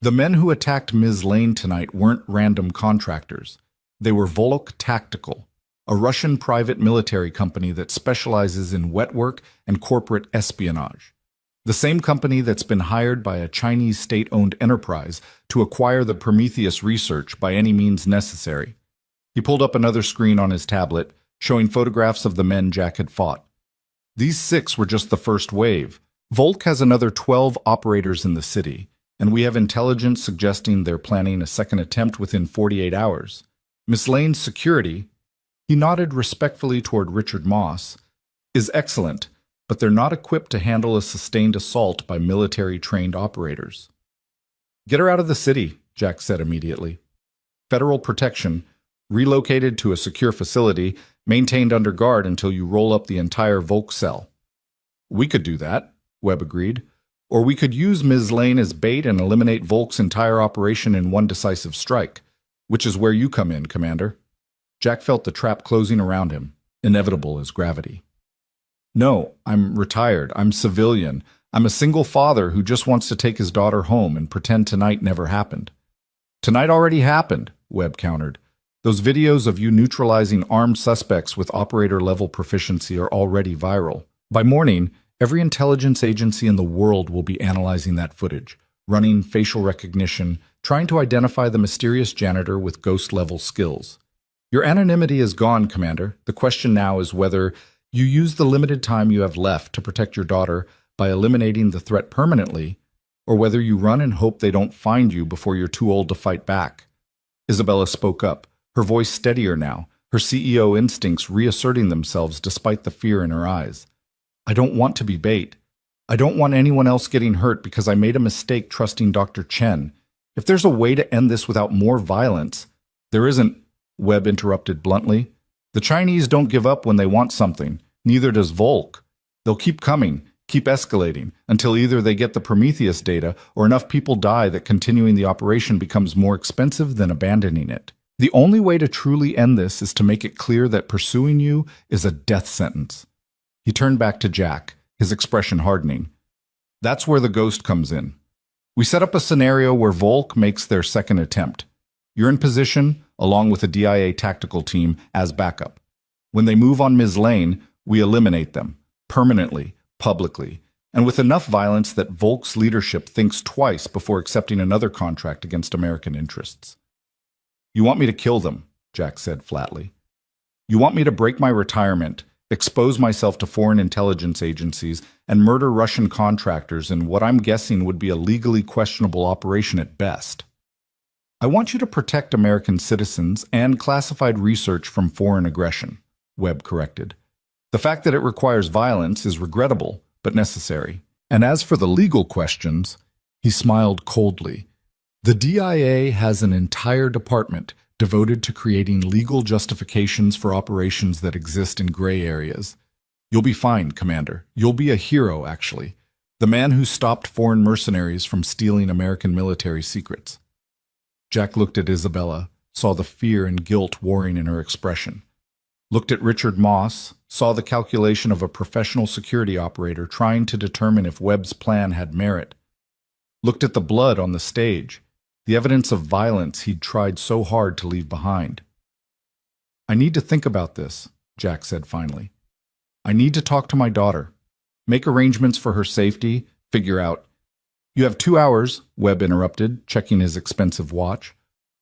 A: The men who attacked Ms. Lane tonight weren't random contractors. They were Volok Tactical, a Russian private military company that specializes in wet work and corporate espionage. The same company that's been hired by a Chinese state-owned enterprise to acquire the Prometheus research by any means necessary." He pulled up another screen on his tablet, showing photographs of the men Jack had fought. "These 6 were just the first wave. Volk has another 12 operators in the city, and we have intelligence suggesting they're planning a second attempt within 48 hours. Miss Lane's security," he nodded respectfully toward Richard Moss, "is excellent, but they're not equipped to handle a sustained assault by military-trained operators." "Get her out of the city," Jack said immediately. "Federal protection, relocated to a secure facility, maintained under guard until you roll up the entire Volk cell." "We could do that," Webb agreed. "Or we could use Ms. Lane as bait and eliminate Volk's entire operation in one decisive strike, which is where you come in, Commander." Jack felt the trap closing around him, inevitable as gravity. "No, I'm retired. I'm civilian. I'm a single father who just wants to take his daughter home and pretend tonight never happened." "Tonight already happened," Webb countered. "Those videos of you neutralizing armed suspects with operator-level proficiency are already viral. By morning, every intelligence agency in the world will be analyzing that footage, running facial recognition, trying to identify the mysterious janitor with ghost-level skills. Your anonymity is gone, Commander. The question now is whether you use the limited time you have left to protect your daughter by eliminating the threat permanently, or whether you run and hope they don't find you before you're too old to fight back." Isabella spoke up, her voice steadier now, her CEO instincts reasserting themselves despite the fear in her eyes. I don't want to be bait. I don't want anyone else getting hurt because I made a mistake trusting Dr. Chen. If there's a way to end this without more violence, there isn't, Webb interrupted bluntly. The Chinese don't give up when they want something. Neither does Volk. They'll keep coming, keep escalating, until either they get the Prometheus data or enough people die that continuing the operation becomes more expensive than abandoning it. The only way to truly end this is to make it clear that pursuing you is a death sentence. He turned back to Jack, his expression hardening. That's where the ghost comes in. We set up a scenario where Volk makes their second attempt. You're in position, along with a DIA tactical team, as backup. When they move on Ms. Lane, we eliminate them, permanently, publicly, and with enough violence that Volk's leadership thinks twice before accepting another contract against American interests. You want me to kill them, Jack said flatly. You want me to break my retirement, expose myself to foreign intelligence agencies, and murder Russian contractors in what I'm guessing would be a legally questionable operation at best. I want you to protect American citizens and classified research from foreign aggression, Webb corrected. The fact that it requires violence is regrettable, but necessary. And as for the legal questions, he smiled coldly. The DIA has an entire department devoted to creating legal justifications for operations that exist in gray areas. You'll be fine, Commander. You'll be a hero, actually. The man who stopped foreign mercenaries from stealing American military secrets. Jack looked at Isabella, saw the fear and guilt warring in her expression. Looked at Richard Moss, saw the calculation of a professional security operator trying to determine if Webb's plan had merit. Looked at the blood on the stage, the evidence of violence he'd tried so hard to leave behind. I need to think about this, Jack said finally. I need to talk to my daughter, make arrangements for her safety, figure out. You have 2 hours, Webb interrupted, checking his expensive watch.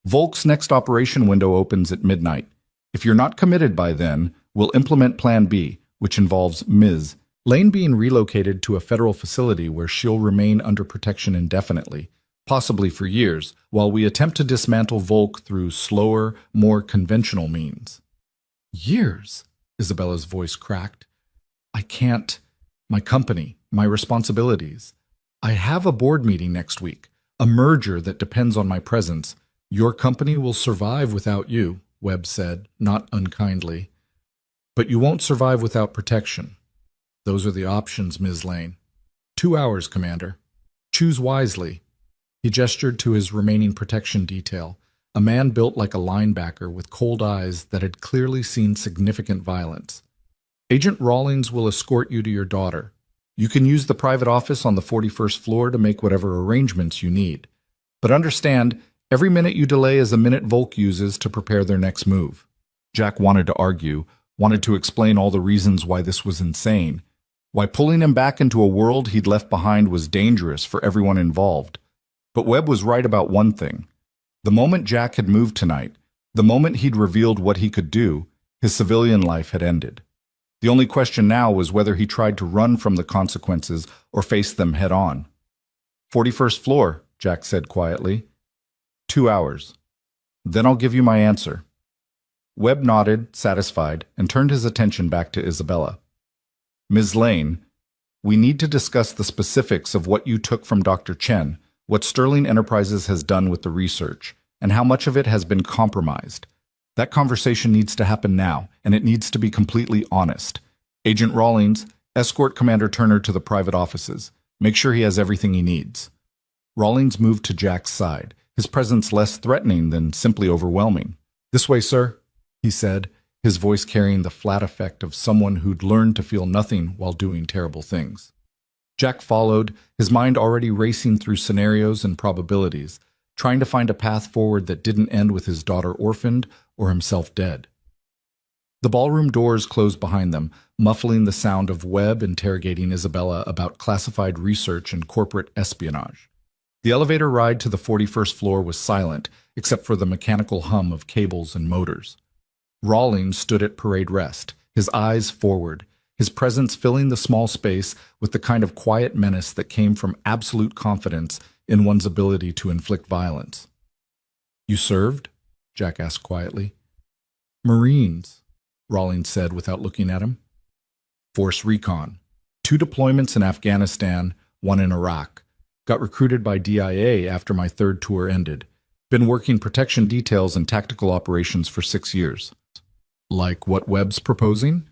A: Volk's next operation window opens at midnight. If you're not committed by then, we'll implement Plan B, which involves Ms. Lane being relocated to a federal facility where she'll remain under protection indefinitely, possibly for years, while we attempt to dismantle Volk through slower, more conventional means. Years? Isabella's voice cracked. I can't. My company, my responsibilities. I have a board meeting next week, a merger that depends on my presence. Your company will survive without you, Webb said, not unkindly. But you won't survive without protection. Those are the options, Ms. Lane. 2 hours, Commander. Choose wisely. He gestured to his remaining protection detail, a man built like a linebacker with cold eyes that had clearly seen significant violence. Agent Rawlings will escort you to your daughter. You can use the private office on the 41st floor to make whatever arrangements you need. But understand, every minute you delay is a minute Volk uses to prepare their next move. Jack wanted to argue, wanted to explain all the reasons why this was insane, why pulling him back into a world he'd left behind was dangerous for everyone involved. But Webb was right about one thing. The moment Jack had moved tonight, the moment he'd revealed what he could do, his civilian life had ended. The only question now was whether he tried to run from the consequences or face them head-on. 41st floor, Jack said quietly. 2 hours. Then I'll give you my answer. Webb nodded, satisfied, and turned his attention back to Isabella. Ms. Lane, we need to discuss the specifics of what you took from Dr. Chen, what Sterling Enterprises has done with the research, and how much of it has been compromised. That conversation needs to happen now, and it needs to be completely honest. Agent Rawlings, escort Commander Turner to the private offices. Make sure he has everything he needs. Rawlings moved to Jack's side, his presence less threatening than simply overwhelming. This way, sir, he said, his voice carrying the flat effect of someone who'd learned to feel nothing while doing terrible things. Jack followed, his mind already racing through scenarios and probabilities, trying to find a path forward that didn't end with his daughter orphaned or himself dead. The ballroom doors closed behind them, muffling the sound of Webb interrogating Isabella about classified research and corporate espionage. The elevator ride to the 41st floor was silent, except for the mechanical hum of cables and motors. Rawlings stood at parade rest, his eyes forward, his presence filling the small space with the kind of quiet menace that came from absolute confidence in one's ability to inflict violence. You served? Jack asked quietly. Marines, Rawlings said without looking at him. Force Recon. 2 deployments in Afghanistan, 1 in Iraq. Got recruited by DIA after my 3rd tour ended. Been working protection details and tactical operations for 6 years. Like what Webb's proposing?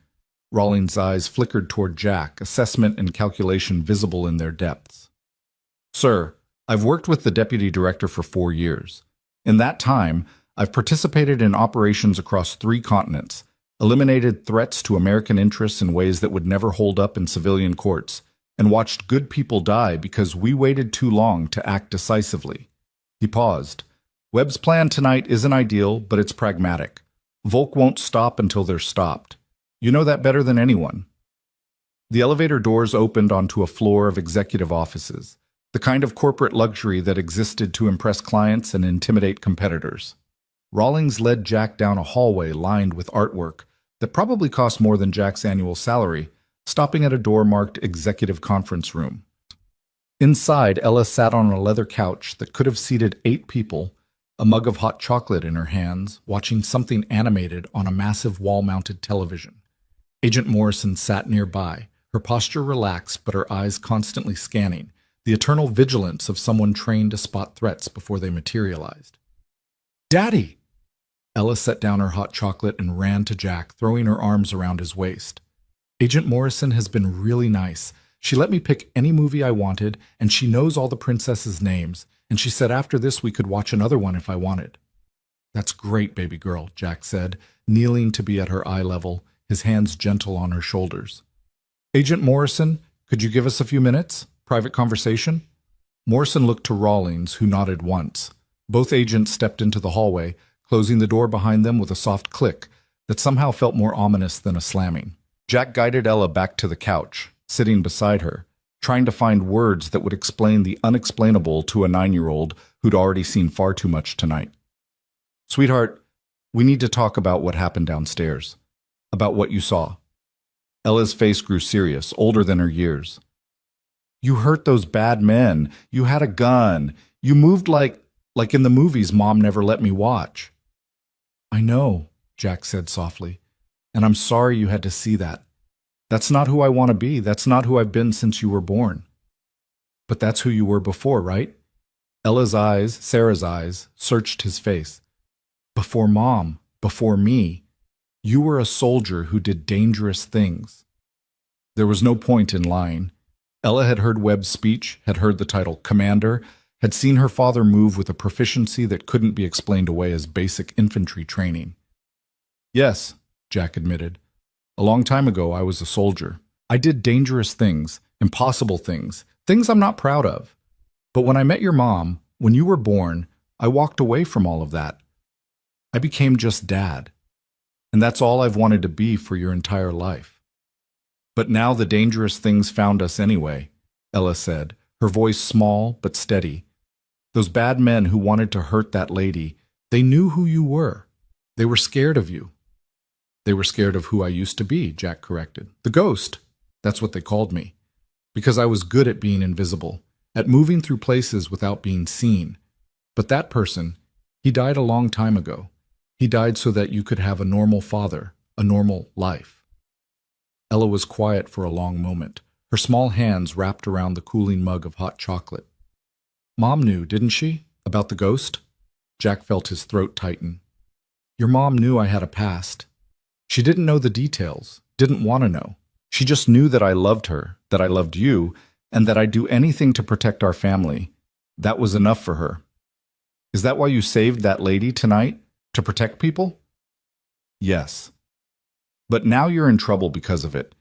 A: Rawlings' eyes flickered toward Jack, assessment and calculation visible in their depths. Sir, I've worked with the deputy director for 4 years. In that time, I've participated in operations across 3 continents, eliminated threats to American interests in ways that would never hold up in civilian courts, and watched good people die because we waited too long to act decisively. He paused. Webb's plan tonight isn't ideal, but it's pragmatic. Volk won't stop until they're stopped. You know that better than anyone. The elevator doors opened onto a floor of executive offices, the kind of corporate luxury that existed to impress clients and intimidate competitors. Rawlings led Jack down a hallway lined with artwork that probably cost more than Jack's annual salary, stopping at a door marked Executive Conference Room. Inside, Ella sat on a leather couch that could have seated 8 people, a mug of hot chocolate in her hands, watching something animated on a massive wall-mounted television. Agent Morrison sat nearby, her posture relaxed but her eyes constantly scanning, the eternal vigilance of someone trained to spot threats before they materialized. "Daddy!" Ella set down her hot chocolate and ran to Jack, throwing her arms around his waist. "Agent Morrison has been really nice. She let me pick any movie I wanted, and she knows all the princesses' names, and she said after this we could watch another one if I wanted." "That's great, baby girl," Jack said, kneeling to be at her eye level, his hands gentle on her shoulders. "Agent Morrison, could you give us a few minutes? Private conversation?" Morrison looked to Rawlings, who nodded once. Both agents stepped into the hallway, closing the door behind them with a soft click that somehow felt more ominous than a slamming. Jack guided Ella back to the couch, sitting beside her, trying to find words that would explain the unexplainable to a 9-year-old who'd already seen far too much tonight. "Sweetheart, we need to talk about what happened downstairs. About what you saw." Ella's face grew serious, older than her years. "You hurt those bad men. You had a gun. You moved like in the movies Mom never let me watch." "I know," Jack said softly, "and I'm sorry you had to see that. That's not who I want to be. That's not who I've been since you were born." "But that's who you were before, right?" Ella's eyes, Sarah's eyes, searched his face. "Before Mom, before me. You were a soldier who did dangerous things." There was no point in lying. Ella had heard Webb's speech, had heard the title Commander, had seen her father move with a proficiency that couldn't be explained away as basic infantry training. "Yes," Jack admitted. "A long time ago I was a soldier. I did dangerous things, impossible things, things I'm not proud of. But when I met your mom, when you were born, I walked away from all of that. I became just Dad. And that's all I've wanted to be for your entire life." "But now the dangerous things found us anyway," Ella said, her voice small but steady. "Those bad men who wanted to hurt that lady, they knew who you were. They were scared of you." "They were scared of who I used to be," Jack corrected. "The ghost. That's what they called me. Because I was good at being invisible, at moving through places without being seen. But that person, he died a long time ago. He died so that you could have a normal father, a normal life." Ella was quiet for a long moment, her small hands wrapped around the cooling mug of hot chocolate. "Mom knew, didn't she, about the ghost?" Jack felt his throat tighten. "Your mom knew I had a past. She didn't know the details, didn't want to know. She just knew that I loved her, that I loved you, and that I'd do anything to protect our family. That was enough for her. Is that why you saved that lady tonight? To protect people?" "Yes. But now you're in trouble because of it.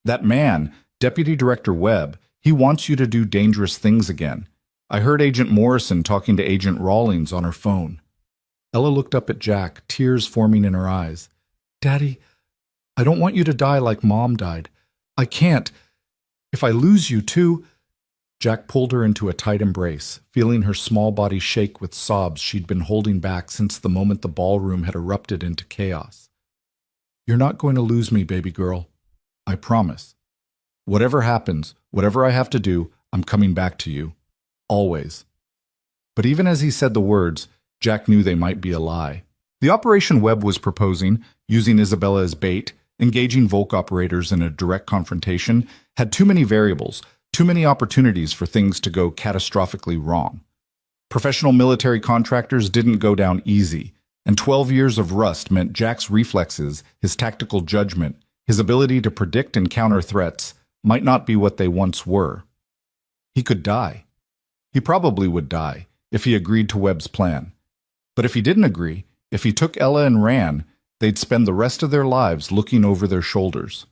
A: That man, Deputy Director Webb, he wants you to do dangerous things again. I heard Agent Morrison talking to Agent Rawlings on her phone." Ella looked up at Jack, tears forming in her eyes. "Daddy, I don't want you to die like Mom died. I can't. If I lose you too—" Jack pulled her into a tight embrace, feeling her small body shake with sobs she'd been holding back since the moment the ballroom had erupted into chaos. "You're not going to lose me, baby girl. I promise. Whatever happens, whatever I have to do, I'm coming back to you. Always." But even as he said the words, Jack knew they might be a lie. The operation Webb was proposing, using Isabella as bait, engaging Volk operators in a direct confrontation, had too many variables, too many opportunities for things to go catastrophically wrong. Professional military contractors didn't go down easy, and 12 years of rust meant Jack's reflexes, his tactical judgment, his ability to predict and counter threats might not be what they once were. He could die. He probably would die if he agreed to Webb's plan. But if he didn't agree, if he took Ella and ran, they'd spend the rest of their lives looking over their shoulders.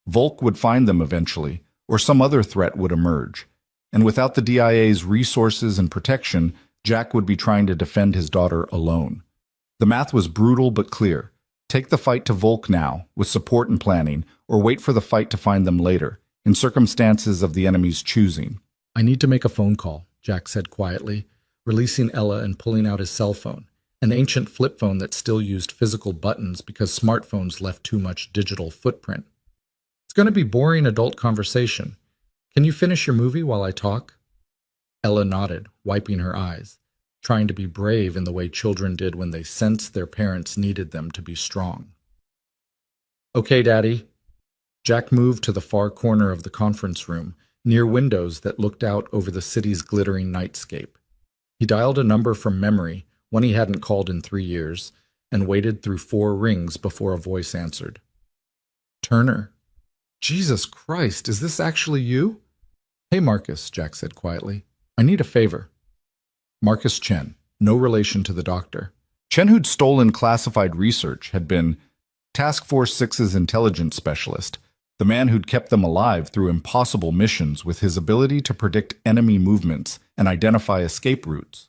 A: Volk would find them eventually, or some other threat would emerge. And without the DIA's resources and protection, Jack would be trying to defend his daughter alone. The math was brutal but clear. Take the fight to Volk now, with support and planning, or wait for the fight to find them later, in circumstances of the enemy's choosing.
B: "I need to make a phone call," Jack said quietly, releasing Ella and pulling out his cell phone, an ancient flip phone that still used physical buttons because smartphones left too much digital footprint. "It's going to be boring adult conversation. Can you finish your movie while I talk?" Ella nodded, wiping her eyes, trying to be brave in the way children did when they sensed their parents needed them to be strong. "Okay, Daddy." Jack moved to the far corner of the conference room, near windows that looked out over the city's glittering nightscape. He dialed a number from memory, one he hadn't called in 3 years, and waited through 4 rings before a voice answered. "Turner." "Jesus Christ, is this actually you?" "Hey, Marcus," Jack said quietly. "I need a favor." Marcus Chen, no relation to the doctor. Chen, who'd stolen classified research, had been Task Force 6's intelligence specialist, the man who'd kept them alive through impossible missions with his ability to predict enemy movements and identify escape routes.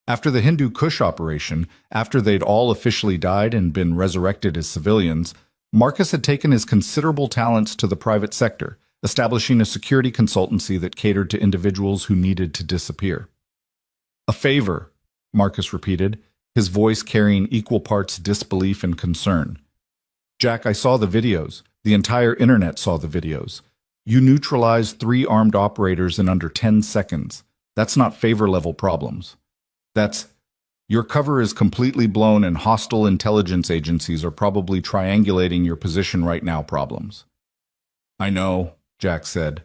B: After the Hindu Kush operation, after they'd all officially died and been resurrected as civilians, Marcus had taken his considerable talents to the private sector, establishing a security consultancy that catered to individuals who needed to disappear. "A favor," Marcus repeated, his voice carrying equal parts disbelief and concern. "Jack, I saw the videos. The entire internet saw the videos. You neutralized 3 armed operators in under 10 seconds. That's not favor-level problems. That's, your cover is completely blown and hostile intelligence agencies are probably triangulating your position right now problems." "I know," Jack said.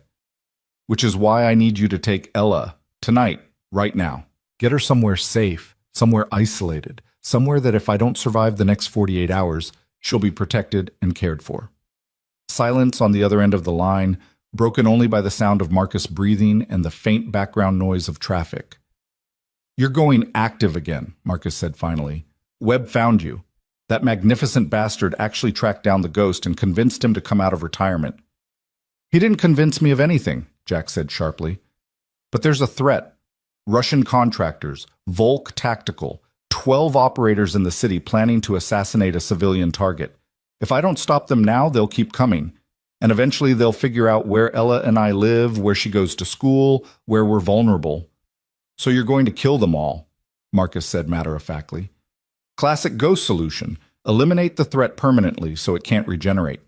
B: "Which is why I need you to take Ella, tonight, right now. Get her somewhere safe, somewhere isolated, somewhere that if I don't survive the next 48 hours, she'll be protected and cared for." Silence on the other end of the line, broken only by the sound of Marcus breathing and the faint background noise of traffic. "You're going active again," Marcus said finally. "Webb found you. That magnificent bastard actually tracked down the ghost and convinced him to come out of retirement." "He didn't convince me of anything," Jack said sharply. "But there's a threat. Russian contractors, Volk Tactical, 12 operators in the city planning to assassinate a civilian target. If I don't stop them now, they'll keep coming. And eventually they'll figure out where Ella and I live, where she goes to school, where we're vulnerable. So you're going to kill them all," Marcus said matter-of-factly. "Classic ghost solution. Eliminate the threat permanently so it can't regenerate."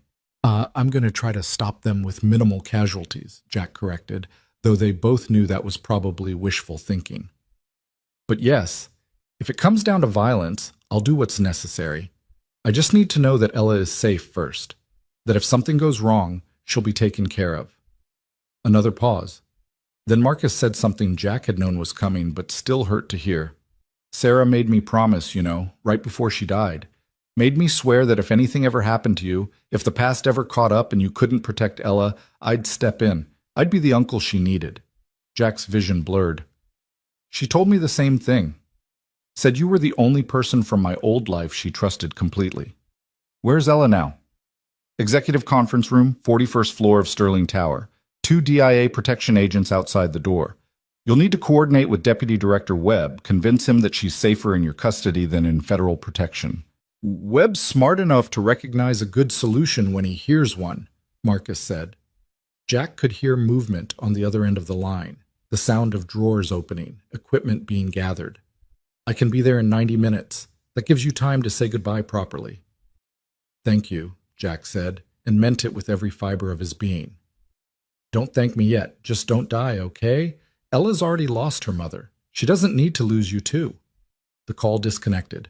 B: I'm going to try to stop them with minimal casualties," Jack corrected, though they both knew that was probably wishful thinking. "But yes, if it comes down to violence, I'll do what's necessary. I just need to know that Ella is safe first, that if something goes wrong, she'll be taken care of." Another pause. Then Marcus said something Jack had known was coming, but still hurt to hear. "Sarah made me promise, right before she died. Made me swear that if anything ever happened to you, if the past ever caught up and you couldn't protect Ella, I'd step in. I'd be the uncle she needed." Jack's vision blurred. "She told me the same thing. Said you were the only person from my old life she trusted completely. Where's Ella now?" "Executive conference room, 41st floor of Sterling Tower. 2 DIA protection agents outside the door. You'll need to coordinate with Deputy Director Webb, convince him that she's safer in your custody than in federal protection." "Webb's smart enough to recognize a good solution when he hears one," Marcus said. Jack could hear movement on the other end of the line, the sound of drawers opening, equipment being gathered. "I can be there in 90 minutes. That gives you time to say goodbye properly." "Thank you," Jack said, and meant it with every fiber of his being. "Don't thank me yet. Just don't die, okay? Ella's already lost her mother. She doesn't need to lose you too." The call disconnected.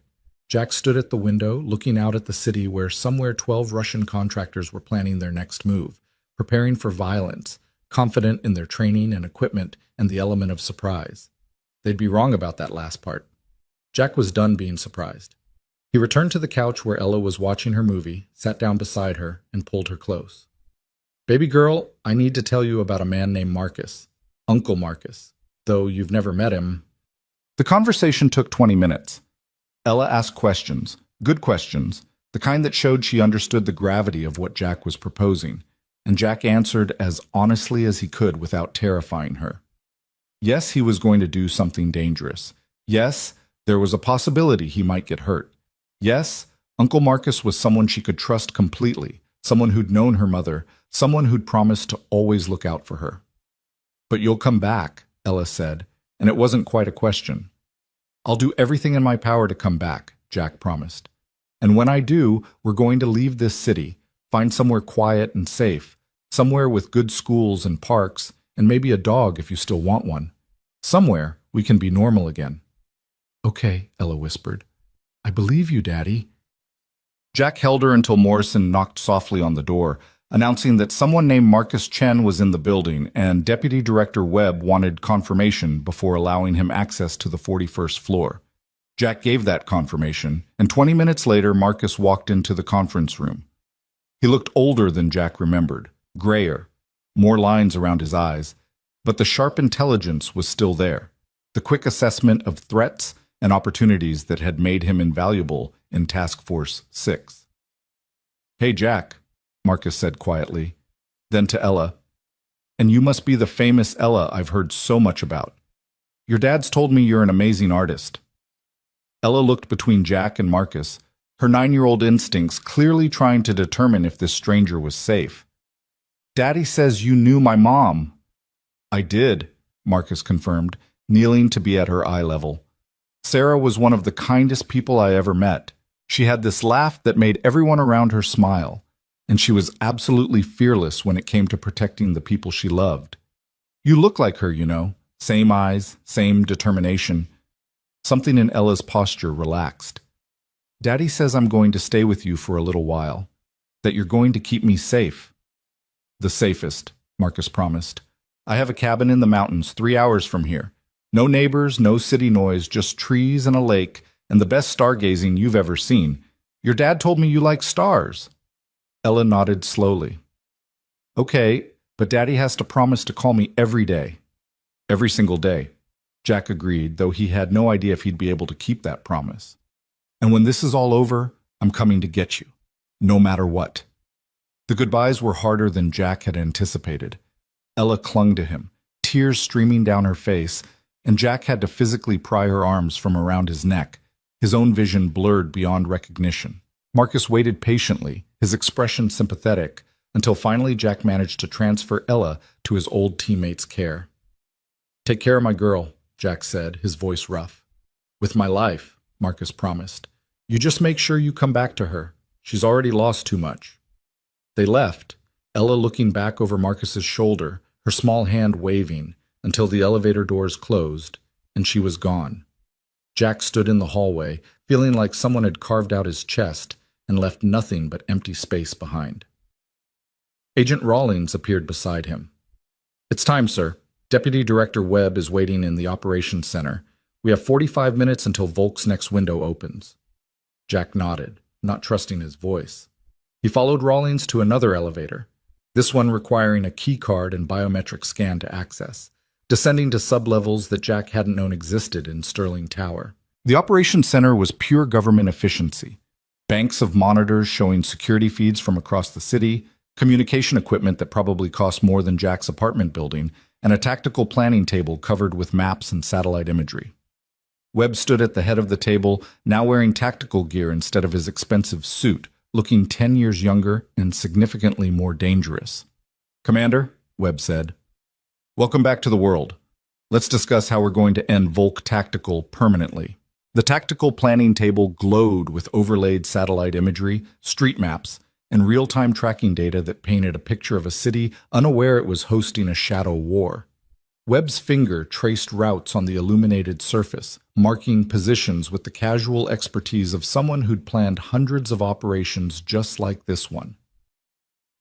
B: Jack stood at the window, looking out at the city where somewhere 12 Russian contractors were planning their next move, preparing for violence, confident in their training and equipment and the element of surprise. They'd be wrong about that last part. Jack was done being surprised. He returned to the couch where Ella was watching her movie, sat down beside her, and pulled her close. "Baby girl, I need to tell you about a man named Marcus. Uncle Marcus. Though you've never met him."
A: The conversation took 20 minutes. Ella asked questions, good questions, the kind that showed she understood the gravity of what Jack was proposing, and Jack answered as honestly as he could without terrifying her. Yes, he was going to do something dangerous. Yes, there was a possibility he might get hurt. Yes, Uncle Marcus was someone she could trust completely, someone who'd known her mother, someone who'd promised to always look out for her. "But you'll come back," Ella said, and it wasn't quite a question. "I'll do everything in my power to come back," Jack promised. "And when I do, we're going to leave this city, find somewhere quiet and safe, somewhere with good schools and parks, and maybe a dog if you still want one. Somewhere we can be normal again." "Okay," Ella whispered. "I believe you, Daddy." Jack held her until Morrison knocked softly on the door, announcing that someone named Marcus Chen was in the building and Deputy Director Webb wanted confirmation before allowing him access to the 41st floor. Jack gave that confirmation, and 20 minutes later Marcus walked into the conference room. He looked older than Jack remembered, grayer, more lines around his eyes, but the sharp intelligence was still there, the quick assessment of threats and opportunities that had made him invaluable in Task Force 6. "Hey, Jack," Marcus said quietly. Then to Ella, "And you must be the famous Ella I've heard so much about. Your dad's told me you're an amazing artist." Ella looked between Jack and Marcus, her 9-year-old instincts clearly trying to determine if this stranger was safe. "Daddy says you knew my mom." "I did," Marcus confirmed, kneeling to be at her eye level. "Sarah was one of the kindest people I ever met. She had this laugh that made everyone around her smile, and she was absolutely fearless when it came to protecting the people she loved. You look like her, you know, same eyes, same determination." Something in Ella's posture relaxed. "Daddy says I'm going to stay with you for a little while, that you're going to keep me safe." "The safest," Marcus promised. "I have a cabin in the mountains 3 hours from here. No neighbors, no city noise, just trees and a lake, and the best stargazing you've ever seen. Your dad told me you like stars." Ella nodded slowly. "Okay, but Daddy has to promise to call me every day." "Every single day," Jack agreed, though he had no idea if he'd be able to keep that promise. "And when this is all over, I'm coming to get you, no matter what." The goodbyes were harder than Jack had anticipated. Ella clung to him, tears streaming down her face, and Jack had to physically pry her arms from around his neck, his own vision blurred beyond recognition. Marcus waited patiently, his expression sympathetic, until finally Jack managed to transfer Ella to his old teammate's care. "Take care of my girl," Jack said, his voice rough. "With my life," Marcus promised. "You just make sure you come back to her. She's already lost too much." They left, Ella looking back over Marcus's shoulder, her small hand waving, until the elevator doors closed, and she was gone. Jack stood in the hallway, feeling like someone had carved out his chest and left nothing but empty space behind. Agent Rawlings appeared beside him. "It's time, sir. Deputy Director Webb is waiting in the operations center. We have 45 minutes until Volk's next window opens." Jack nodded, not trusting his voice. He followed Rawlings to another elevator, this one requiring a key card and biometric scan to access, descending to sublevels that Jack hadn't known existed in Sterling Tower. The operations center was pure government efficiency. Banks of monitors showing security feeds from across the city, communication equipment that probably cost more than Jack's apartment building, and a tactical planning table covered with maps and satellite imagery. Webb stood at the head of the table, now wearing tactical gear instead of his expensive suit, looking 10 years younger and significantly more dangerous. "Commander," Webb said, "welcome back to the world. Let's discuss how we're going to end Volk Tactical permanently." The tactical planning table glowed with overlaid satellite imagery, street maps, and real-time tracking data that painted a picture of a city unaware it was hosting a shadow war. Webb's finger traced routes on the illuminated surface, marking positions with the casual expertise of someone who'd planned hundreds of operations just like this one.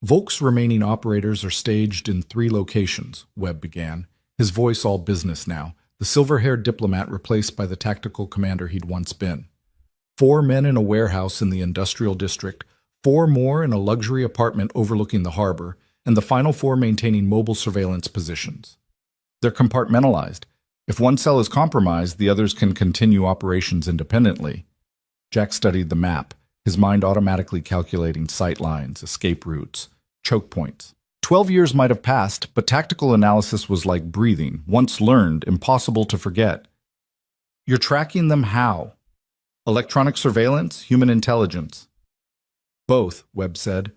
A: Volk's remaining operators are staged in 3 locations, Webb began, his voice all business now, the silver-haired diplomat replaced by the tactical commander he'd once been. 4 men in a warehouse in the industrial district, 4 more in a luxury apartment overlooking the harbor, and the final 4 maintaining mobile surveillance positions. They're compartmentalized. If one cell is compromised, the others can continue operations independently. Jack studied the map, his mind automatically calculating sight lines, escape routes, choke points. 12 years might have passed, but tactical analysis was like breathing, once learned, impossible to forget. You're tracking them how? Electronic surveillance, human intelligence? Both, Webb said.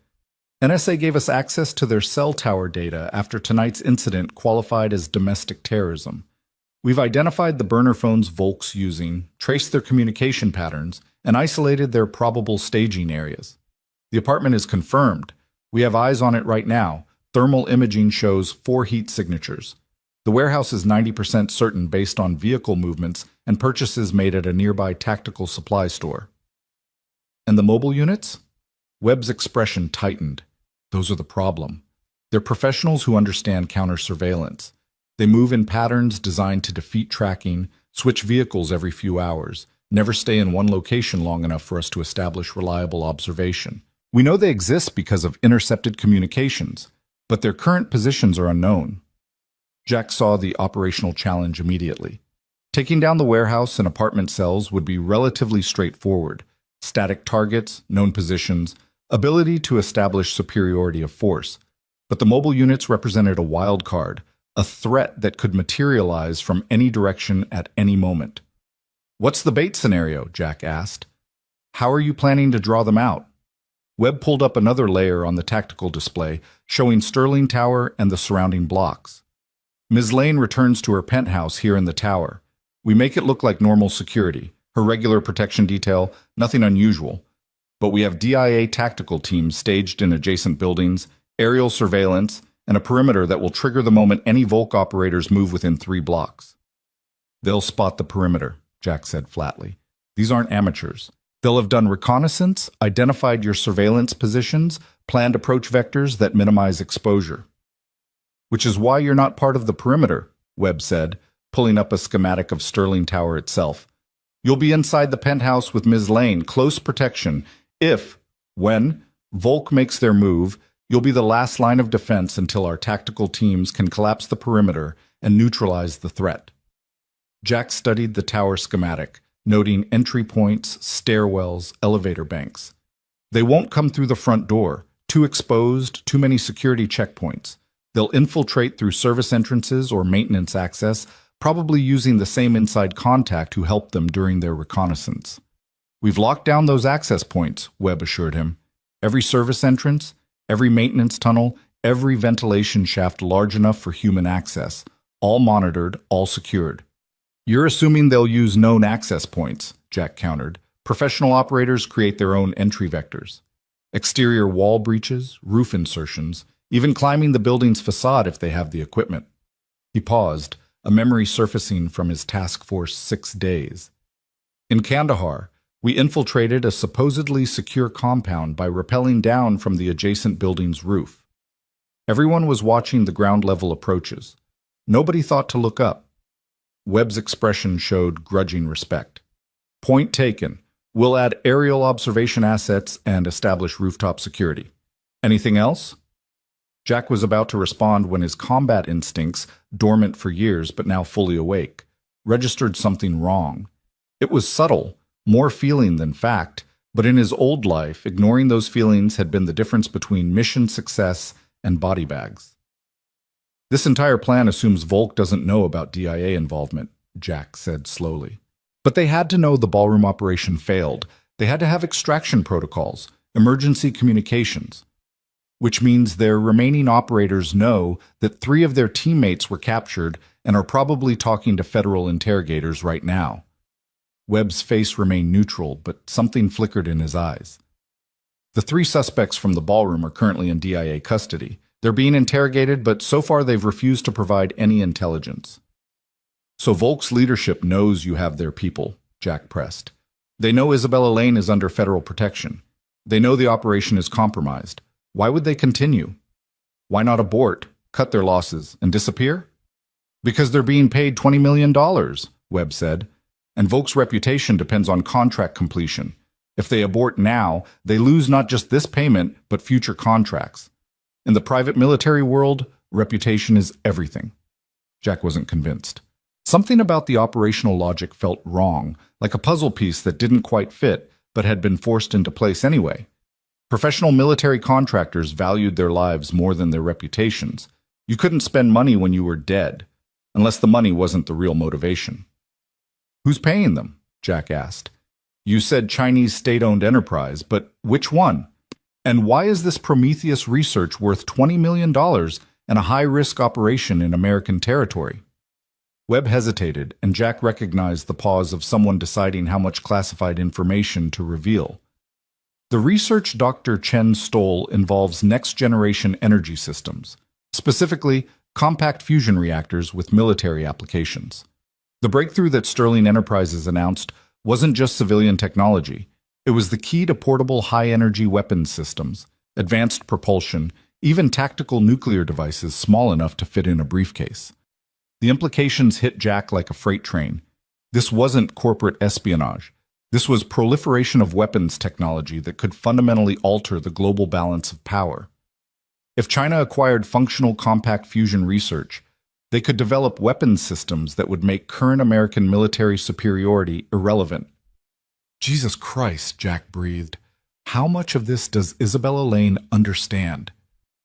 A: NSA gave us access to their cell tower data after tonight's incident qualified as domestic terrorism. We've identified the burner phones Volk's using, traced their communication patterns, and isolated their probable staging areas. The apartment is confirmed. We have eyes on it right now. Thermal imaging shows 4 heat signatures. The warehouse is 90% certain based on vehicle movements and purchases made at a nearby tactical supply store. And the mobile units? Webb's expression tightened. Those are the problem. They're professionals who understand counter-surveillance. They move in patterns designed to defeat tracking, switch vehicles every few hours, never stay in one location long enough for us to establish reliable observation. We know they exist because of intercepted communications, but their current positions are unknown. Jack saw the operational challenge immediately. Taking down the warehouse and apartment cells would be relatively straightforward. Static targets, known positions, ability to establish superiority of force. But the mobile units represented a wild card, a threat that could materialize from any direction at any moment. What's the bait scenario? Jack asked. How are you planning to draw them out? Webb pulled up another layer on the tactical display, showing Sterling Tower and the surrounding blocks. Ms. Lane returns to her penthouse here in the tower. We make it look like normal security, her regular protection detail, nothing unusual. But we have DIA tactical teams staged in adjacent buildings, aerial surveillance, and a perimeter that will trigger the moment any Volk operators move within 3 blocks. They'll spot the perimeter, Jack said flatly. These aren't amateurs. They'll have done reconnaissance, identified your surveillance positions, planned approach vectors that minimize exposure. Which is why you're not part of the perimeter, Webb said, pulling up a schematic of Sterling Tower itself. You'll be inside the penthouse with Ms. Lane, close protection. When Volk makes their move, you'll be the last line of defense until our tactical teams can collapse the perimeter and neutralize the threat. Jack studied the tower schematic, noting entry points, stairwells, elevator banks. They won't come through the front door, too exposed, too many security checkpoints. They'll infiltrate through service entrances or maintenance access, probably using the same inside contact who helped them during their reconnaissance. We've locked down those access points, Webb assured him. Every service entrance, every maintenance tunnel, every ventilation shaft large enough for human access, all monitored, all secured. You're assuming they'll use known access points, Jack countered. Professional operators create their own entry vectors. Exterior wall breaches, roof insertions, even climbing the building's facade if they have the equipment. He paused, a memory surfacing from his task force 6 days. In Kandahar, we infiltrated a supposedly secure compound by rappelling down from the adjacent building's roof. Everyone was watching the ground-level approaches. Nobody thought to look up. Webb's expression showed grudging respect. Point taken. We'll add aerial observation assets and establish rooftop security. Anything else? Jack was about to respond when his combat instincts, dormant for years but now fully awake, registered something wrong. It was subtle, more feeling than fact, but in his old life, ignoring those feelings had been the difference between mission success and body bags. This entire plan assumes Volk doesn't know about DIA involvement, Jack said slowly. But they had to know the ballroom operation failed. They had to have extraction protocols, emergency communications. Which means their remaining operators know that 3 of their teammates were captured and are probably talking to federal interrogators right now. Webb's face remained neutral, but something flickered in his eyes. The 3 suspects from the ballroom are currently in DIA custody, They're being interrogated, but so far they've refused to provide any intelligence. So Volk's leadership knows you have their people, Jack pressed. They know Isabella Lane is under federal protection. They know the operation is compromised. Why would they continue? Why not abort, cut their losses, and disappear? Because they're being paid $20 million, Webb said. And Volk's reputation depends on contract completion. If they abort now, they lose not just this payment, but future contracts. In the private military world, reputation is everything. Jack wasn't convinced. Something about the operational logic felt wrong, like a puzzle piece that didn't quite fit, but had been forced into place anyway. Professional military contractors valued their lives more than their reputations. You couldn't spend money when you were dead, unless the money wasn't the real motivation. Who's paying them? Jack asked. You said Chinese state-owned enterprise, but which one? And why is this Prometheus research worth $20 million and a high-risk operation in American territory? Webb hesitated, and Jack recognized the pause of someone deciding how much classified information to reveal. The research Dr. Chen stole involves next-generation energy systems, specifically compact fusion reactors with military applications. The breakthrough that Sterling Enterprises announced wasn't just civilian technology. It was the key to portable high-energy weapons systems, advanced propulsion, even tactical nuclear devices small enough to fit in a briefcase. The implications hit Jack like a freight train. This wasn't corporate espionage. This was proliferation of weapons technology that could fundamentally alter the global balance of power. If China acquired functional compact fusion research, they could develop weapons systems that would make current American military superiority irrelevant. Jesus Christ, Jack breathed. How much of this does Isabella Lane understand?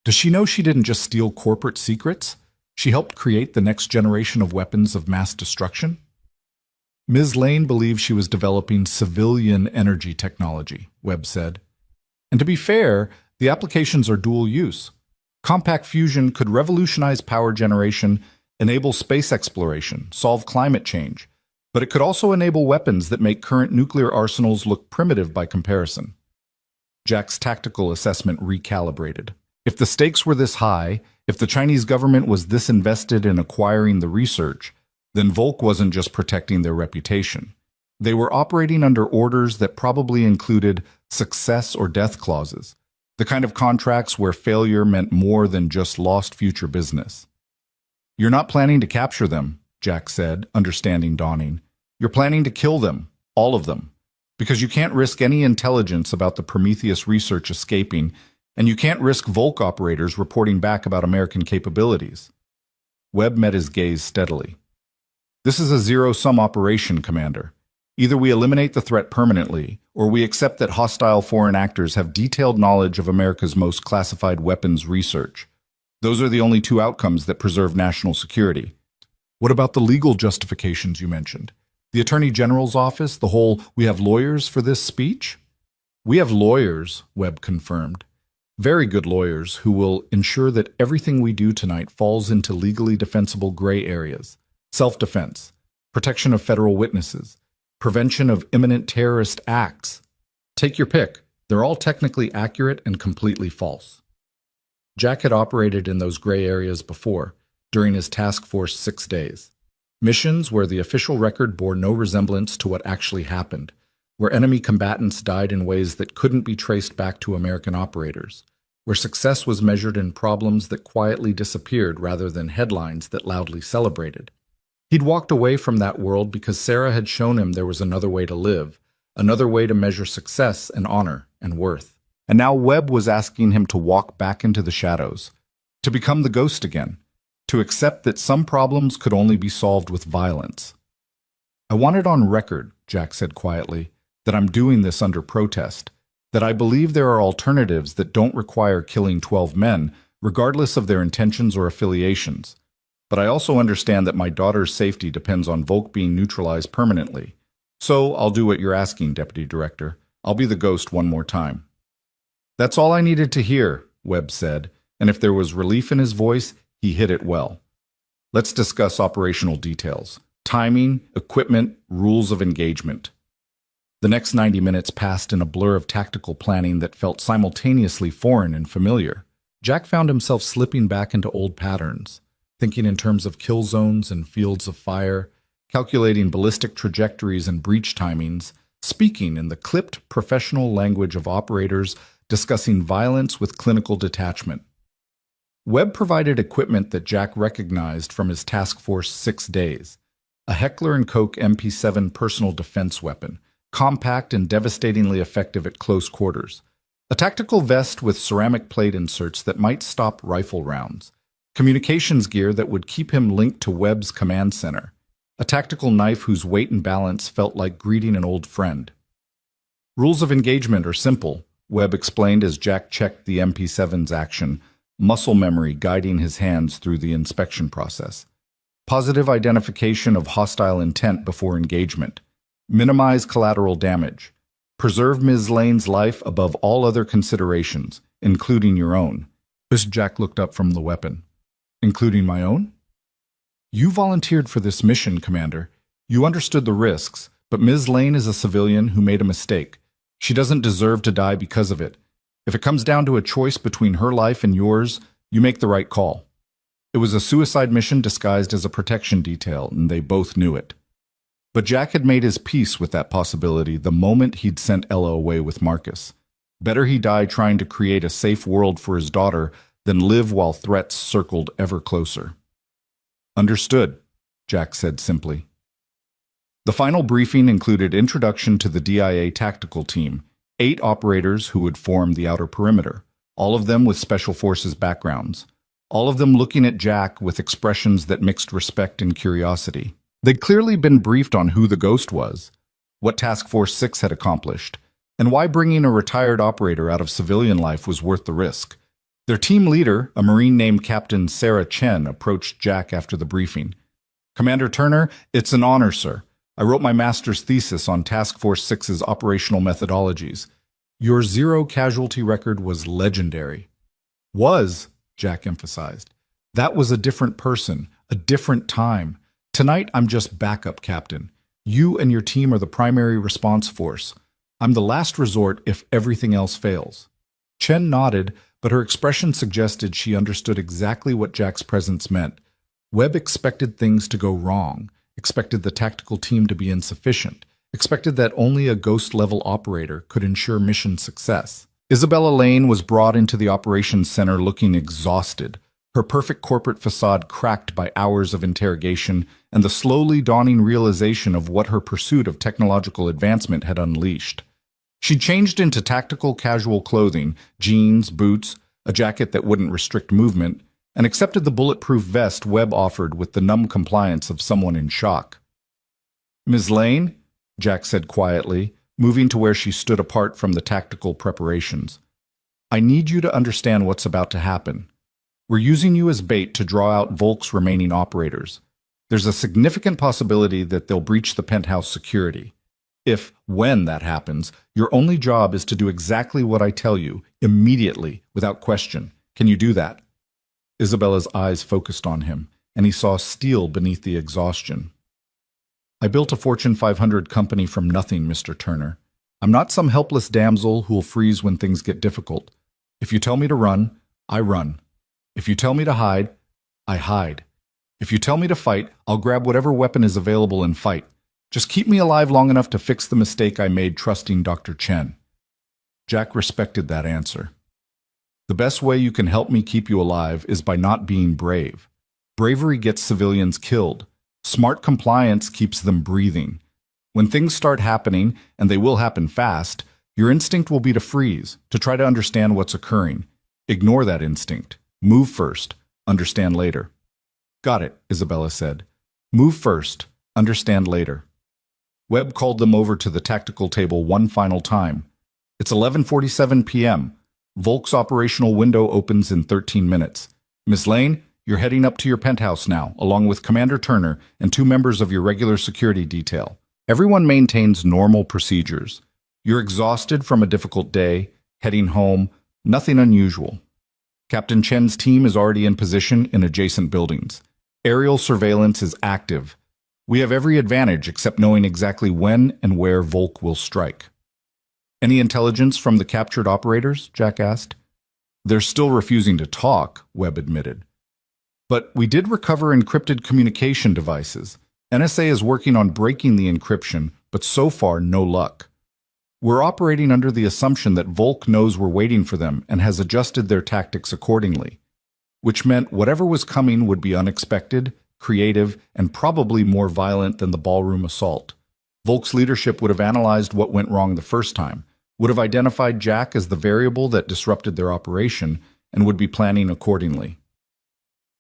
A: Does she know she didn't just steal corporate secrets? She helped create the next generation of weapons of mass destruction? Ms. Lane believed she was developing civilian energy technology, Webb said. And to be fair, the applications are dual use. Compact fusion could revolutionize power generation, enable space exploration, solve climate change, but it could also enable weapons that make current nuclear arsenals look primitive by comparison. Jack's tactical assessment recalibrated. If the stakes were this high, if the Chinese government was this invested in acquiring the research, then Volk wasn't just protecting their reputation. They were operating under orders that probably included success or death clauses, the kind of contracts where failure meant more than just lost future business. You're not planning to capture them, Jack said, understanding dawning. You're planning to kill them, all of them, because you can't risk any intelligence about the Prometheus research escaping, and you can't risk Volk operators reporting back about American capabilities. Webb met his gaze steadily. This is a zero-sum operation, Commander. Either we eliminate the threat permanently, or we accept that hostile foreign actors have detailed knowledge of America's most classified weapons research. Those are the only two outcomes that preserve national security. What about the legal justifications you mentioned? The Attorney General's office, the whole "we have lawyers for this" speech? We have lawyers, Webb confirmed. Very good lawyers who will ensure that everything we do tonight falls into legally defensible gray areas. Self-defense, protection of federal witnesses, prevention of imminent terrorist acts. Take your pick. They're all technically accurate and completely false. Jack had operated in those gray areas before, during his Task Force 6 days. Missions where the official record bore no resemblance to what actually happened, where enemy combatants died in ways that couldn't be traced back to American operators, where success was measured in problems that quietly disappeared rather than headlines that loudly celebrated. He'd walked away from that world because Sarah had shown him there was another way to live, another way to measure success and honor and worth. And now Webb was asking him to walk back into the shadows, to become the ghost again, to accept that some problems could only be solved with violence. I want it on record, Jack said quietly, that I'm doing this under protest, that I believe there are alternatives that don't require killing 12 men, regardless of their intentions or affiliations. But I also understand that my daughter's safety depends on Volk being neutralized permanently. So I'll do what you're asking, Deputy Director. I'll be the ghost one more time. That's all I needed to hear, Webb said, and if there was relief in his voice, he hit it well. Let's discuss operational details. Timing, equipment, rules of engagement. The next 90 minutes passed in a blur of tactical planning that felt simultaneously foreign and familiar. Jack found himself slipping back into old patterns, thinking in terms of kill zones and fields of fire, calculating ballistic trajectories and breach timings, speaking in the clipped professional language of operators discussing violence with clinical detachment. Webb provided equipment that Jack recognized from his Task Force 6 days, a Heckler & Koch MP7 personal defense weapon, compact and devastatingly effective at close quarters, a tactical vest with ceramic plate inserts that might stop rifle rounds, communications gear that would keep him linked to Webb's command center, a tactical knife whose weight and balance felt like greeting an old friend. Rules of engagement are simple, Webb explained as Jack checked the MP7's action, muscle memory guiding his hands through the inspection process. Positive identification of hostile intent before engagement. Minimize collateral damage. Preserve Ms. Lane's life above all other considerations, including your own. Jack looked up from the weapon. Including my own? You volunteered for this mission, Commander. You understood the risks, but Ms. Lane is a civilian who made a mistake. She doesn't deserve to die because of it. If it comes down to a choice between her life and yours, you make the right call. It was a suicide mission disguised as a protection detail, and they both knew it. But Jack had made his peace with that possibility the moment he'd sent Ella away with Marcus. Better he die trying to create a safe world for his daughter than live while threats circled ever closer. Understood, Jack said simply. The final briefing included introduction to the DIA tactical team, 8 operators who would form the outer perimeter, all of them with Special Forces backgrounds, all of them looking at Jack with expressions that mixed respect and curiosity. They'd clearly been briefed on who the Ghost was, what Task Force 6 had accomplished, and why bringing a retired operator out of civilian life was worth the risk. Their team leader, a Marine named Captain Sarah Chen, approached Jack after the briefing. Commander Turner, it's an honor, sir. I wrote my master's thesis on Task Force 6's operational methodologies. Your zero casualty record was legendary. Was, Jack emphasized. That was a different person, a different time. Tonight, I'm just backup captain. You and your team are the primary response force. I'm the last resort if everything else fails. Chen nodded, but her expression suggested she understood exactly what Jack's presence meant. Webb expected things to go wrong, expected the tactical team to be insufficient, expected that only a Ghost-level operator could ensure mission success. Isabella Lane was brought into the operations center looking exhausted, her perfect corporate facade cracked by hours of interrogation and the slowly dawning realization of what her pursuit of technological advancement had unleashed. She changed into tactical casual clothing, jeans, boots, a jacket that wouldn't restrict movement, and accepted the bulletproof vest Webb offered with the numb compliance of someone in shock. Ms. Lane, Jack said quietly, moving to where she stood apart from the tactical preparations. I need you to understand what's about to happen. We're using you as bait to draw out Volk's remaining operators. There's a significant possibility that they'll breach the penthouse security. When that happens, your only job is to do exactly what I tell you, immediately, without question. Can you do that? Isabella's eyes focused on him, and he saw steel beneath the exhaustion. I built a Fortune 500 company from nothing, Mr. Turner. I'm not some helpless damsel who'll freeze when things get difficult. If you tell me to run, I run. If you tell me to hide, I hide. If you tell me to fight, I'll grab whatever weapon is available and fight. Just keep me alive long enough to fix the mistake I made trusting Dr. Chen. Jack respected that answer. The best way you can help me keep you alive is by not being brave. Bravery gets civilians killed. Smart compliance keeps them breathing. When things start happening, and they will happen fast, your instinct will be to freeze, to try to understand what's occurring. Ignore that instinct. Move first. Understand later. Got it, Isabella said. Move first. Understand later. Webb called them over to the tactical table one final time. It's 11:47 p.m. Volk's operational window opens in 13 minutes. Miss Lane, you're heading up to your penthouse now, along with Commander Turner and 2 members of your regular security detail. Everyone maintains normal procedures. You're exhausted from a difficult day, heading home, nothing unusual. Captain Chen's team is already in position in adjacent buildings. Aerial surveillance is active. We have every advantage except knowing exactly when and where Volk will strike. Any intelligence from the captured operators? Jack asked. They're still refusing to talk, Webb admitted. But we did recover encrypted communication devices. NSA is working on breaking the encryption, but so far no luck. We're operating under the assumption that Volk knows we're waiting for them and has adjusted their tactics accordingly, which meant whatever was coming would be unexpected, creative, and probably more violent than the ballroom assault. Volk's leadership would have analyzed what went wrong the first time, would have identified Jack as the variable that disrupted their operation, and would be planning accordingly.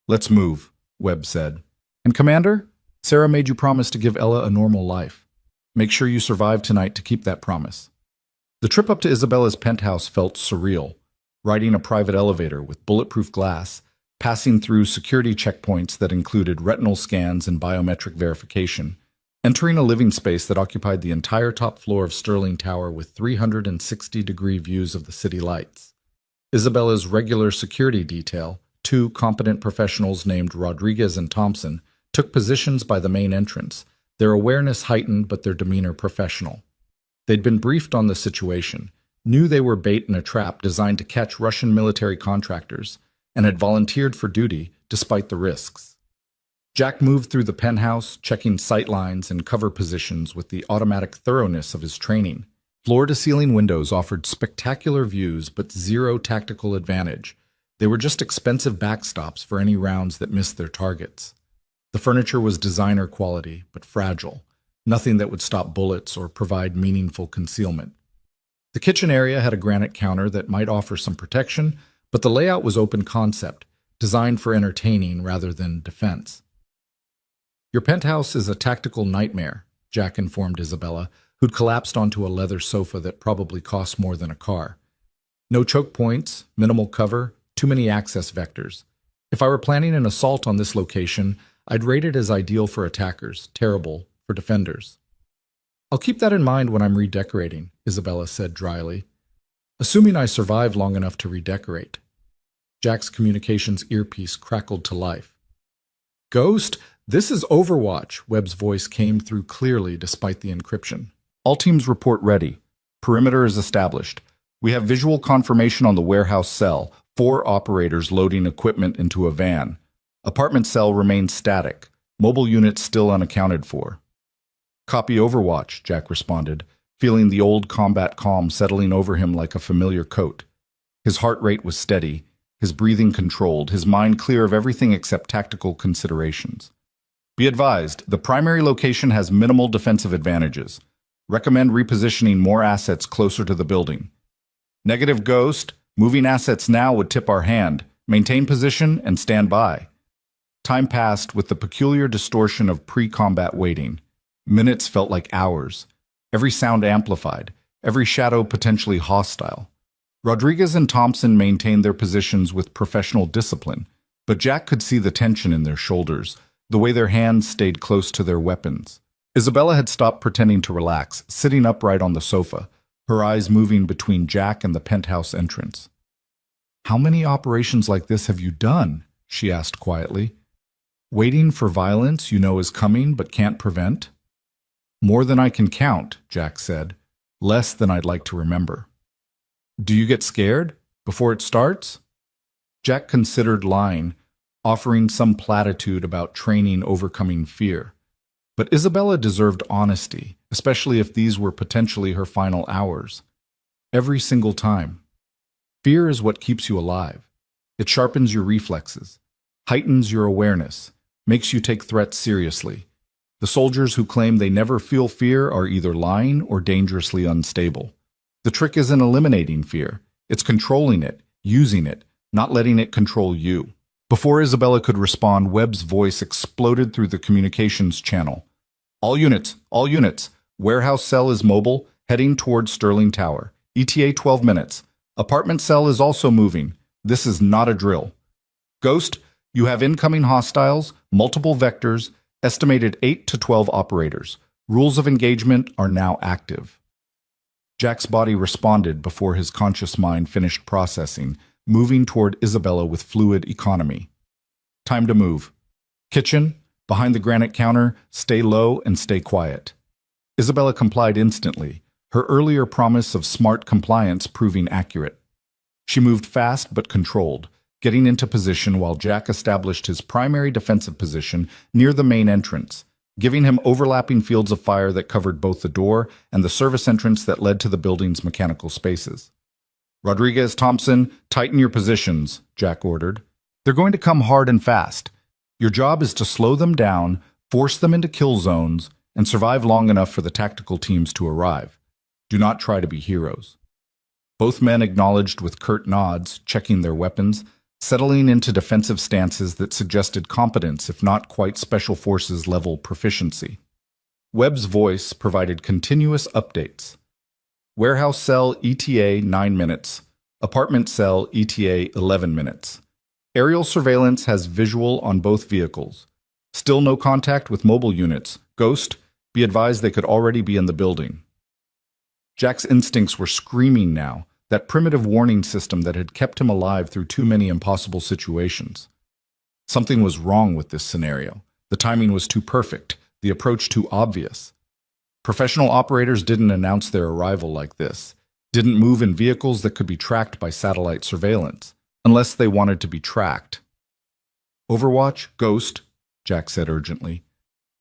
A: "Let's move," Webb said. "And Commander, Sarah made you promise to give Ella a normal life. Make sure you survive tonight to keep that promise." The trip up to Isabella's penthouse felt surreal. Riding a private elevator with bulletproof glass, passing through security checkpoints that included retinal scans and biometric verification, entering a living space that occupied the entire top floor of Sterling Tower with 360-degree views of the city lights. Isabella's regular security detail, two competent professionals named Rodriguez and Thompson, took positions by the main entrance, their awareness heightened but their demeanor professional. They'd been briefed on the situation, knew they were bait in a trap designed to catch Russian military contractors, and had volunteered for duty despite the risks. Jack moved through the penthouse, checking sight lines and cover positions with the automatic thoroughness of his training. Floor-to-ceiling windows offered spectacular views but zero tactical advantage. They were just expensive backstops for any rounds that missed their targets. The furniture was designer quality, but fragile, nothing that would stop bullets or provide meaningful concealment. The kitchen area had a granite counter that might offer some protection, but the layout was open concept, designed for entertaining rather than defense. "Your penthouse is a tactical nightmare," Jack informed Isabella, who'd collapsed onto a leather sofa that probably cost more than a car. "No choke points, minimal cover, too many access vectors. If I were planning an assault on this location, I'd rate it as ideal for attackers, terrible for defenders." "I'll keep that in mind when I'm redecorating," Isabella said dryly. "Assuming I survive long enough to redecorate." Jack's communications earpiece crackled to life. "Ghost, this is Overwatch," Webb's voice came through clearly despite the encryption. "All teams report ready. Perimeter is established. We have visual confirmation on the warehouse cell, 4 operators loading equipment into a van. Apartment cell remains static. Mobile units still unaccounted for." "Copy Overwatch," Jack responded, feeling the old combat calm settling over him like a familiar coat. His heart rate was steady, his breathing controlled, his mind clear of everything except tactical considerations. "Be advised, the primary location has minimal defensive advantages. Recommend repositioning more assets closer to the building." "Negative, Ghost. Moving assets now would tip our hand. Maintain position and stand by." Time passed with the peculiar distortion of pre-combat waiting. Minutes felt like hours. Every sound amplified, every shadow potentially hostile. Rodriguez and Thompson maintained their positions with professional discipline, but Jack could see the tension in their shoulders, the way their hands stayed close to their weapons. Isabella had stopped pretending to relax, sitting upright on the sofa, her eyes moving between Jack and the penthouse entrance. "How many operations like this have you done?" she asked quietly. "Waiting for violence you know is coming but can't prevent?" "More than I can count," Jack said. "Less than I'd like to remember." "Do you get scared before it starts?" Jack considered lying, offering some platitude about training overcoming fear. But Isabella deserved honesty, especially if these were potentially her final hours. Every single time. Fear is what keeps you alive. It sharpens your reflexes, heightens your awareness, makes you take threats seriously. The soldiers who claim they never feel fear are either lying or dangerously unstable. The trick isn't eliminating fear. It's controlling it, using it, not letting it control you. Before Isabella could respond, Webb's voice exploded through the communications channel. All units. Warehouse cell is mobile, heading towards Sterling Tower. ETA 12 minutes. Apartment cell is also moving. This is not a drill. Ghost, you have incoming hostiles, multiple vectors, estimated 8 to 12 operators. Rules of engagement are now active. Jack's body responded before his conscious mind finished processing, moving toward Isabella with fluid economy. Time to move. Kitchen, behind the granite counter, stay low and stay quiet. Isabella complied instantly, her earlier promise of smart compliance proving accurate. She moved fast but controlled, getting into position while Jack established his primary defensive position near the main entrance, giving him overlapping fields of fire that covered both the door and the service entrance that led to the building's mechanical spaces. "Rodriguez, Thompson, tighten your positions," Jack ordered. "They're going to come hard and fast. Your job is to slow them down, force them into kill zones, and survive long enough for the tactical teams to arrive. Do not try to be heroes." Both men acknowledged with curt nods, checking their weapons, settling into defensive stances that suggested competence if not quite Special Forces level proficiency. Webb's voice provided continuous updates. "Warehouse cell ETA 9 minutes. Apartment cell ETA 11 minutes. Aerial surveillance has visual on both vehicles. Still no contact with mobile units. Ghost, be advised they could already be in the building." Jack's instincts were screaming now, that primitive warning system that had kept him alive through too many impossible situations. Something was wrong with this scenario. The timing was too perfect, the approach too obvious. Professional operators didn't announce their arrival like this, didn't move in vehicles that could be tracked by satellite surveillance, unless they wanted to be tracked. "Overwatch, Ghost," Jack said urgently.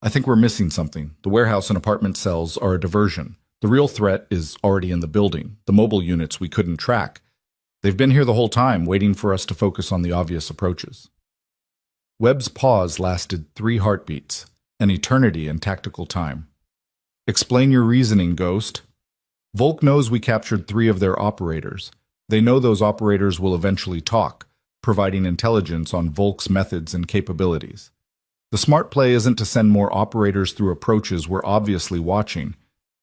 A: "I think we're missing something. The warehouse and apartment cells are a diversion. The real threat is already in the building, the mobile units we couldn't track. They've been here the whole time, waiting for us to focus on the obvious approaches." Webb's pause lasted 3 heartbeats, an eternity in tactical time. "Explain your reasoning, Ghost." "Volk knows we captured 3 of their operators. They know those operators will eventually talk, providing intelligence on Volk's methods and capabilities. The smart play isn't to send more operators through approaches we're obviously watching.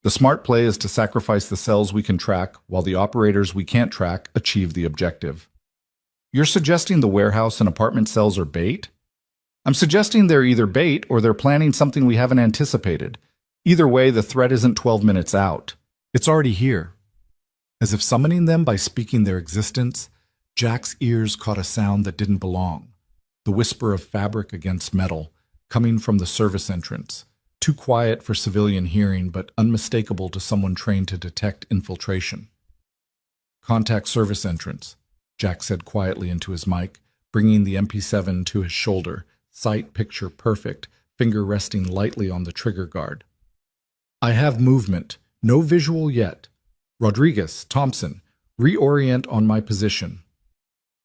A: The smart play is to sacrifice the cells we can track while the operators we can't track achieve the objective." "You're suggesting the warehouse and apartment cells are bait?" "I'm suggesting they're either bait or they're planning something we haven't anticipated. Either way, the threat isn't 12 minutes out. It's already here." As if summoning them by speaking their existence, Jack's ears caught a sound that didn't belong. The whisper of fabric against metal, coming from the service entrance. Too quiet for civilian hearing, but unmistakable to someone trained to detect infiltration. "Contact service entrance," Jack said quietly into his mic, bringing the MP7 to his shoulder, sight picture perfect, finger resting lightly on the trigger guard. "I have movement. No visual yet. Rodriguez, Thompson, reorient on my position."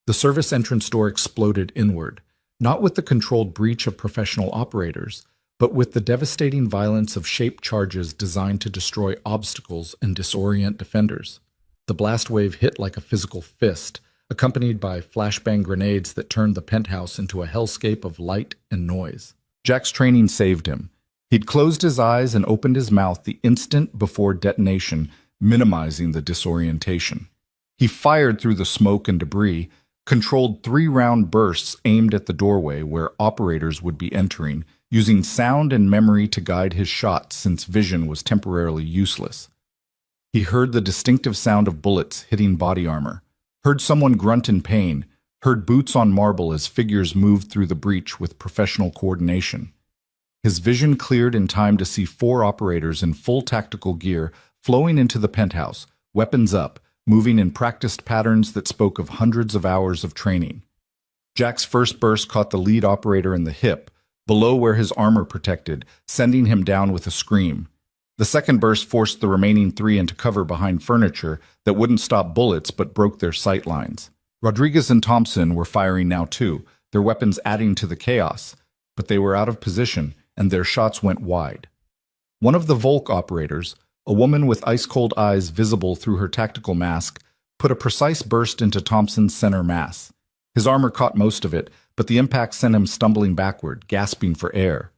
A: The service entrance door exploded inward, not with the controlled breach of professional operators, but with the devastating violence of shaped charges designed to destroy obstacles and disorient defenders. The blast wave hit like a physical fist, accompanied by flashbang grenades that turned the penthouse into a hellscape of light and noise. Jack's training saved him. He'd closed his eyes and opened his mouth the instant before detonation, minimizing the disorientation. He fired through the smoke and debris, controlled 3-round bursts aimed at the doorway where operators would be entering, using sound and memory to guide his shots since vision was temporarily useless. He heard the distinctive sound of bullets hitting body armor, heard someone grunt in pain, heard boots on marble as figures moved through the breach with professional coordination. His vision cleared in time to see 4 operators in full tactical gear flowing into the penthouse, weapons up, moving in practiced patterns that spoke of hundreds of hours of training. Jack's first burst caught the lead operator in the hip, below where his armor protected, sending him down with a scream. The second burst forced the remaining 3 into cover behind furniture that wouldn't stop bullets but broke their sight lines. Rodriguez and Thompson were firing now too, their weapons adding to the chaos, but they were out of position and their shots went wide. One of the Volk operators, a woman with ice-cold eyes visible through her tactical mask, put a precise burst into Thompson's center mass. His armor caught most of it, but the impact sent him stumbling backward, gasping for air.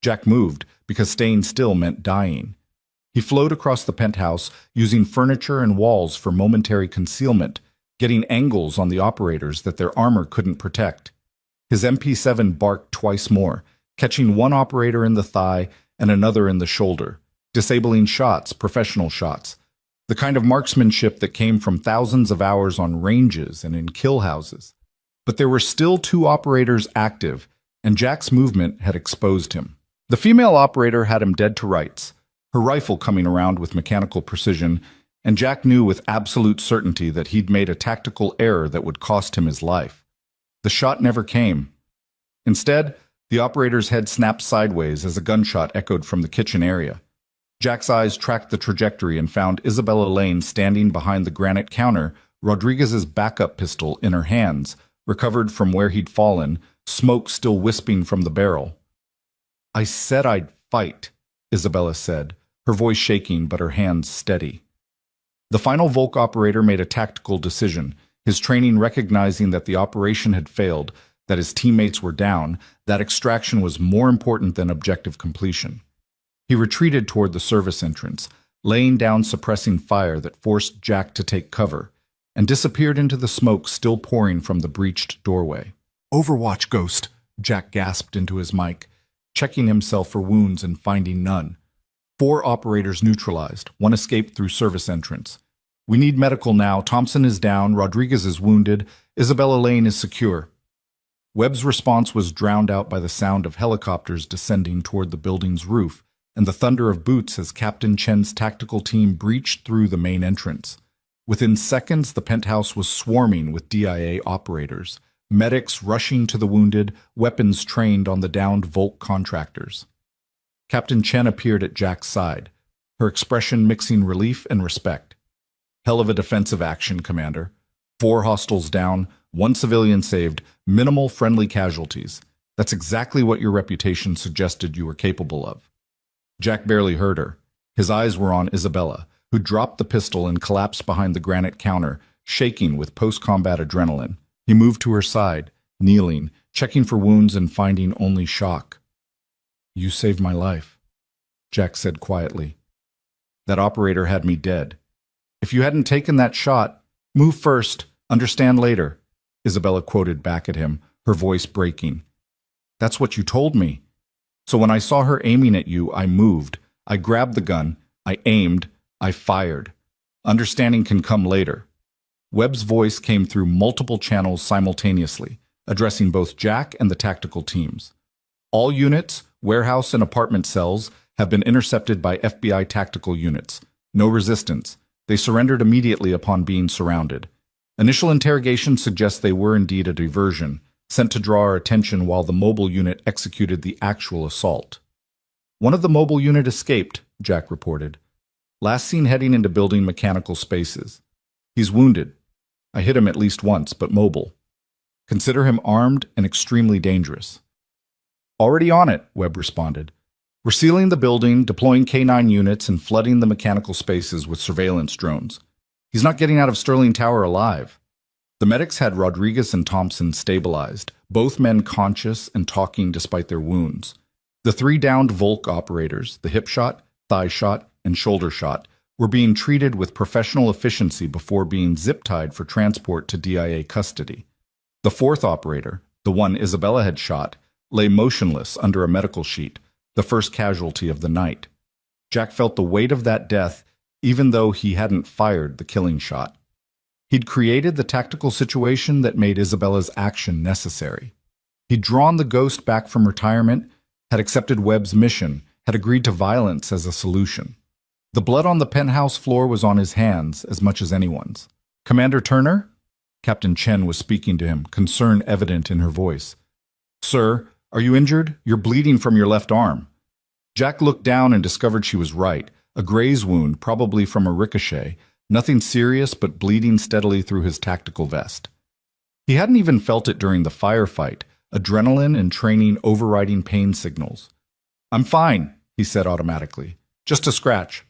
A: Jack moved, because staying still meant dying. He flowed across the penthouse, using furniture and walls for momentary concealment, getting angles on the operators that their armor couldn't protect. His MP7 barked twice more, catching one operator in the thigh and another in the shoulder, disabling shots, professional shots, the kind of marksmanship that came from thousands of hours on ranges and in kill houses. But there were still 2 operators active, and Jack's movement had exposed him. The female operator had him dead to rights, her rifle coming around with mechanical precision, and Jack knew with absolute certainty that he'd made a tactical error that would cost him his life. The shot never came. Instead, the operator's head snapped sideways as a gunshot echoed from the kitchen area. Jack's eyes tracked the trajectory and found Isabella Lane standing behind the granite counter, Rodriguez's backup pistol in her hands, recovered from where he'd fallen, smoke still wisping from the barrel. "I said I'd fight," Isabella said, her voice shaking but her hands steady. The final Volk operator made a tactical decision, his training recognizing that the operation had failed, that his teammates were down, that extraction was more important than objective completion. He retreated toward the service entrance, laying down suppressing fire that forced Jack to take cover, and disappeared into the smoke still pouring from the breached doorway. "Overwatch, Ghost," Jack gasped into his mic, checking himself for wounds and finding none. 4 operators neutralized, 1 escaped through service entrance. "We need medical now. Thompson is down, Rodriguez is wounded, Isabella Lane is secure." Webb's response was drowned out by the sound of helicopters descending toward the building's roof and the thunder of boots as Captain Chen's tactical team breached through the main entrance. Within seconds, the penthouse was swarming with DIA operators, medics rushing to the wounded, weapons trained on the downed Volk contractors. Captain Chen appeared at Jack's side, her expression mixing relief and respect. "Hell of a defensive action, Commander. 4 hostiles down, 1 civilian saved, minimal friendly casualties. That's exactly what your reputation suggested you were capable of." Jack barely heard her. His eyes were on Isabella, who dropped the pistol and collapsed behind the granite counter, shaking with post-combat adrenaline. He moved to her side, kneeling, checking for wounds and finding only shock. "You saved my life," Jack said quietly. "That operator had me dead. If you hadn't taken that shot, move first, understand later," Isabella quoted back at him, her voice breaking. "That's what you told me. So when I saw her aiming at you, I moved. I grabbed the gun. I aimed. I fired. Understanding can come later." Webb's voice came through multiple channels simultaneously, addressing both Jack and the tactical teams. "All units, warehouse and apartment cells, have been intercepted by FBI tactical units. No resistance. They surrendered immediately upon being surrounded. Initial interrogation suggests they were indeed a diversion, sent to draw our attention while the mobile unit executed the actual assault." "One of the mobile unit escaped," Jack reported. "Last seen heading into building mechanical spaces. He's wounded. I hit him at least once, but mobile. Consider him armed and extremely dangerous." "Already on it," Webb responded. "We're sealing the building, deploying K9 units, and flooding the mechanical spaces with surveillance drones. He's not getting out of Sterling Tower alive." The medics had Rodriguez and Thompson stabilized, both men conscious and talking despite their wounds. The 3 downed Volk operators, the hip shot, thigh shot, and shoulder shot, were being treated with professional efficiency before being zip-tied for transport to DIA custody. The 4th operator, the one Isabella had shot, lay motionless under a medical sheet, the first casualty of the night. Jack felt the weight of that death even though he hadn't fired the killing shot. He'd created the tactical situation that made Isabella's action necessary. He'd drawn the Ghost back from retirement, had accepted Webb's mission, had agreed to violence as a solution. The blood on the penthouse floor was on his hands as much as anyone's. "Commander Turner?" Captain Chen was speaking to him, concern evident in her voice. "Sir, are you injured? You're bleeding from your left arm." Jack looked down and discovered she was right. A graze wound, probably from a ricochet. Nothing serious, but bleeding steadily through his tactical vest. He hadn't even felt it during the firefight, adrenaline and training overriding pain signals. "I'm fine," he said automatically. "Just a scratch."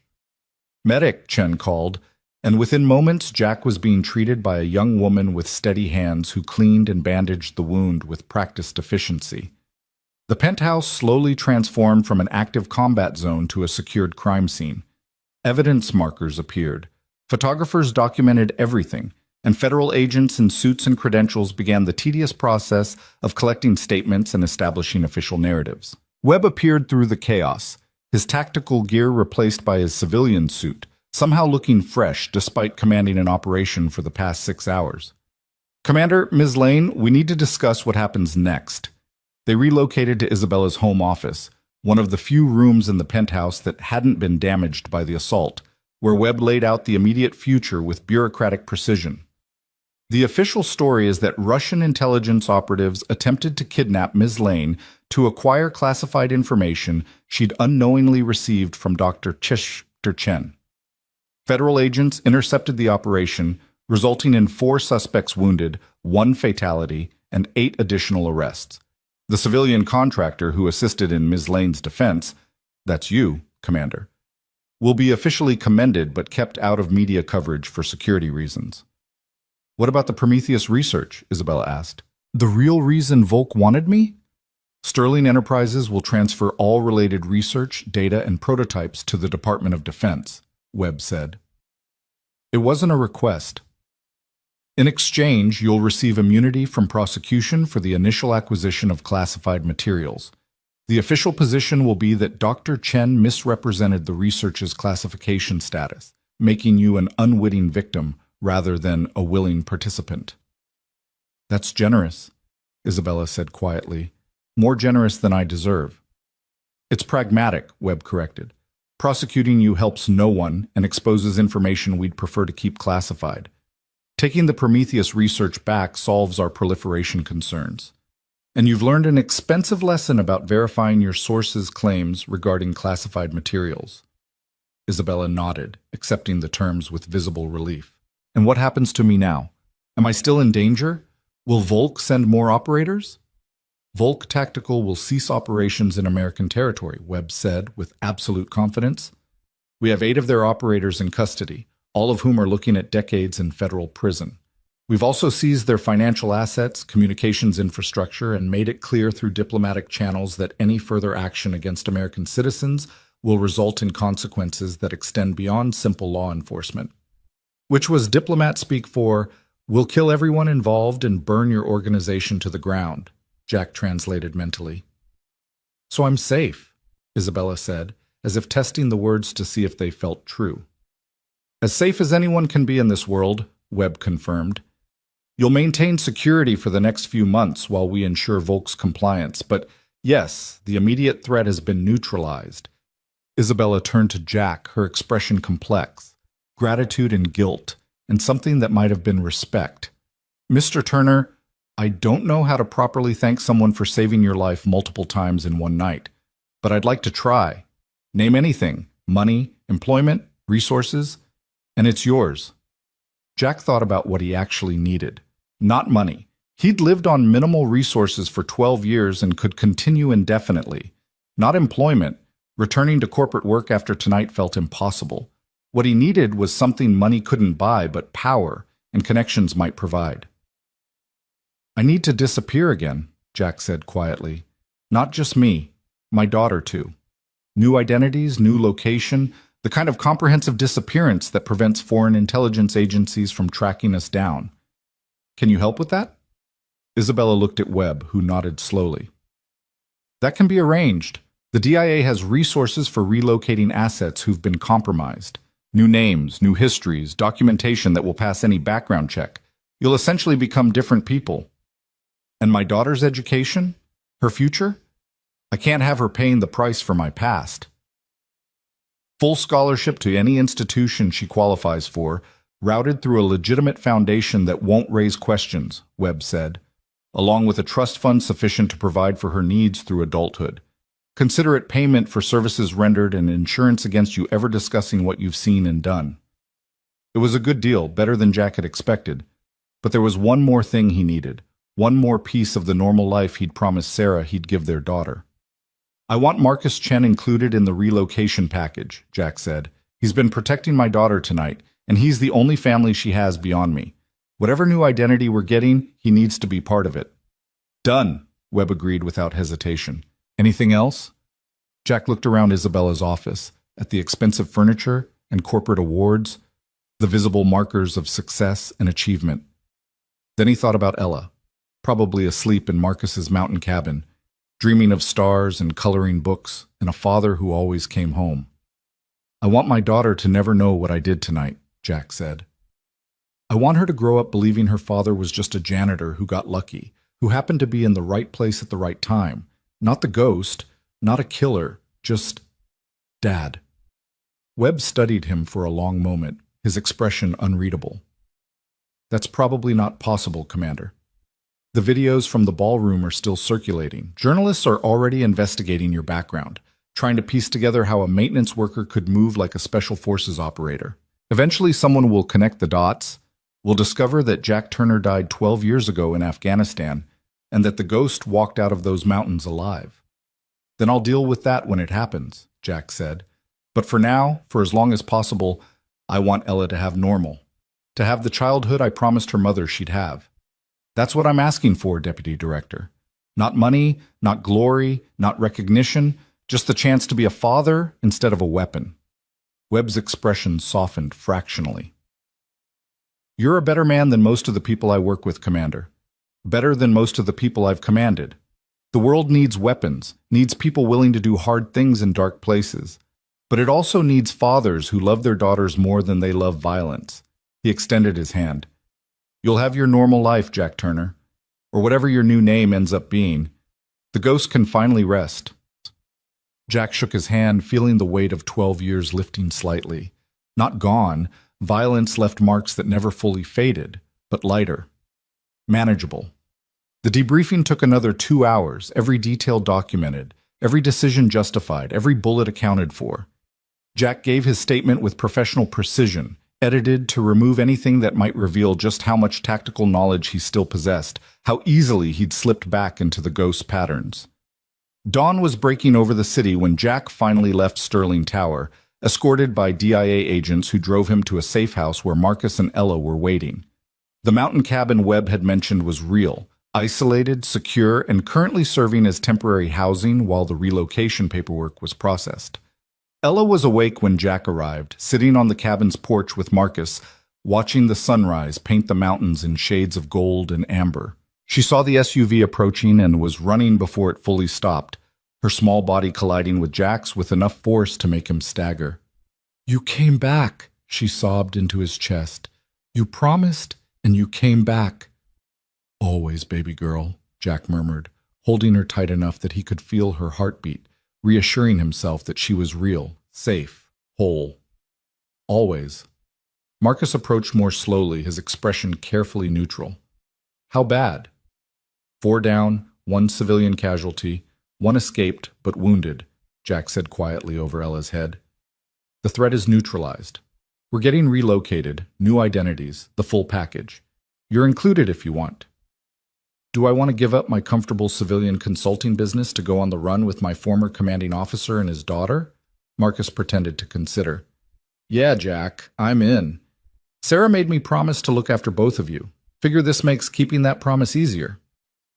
A: "Medic," Chen called, and within moments Jack was being treated by a young woman with steady hands who cleaned and bandaged the wound with practiced efficiency. The penthouse slowly transformed from an active combat zone to a secured crime scene. Evidence markers appeared. Photographers documented everything, and federal agents in suits and credentials began the tedious process of collecting statements and establishing official narratives. Webb appeared through the chaos, his tactical gear replaced by his civilian suit, somehow looking fresh despite commanding an operation for the past 6 hours. "Commander, Ms. Lane, we need to discuss what happens next." They relocated to Isabella's home office, one of the few rooms in the penthouse that hadn't been damaged by the assault, where Webb laid out the immediate future with bureaucratic precision. The official story is that Russian intelligence operatives attempted to kidnap Ms. Lane to acquire classified information she'd unknowingly received from Dr. Chester Chen. Federal agents intercepted the operation, resulting in 4 suspects wounded, 1 fatality, and 8 additional arrests. The civilian contractor who assisted in Ms. Lane's defense, that's you, Commander, will be officially commended but kept out of media coverage for security reasons. What about the Prometheus research? Isabella asked. The real reason Volk wanted me? Sterling Enterprises will transfer all related research, data, and prototypes to the Department of Defense, Webb said. It wasn't a request. In exchange, you'll receive immunity from prosecution for the initial acquisition of classified materials. The official position will be that Dr. Chen misrepresented the research's classification status, making you an unwitting victim rather than a willing participant. That's generous, Isabella said quietly. More generous than I deserve. It's pragmatic, Webb corrected. Prosecuting you helps no one and exposes information we'd prefer to keep classified. Taking the Prometheus research back solves our proliferation concerns. And you've learned an expensive lesson about verifying your sources' claims regarding classified materials. Isabella nodded, accepting the terms with visible relief. And what happens to me now? Am I still in danger? Will Volk send more operators? Volk Tactical will cease operations in American territory, Webb said with absolute confidence. We have 8 of their operators in custody, all of whom are looking at decades in federal prison. We've also seized their financial assets, communications infrastructure, and made it clear through diplomatic channels that any further action against American citizens will result in consequences that extend beyond simple law enforcement. Which was diplomat speak for, "We'll kill everyone involved and burn your organization to the ground," Jack translated mentally. So I'm safe, Isabella said, as if testing the words to see if they felt true. As safe as anyone can be in this world, Webb confirmed. You'll maintain security for the next few months while we ensure Volk's compliance, but yes, the immediate threat has been neutralized. Isabella turned to Jack, her expression complex, gratitude and guilt, and something that might have been respect. Mr. Turner, I don't know how to properly thank someone for saving your life multiple times in one night, but I'd like to try. Name anything, money, employment, resources, and it's yours. Jack thought about what he actually needed. Not money. He'd lived on minimal resources for 12 years and could continue indefinitely. Not employment. Returning to corporate work after tonight felt impossible. What he needed was something money couldn't buy, but power and connections might provide. I need to disappear again, Jack said quietly. Not just me, my daughter too. New identities, new location, the kind of comprehensive disappearance that prevents foreign intelligence agencies from tracking us down. Can you help with that? Isabella looked at Webb, who nodded slowly. That can be arranged. The DIA has resources for relocating assets who've been compromised. New names, new histories, documentation that will pass any background check. You'll essentially become different people. And my daughter's education? Her future? I can't have her paying the price for my past. Full scholarship to any institution she qualifies for, routed through a legitimate foundation that won't raise questions, Webb said, along with a trust fund sufficient to provide for her needs through adulthood. Consider it payment for services rendered and insurance against you ever discussing what you've seen and done. It was a good deal, better than Jack had expected, but there was one more thing he needed, one more piece of the normal life he'd promised Sarah he'd give their daughter. I want Marcus Chen included in the relocation package, Jack said. He's been protecting my daughter tonight, and he's the only family she has beyond me. Whatever new identity we're getting, he needs to be part of it. Done, Webb agreed without hesitation. Anything else? Jack looked around Isabella's office, at the expensive furniture and corporate awards, the visible markers of success and achievement. Then he thought about Ella, probably asleep in Marcus's mountain cabin, dreaming of stars and coloring books and a father who always came home. I want my daughter to never know what I did tonight, Jack said. I want her to grow up believing her father was just a janitor who got lucky, who happened to be in the right place at the right time. Not the ghost, not a killer, just Dad. Webb studied him for a long moment, his expression unreadable. That's probably not possible, Commander. The videos from the ballroom are still circulating. Journalists are already investigating your background, trying to piece together how a maintenance worker could move like a special forces operator. Eventually, someone will connect the dots. We'll discover that Jack Turner died 12 years ago in Afghanistan, and that the ghost walked out of those mountains alive. Then I'll deal with that when it happens, Jack said. But for now, for as long as possible, I want Ella to have normal. To have the childhood I promised her mother she'd have. That's what I'm asking for, Deputy Director. Not money, not glory, not recognition, just the chance to be a father instead of a weapon. Webb's expression softened fractionally. You're a better man than most of the people I work with, Commander. Better than most of the people I've commanded. The world needs weapons, needs people willing to do hard things in dark places. But it also needs fathers who love their daughters more than they love violence. He extended his hand. You'll have your normal life, Jack Turner. Or whatever your new name ends up being. The ghost can finally rest. Jack shook his hand, feeling the weight of 12 years lifting slightly. Not gone, violence left marks that never fully faded, but lighter. Manageable. The debriefing took another 2 hours, every detail documented, every decision justified, every bullet accounted for. Jack gave his statement with professional precision, edited to remove anything that might reveal just how much tactical knowledge he still possessed, how easily he'd slipped back into the ghost patterns. Dawn was breaking over the city when Jack finally left Sterling Tower, escorted by DIA agents who drove him to a safe house where Marcus and Ella were waiting. The mountain cabin Webb had mentioned was real, isolated, secure, and currently serving as temporary housing while the relocation paperwork was processed. Ella was awake when Jack arrived, sitting on the cabin's porch with Marcus, watching the sunrise paint the mountains in shades of gold and amber. She saw the SUV approaching and was running before it fully stopped, her small body colliding with Jack's with enough force to make him stagger. "You came back," she sobbed into his chest. "You promised, and you came back." "Always, baby girl," Jack murmured, holding her tight enough that he could feel her heartbeat, reassuring himself that she was real, safe, whole. "Always." Marcus approached more slowly, his expression carefully neutral. "How bad?" "4 down, 1 civilian casualty, 1 escaped but wounded," Jack said quietly over Ella's head. "The threat is neutralized. We're getting relocated, new identities, the full package. You're included if you want." "Do I want to give up my comfortable civilian consulting business to go on the run with my former commanding officer and his daughter?" Marcus pretended to consider. "Yeah, Jack, I'm in. Sarah made me promise to look after both of you. Figure this makes keeping that promise easier."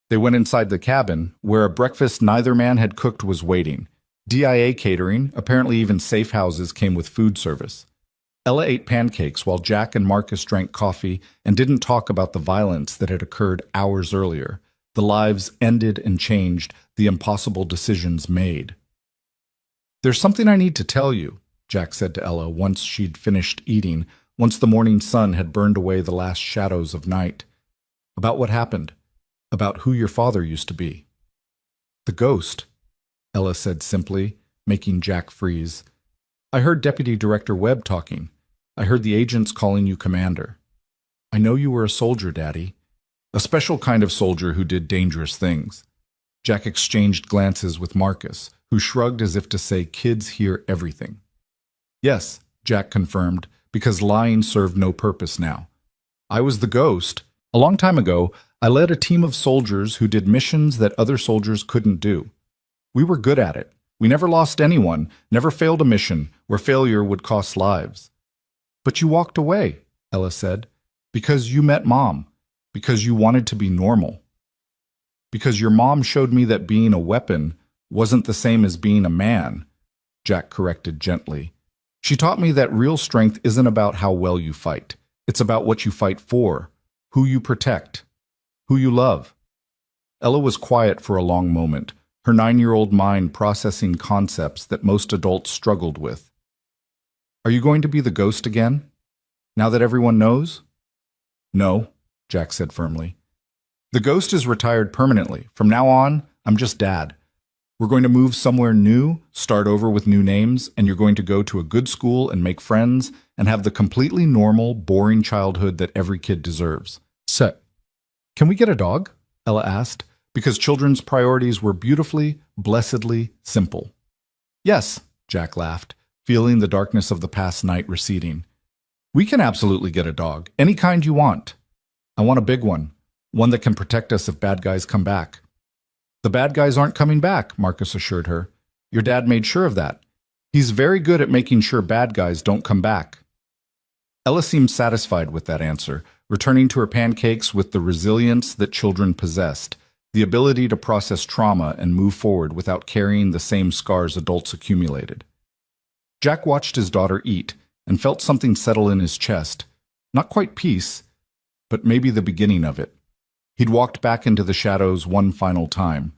A: They went inside the cabin, where a breakfast neither man had cooked was waiting. DIA catering, apparently even safe houses, came with food service. Ella ate pancakes while Jack and Marcus drank coffee and didn't talk about the violence that had occurred hours earlier, the lives ended and changed, the impossible decisions made. "There's something I need to tell you," Jack said to Ella once she'd finished eating, once the morning sun had burned away the last shadows of night. "About what happened. About who your father used to be." "The ghost," Ella said simply, making Jack freeze. "I heard Deputy Director Webb talking. I heard the agents calling you Commander. I know you were a soldier, Daddy. A special kind of soldier who did dangerous things." Jack exchanged glances with Marcus, who shrugged as if to say kids hear everything. "Yes," Jack confirmed, because lying served no purpose now. "I was the ghost. A long time ago, I led a team of soldiers who did missions that other soldiers couldn't do. We were good at it. We never lost anyone, never failed a mission where failure would cost lives." "But you walked away," Ella said, "because you met Mom, because you wanted to be normal. Because your mom showed me that being a weapon wasn't the same as being a man," Jack corrected gently. "She taught me that real strength isn't about how well you fight. It's about what you fight for, who you protect, who you love." Ella was quiet for a long moment, her 9-year-old mind processing concepts that most adults struggled with. "Are you going to be the ghost again? Now that everyone knows?" "No," Jack said firmly. "The ghost is retired permanently. From now on, I'm just Dad. We're going to move somewhere new, start over with new names, and you're going to go to a good school and make friends and have the completely normal, boring childhood that every kid deserves.
B: Set.
A: Can we get a dog? Ella asked, because children's priorities were beautifully, blessedly simple. Yes, Jack laughed, feeling the darkness of the past night receding. We can absolutely get a dog, any kind you want. I want a big one that can protect us if bad guys come back. The bad guys aren't coming back, Marcus assured her. Your dad made sure of that. He's very good at making sure bad guys don't come back. Ella seemed satisfied with that answer, returning to her pancakes with the resilience that children possessed, the ability to process trauma and move forward without carrying the same scars adults accumulated. Jack watched his daughter eat and felt something settle in his chest. Not quite peace, but maybe the beginning of it. He'd walked back into the shadows one final time,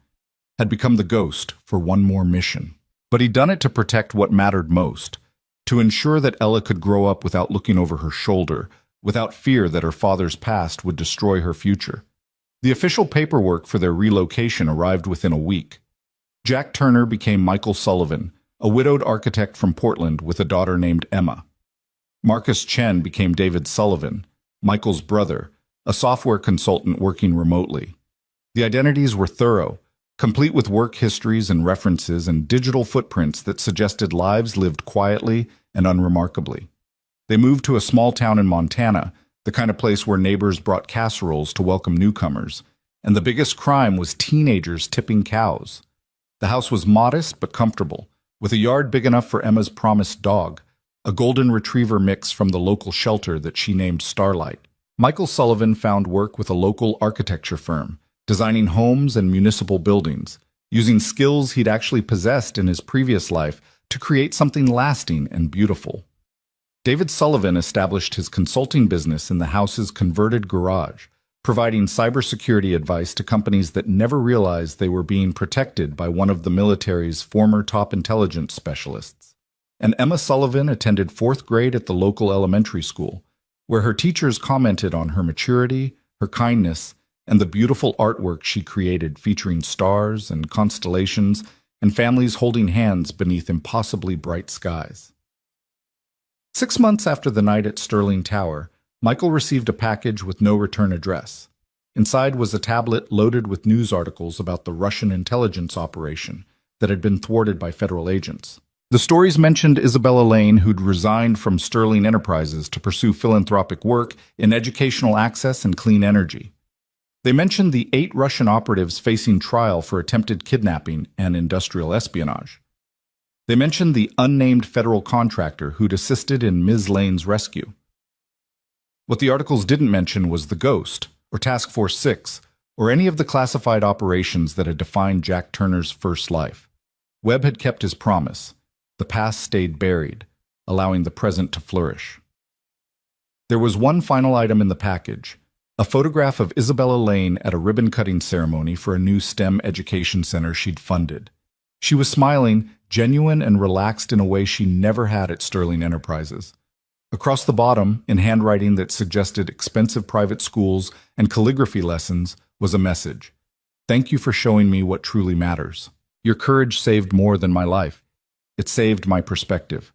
A: had become the ghost for one more mission. But he'd done it to protect what mattered most, to ensure that Ella could grow up without looking over her shoulder, without fear that her father's past would destroy her future. The official paperwork for their relocation arrived within a week. Jack Turner became Michael Sullivan, a widowed architect from Portland with a daughter named Emma. Marcus Chen became David Sullivan, Michael's brother, a software consultant working remotely. The identities were thorough, complete with work histories and references and digital footprints that suggested lives lived quietly and unremarkably. They moved to a small town in Montana, the kind of place where neighbors brought casseroles to welcome newcomers, and the biggest crime was teenagers tipping cows. The house was modest but comfortable, with a yard big enough for Emma's promised dog, a golden retriever mix from the local shelter that she named Starlight. Michael Sullivan found work with a local architecture firm, designing homes and municipal buildings, using skills he'd actually possessed in his previous life to create something lasting and beautiful. David Sullivan established his consulting business in the house's converted garage, providing cybersecurity advice to companies that never realized they were being protected by one of the military's former top intelligence specialists. And Emma Sullivan attended 4th grade at the local elementary school, where her teachers commented on her maturity, her kindness, and the beautiful artwork she created featuring stars and constellations and families holding hands beneath impossibly bright skies. 6 months after the night at Sterling Tower, Michael received a package with no return address. Inside was a tablet loaded with news articles about the Russian intelligence operation that had been thwarted by federal agents. The stories mentioned Isabella Lane, who'd resigned from Sterling Enterprises to pursue philanthropic work in educational access and clean energy. They mentioned the 8 Russian operatives facing trial for attempted kidnapping and industrial espionage. They mentioned the unnamed federal contractor who'd assisted in Ms. Lane's rescue. What the articles didn't mention was the Ghost, or Task Force 6, or any of the classified operations that had defined Jack Turner's first life. Webb had kept his promise. The past stayed buried, allowing the present to flourish. There was one final item in the package, a photograph of Isabella Lane at a ribbon-cutting ceremony for a new STEM education center she'd funded. She was smiling, genuine and relaxed in a way she never had at Sterling Enterprises. Across the bottom, in handwriting that suggested expensive private schools and calligraphy lessons, was a message. Thank you for showing me what truly matters. Your courage saved more than my life. It saved my perspective.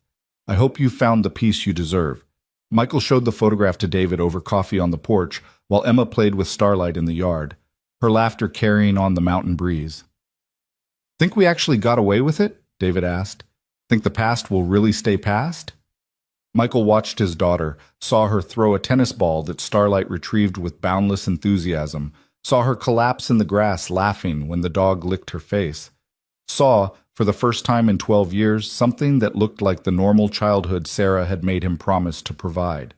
A: I hope you found the peace you deserve. Michael showed the photograph to David over coffee on the porch, while Emma played with Starlight in the yard, her laughter carrying on the mountain breeze. Think we actually got away with it? David asked. Think the past will really stay past? Michael watched his daughter, saw her throw a tennis ball that Starlight retrieved with boundless enthusiasm, saw her collapse in the grass laughing when the dog licked her face, saw, for the first time in 12 years, something that looked like the normal childhood Sarah had made him promise to provide.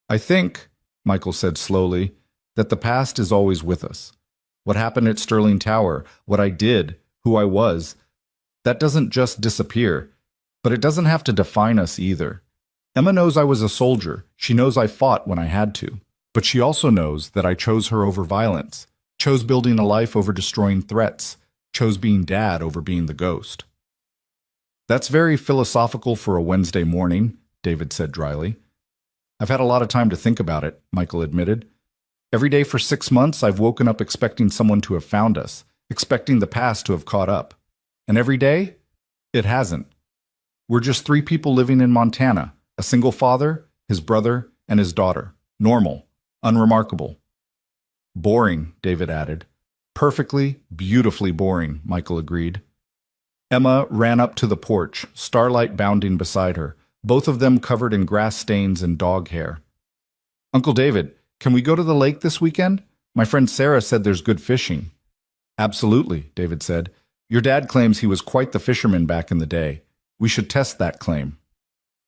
A: I think, Michael said slowly, that the past is always with us. What happened at Sterling Tower, what I did, who I was, that doesn't just disappear, but it doesn't have to define us either. Emma knows I was a soldier. She knows I fought when I had to. But she also knows that I chose her over violence, chose building a life over destroying threats, chose being dad over being the ghost. That's very philosophical for a Wednesday morning, David said dryly. I've had a lot of time to think about it, Michael admitted. Every day for 6 months, I've woken up expecting someone to have found us, expecting the past to have caught up. And every day? It hasn't. We're just three people living in Montana, a single father, his brother, and his daughter. Normal, unremarkable. Boring, David added. Perfectly, beautifully boring, Michael agreed. Emma ran up to the porch, Starlight bounding beside her, both of them covered in grass stains and dog hair. Uncle David, can we go to the lake this weekend? My friend Sarah said there's good fishing. Absolutely, David said. Your dad claims he was quite the fisherman back in the day. We should test that claim.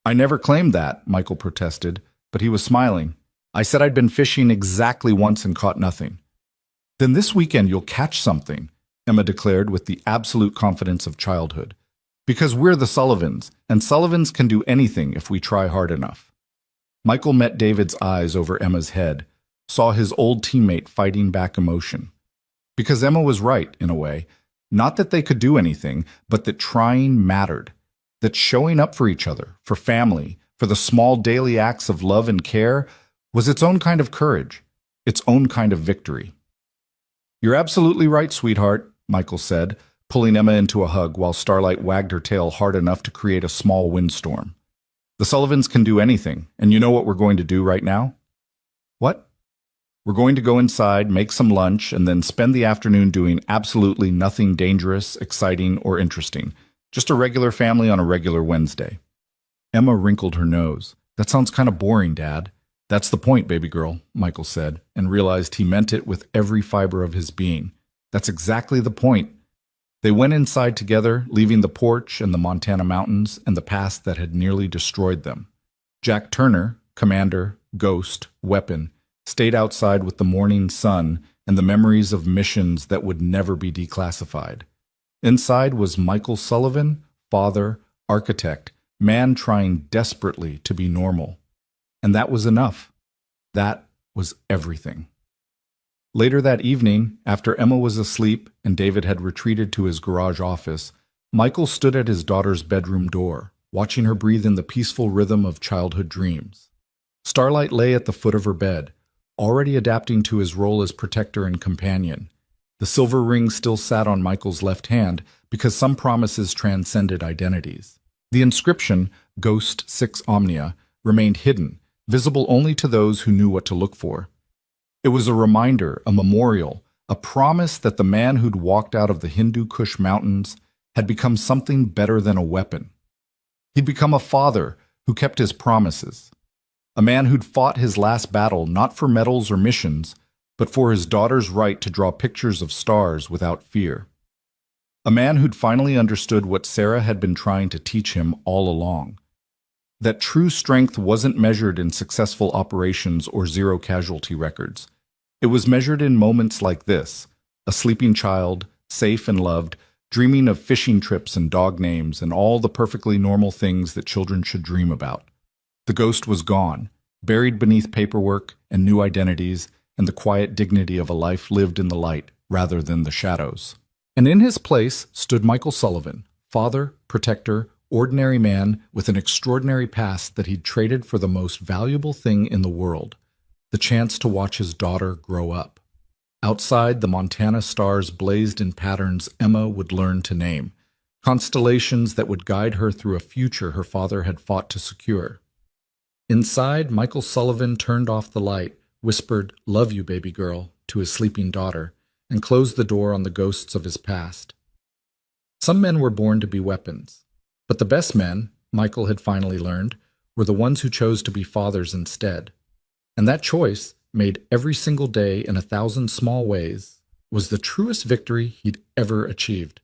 A: I never claimed that, Michael protested, but he was smiling. I said I'd been fishing exactly once and caught nothing. Then this weekend you'll catch something, Emma declared with the absolute confidence of childhood. Because we're the Sullivans, and Sullivans can do anything if we try hard enough. Michael met David's eyes over Emma's head, saw his old teammate fighting back emotion. Because Emma was right, in a way. Not that they could do anything, but that trying mattered. That showing up for each other, for family, for the small daily acts of love and care was its own kind of courage, its own kind of victory. You're absolutely right, sweetheart, Michael said, pulling Emma into a hug while Starlight wagged her tail hard enough to create a small windstorm. The Sullivans can do anything, and you know what we're going to do right now? What? We're going to go inside, make some lunch, and then spend the afternoon doing absolutely nothing dangerous, exciting, or interesting. Just a regular family on a regular Wednesday. Emma wrinkled her nose. That sounds kind of boring, Dad. That's the point, baby girl, Michael said, and realized he meant it with every fiber of his being. That's exactly the point. They went inside together, leaving the porch and the Montana mountains and the past that had nearly destroyed them. Jack Turner, commander, ghost, weapon, stayed outside with the morning sun and the memories of missions that would never be declassified. Inside was Michael Sullivan, father, architect, man trying desperately to be normal. And that was enough. That was everything. Later that evening, after Emma was asleep and David had retreated to his garage office, Michael stood at his daughter's bedroom door, watching her breathe in the peaceful rhythm of childhood dreams. Starlight lay at the foot of her bed, already adapting to his role as protector and companion. The silver ring still sat on Michael's left hand because some promises transcended identities. The inscription, Ghost 6 Omnia, remained hidden, visible only to those who knew what to look for. It was a reminder, a memorial, a promise that the man who'd walked out of the Hindu Kush mountains had become something better than a weapon. He'd become a father who kept his promises. A man who'd fought his last battle not for medals or missions, but for his daughter's right to draw pictures of stars without fear. A man who'd finally understood what Sarah had been trying to teach him all along. That true strength wasn't measured in successful operations or zero casualty records. It was measured in moments like this, a sleeping child, safe and loved, dreaming of fishing trips and dog names and all the perfectly normal things that children should dream about. The ghost was gone, buried beneath paperwork and new identities and the quiet dignity of a life lived in the light rather than the shadows. And in his place stood Michael Sullivan, father, protector, ordinary man with an extraordinary past that he'd traded for the most valuable thing in the world, the chance to watch his daughter grow up. Outside, the Montana stars blazed in patterns Emma would learn to name, constellations that would guide her through a future her father had fought to secure. Inside, Michael Sullivan turned off the light, whispered, "Love you, baby girl," to his sleeping daughter, and closed the door on the ghosts of his past. Some men were born to be weapons. But the best men, Michael had finally learned, were the ones who chose to be fathers instead. And that choice, made every single day in 1,000 small ways, was the truest victory he'd ever achieved.